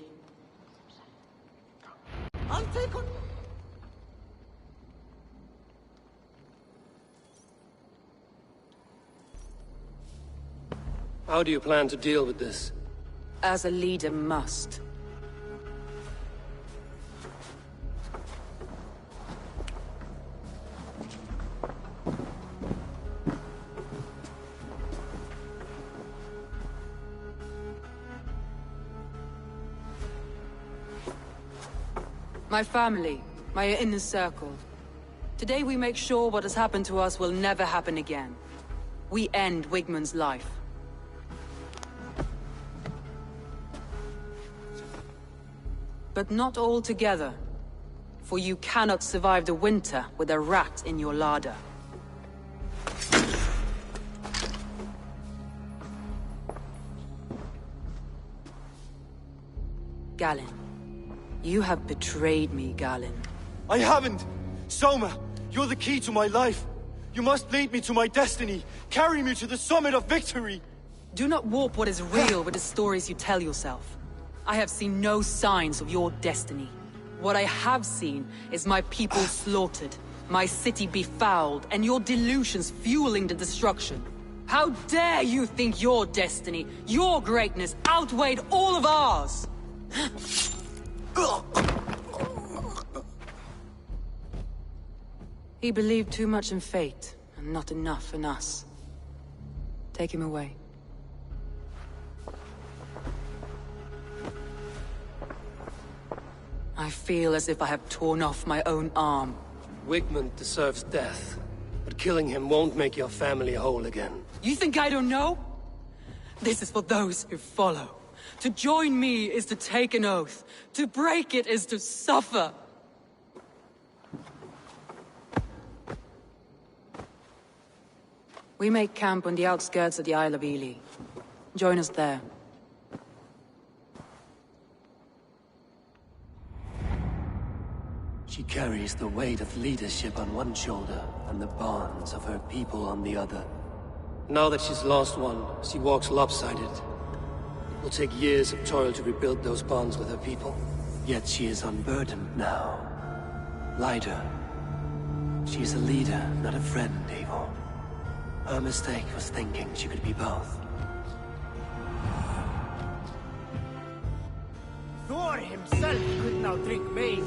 I'll take on... How do you plan to deal with this? As a leader must. My family, my inner circle. Today we make sure what has happened to us will never happen again. We end Wigmund's life. But not all together. For you cannot survive the winter with a rat in your larder. Galinn. You have betrayed me, Galinn. I haven't! Soma, you're the key to my life. You must lead me to my destiny. Carry me to the summit of victory. Do not warp what is real with the stories you tell yourself. I have seen no signs of your destiny. What I have seen is my people slaughtered, my city befouled, and your delusions fueling the destruction. How dare you think your destiny, your greatness, outweighed all of ours? He believed too much in fate, and not enough in us. Take him away. I feel as if I have torn off my own arm. Wigmund deserves death, but killing him won't make your family whole again. You think I don't know? This is for those who follow. To join me is to take an oath. To break it is to suffer. We make camp on the outskirts of the Isle of Ely. Join us there. She carries the weight of leadership on one shoulder and the bonds of her people on the other. Now that she's lost one, she walks lopsided. It will take years of toil to rebuild those bonds with her people. Yet she is unburdened now. Lighter. She is a leader, not a friend, Eivor. Her mistake was thinking she could be both. Thor himself could now drink me.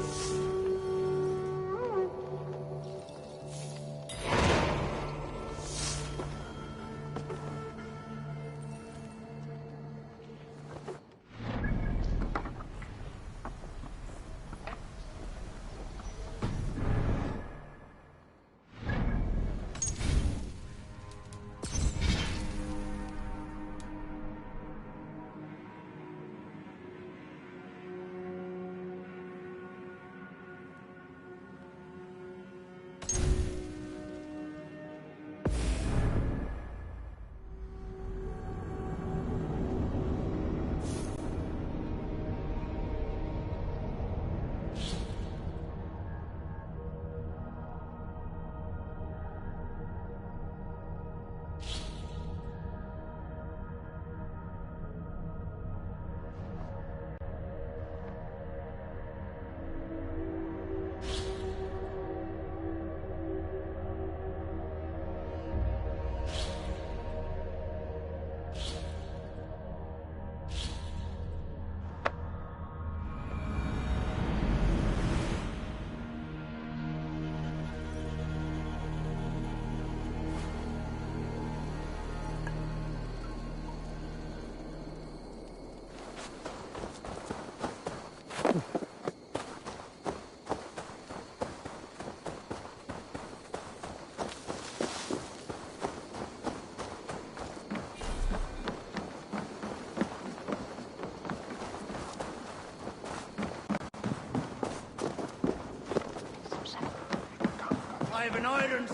in irons.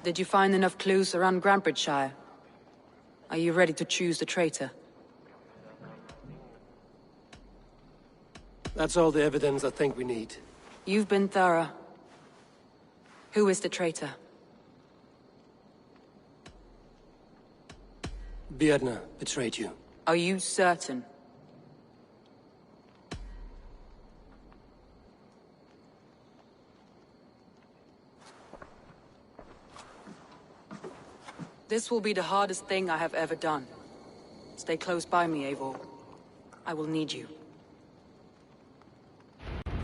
Did you find enough clues around Grantbridgeshire? Are you ready to choose the traitor? That's all the evidence I think we need. You've been thorough. Who is the traitor? Björna betrayed you. Are you certain? This will be the hardest thing I have ever done. Stay close by me, Eivor. I will need you.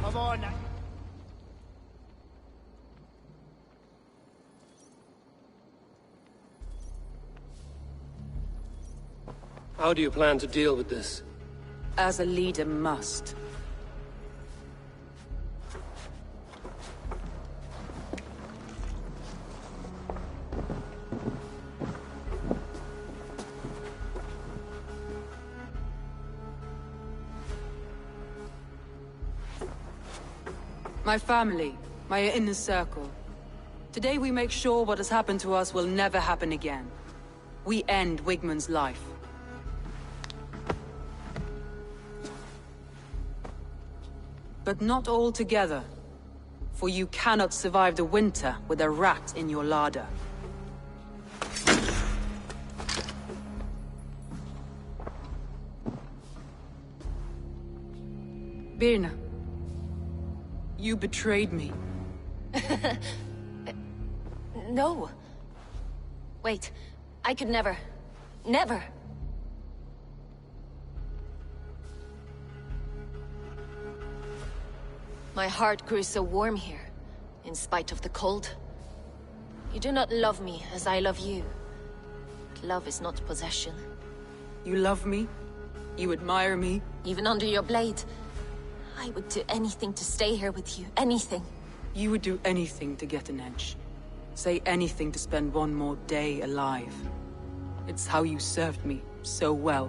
Come on. How do you plan to deal with this? As a leader must. My family, my inner circle. Today we make sure what has happened to us will never happen again. We end Wigmund's life. But not all together. For you cannot survive the winter with a rat in your larder. Birna. You betrayed me. No. Wait. I could never. Never. My heart grew so warm here, in spite of the cold. You do not love me as I love you. Love is not possession. You love me? You admire me? Even under your blade. I would do anything to stay here with you. Anything. You would do anything to get an edge. Say anything to spend one more day alive. It's how you served me so well.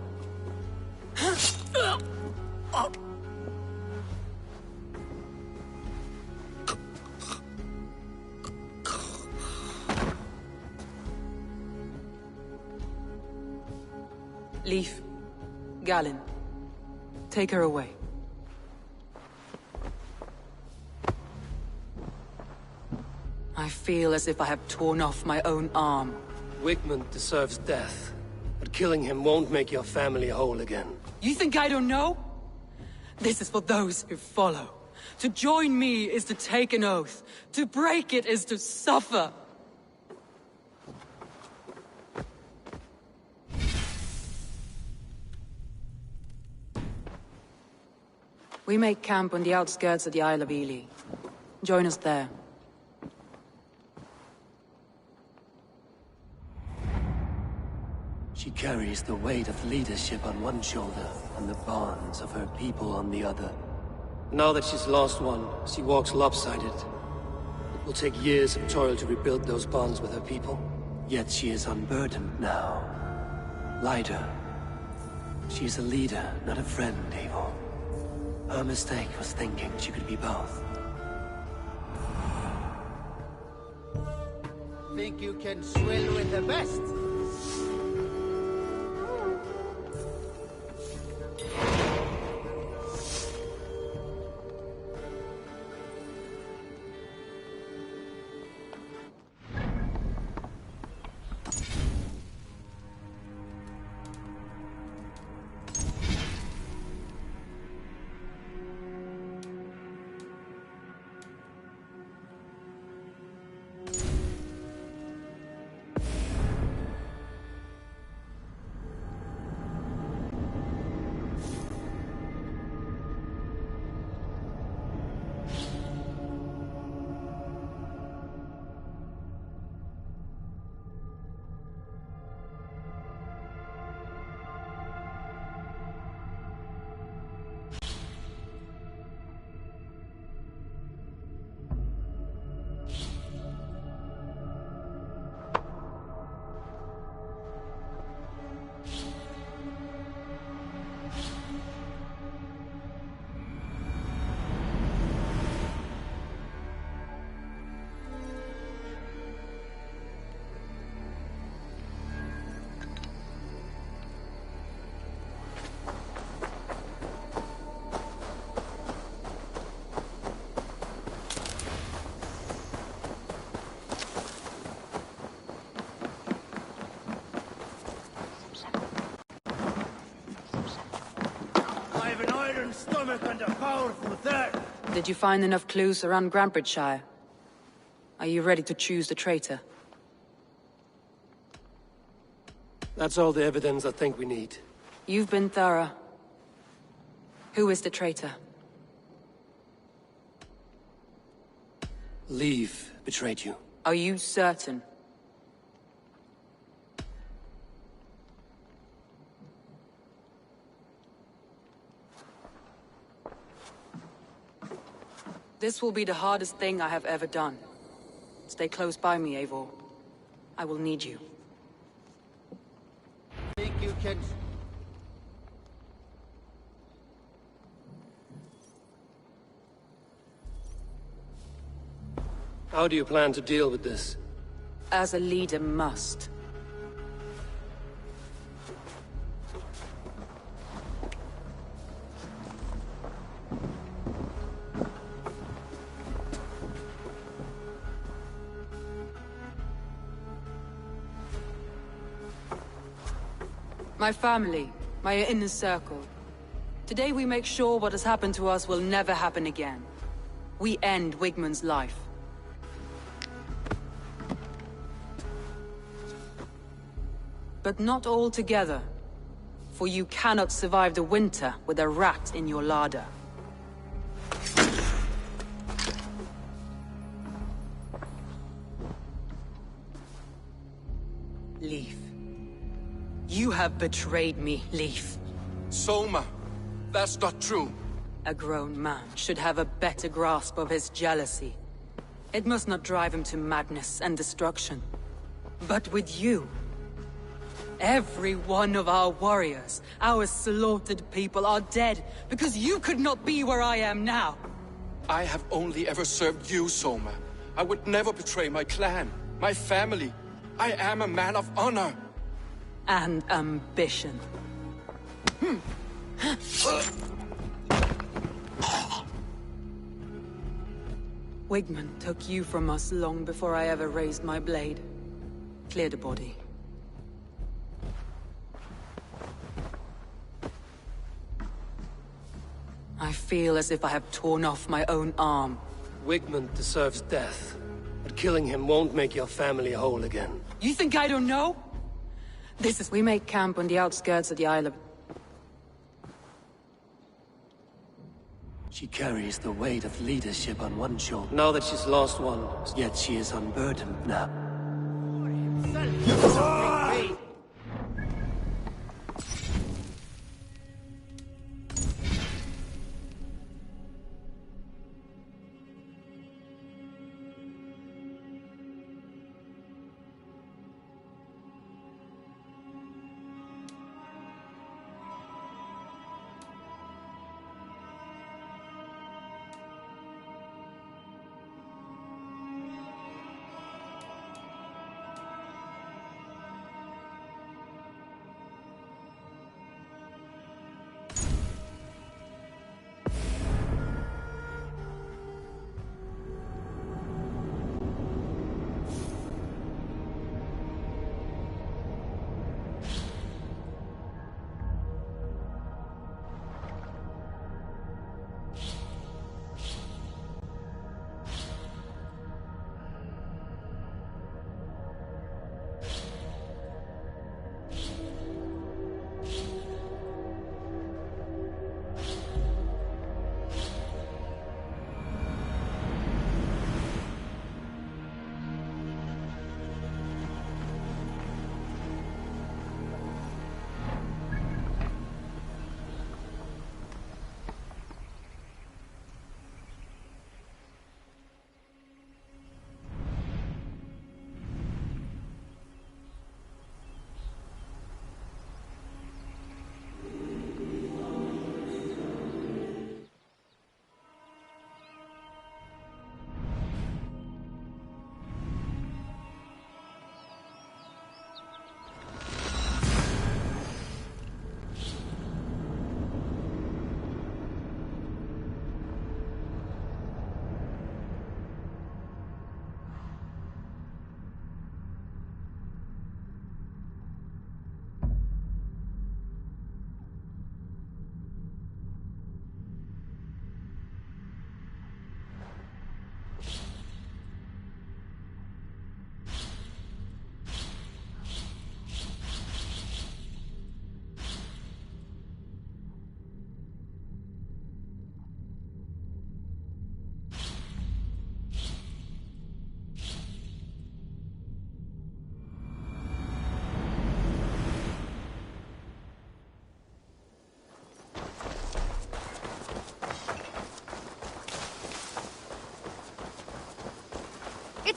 Leif, Galen, take her away. I feel as if I have torn off my own arm. Wigmund deserves death, but killing him won't make your family whole again. You think I don't know? This is for those who follow. To join me is to take an oath. To break it is to suffer. We make camp on the outskirts of the Isle of Ely. Join us there. She carries the weight of leadership on one shoulder and the bonds of her people on the other. Now that she's lost one, she walks lopsided. It will take years of toil to rebuild those bonds with her people. Yet she is unburdened now. Lighter. She is a leader, not a friend, Eivor. Her mistake was thinking she could be both. Think you can swill with the best? iron stomach and a powerful third. Did you find enough clues around Grantbridgeshire? Are you ready to choose the traitor? That's all the evidence I think we need. You've been thorough. Who is the traitor? Leave betrayed you. Are you certain? This will be the hardest thing I have ever done. Stay close by me, Eivor. I will need you. Thank you, kids. How do you plan to deal with this? As a leader must. My family, my inner circle. Today we make sure what has happened to us will never happen again. We end Wigmund's life. But not all together. For you cannot survive the winter with a rat in your larder. Leaf. You have betrayed me, Leaf. Soma, that's not true. A grown man should have a better grasp of his jealousy. It must not drive him to madness and destruction. But with you, every one of our warriors, our slaughtered people are dead because you could not be where I am now. I have only ever served you, Soma. I would never betray my clan, my family. I am a man of honor. And ambition. Wigmund took you from us long before I ever raised my blade. Clear the body. I feel as if I have torn off my own arm. Wigmund deserves death, but killing him won't make your family whole again. You think I don't know? We make camp on the outskirts of the island. She carries the weight of leadership on one shoulder. Now that she's lost one, yet she is unburdened now.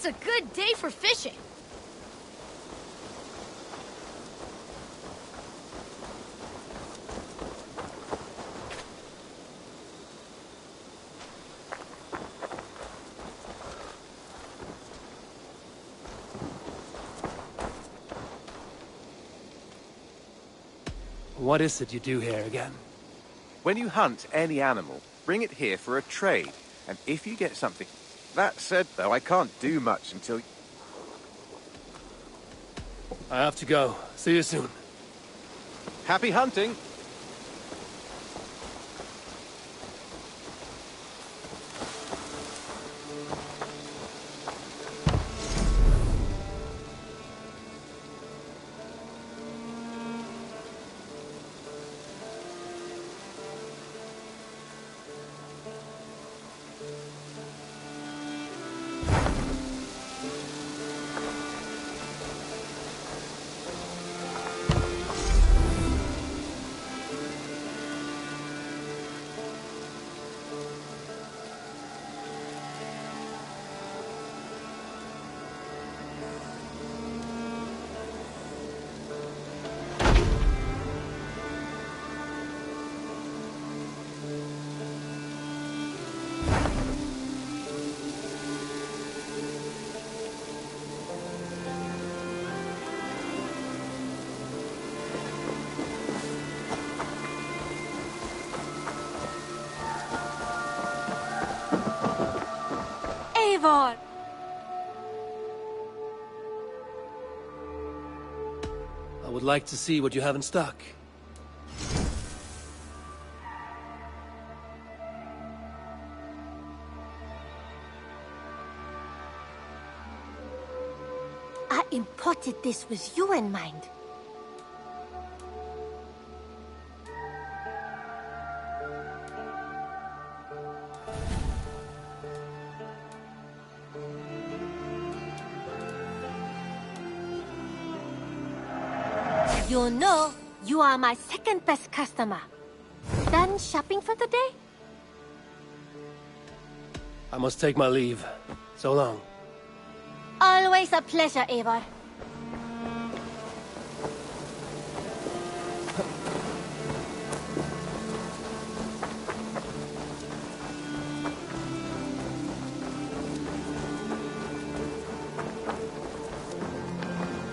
It's a good day for fishing. What is it you do here again? When you hunt any animal, bring it here for a trade, and if you get something... That said, though, I can't do much until... I have to go. See you soon. Happy hunting! Eivor! I would like to see what you have in stock. I imported this with you in mind. You know, you are my second best customer. Done shopping for the day? I must take my leave. So long. Always a pleasure, Eivor.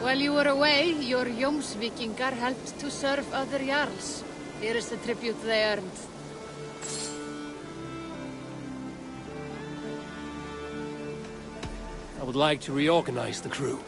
While you were away, your Jomsvikingar helped to serve other Jarls. Here is the tribute they earned. I would like to reorganize the crew.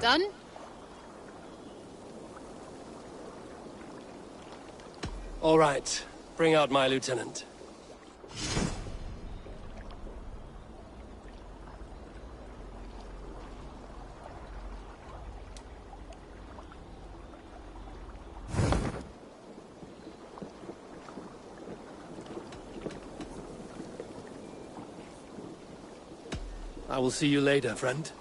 Done? All right. Bring out my lieutenant. I will see you later, friend.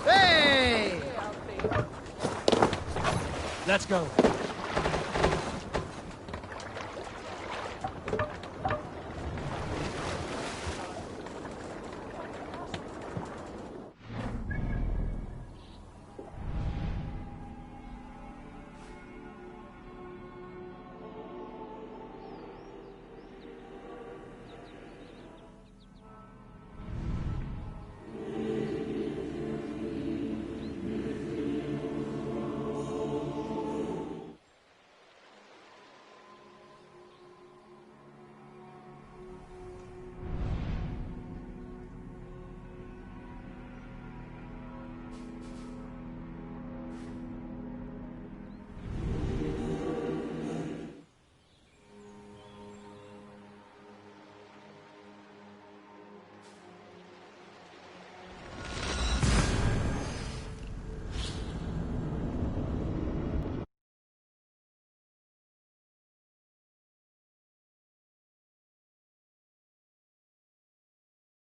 Hey! Let's go.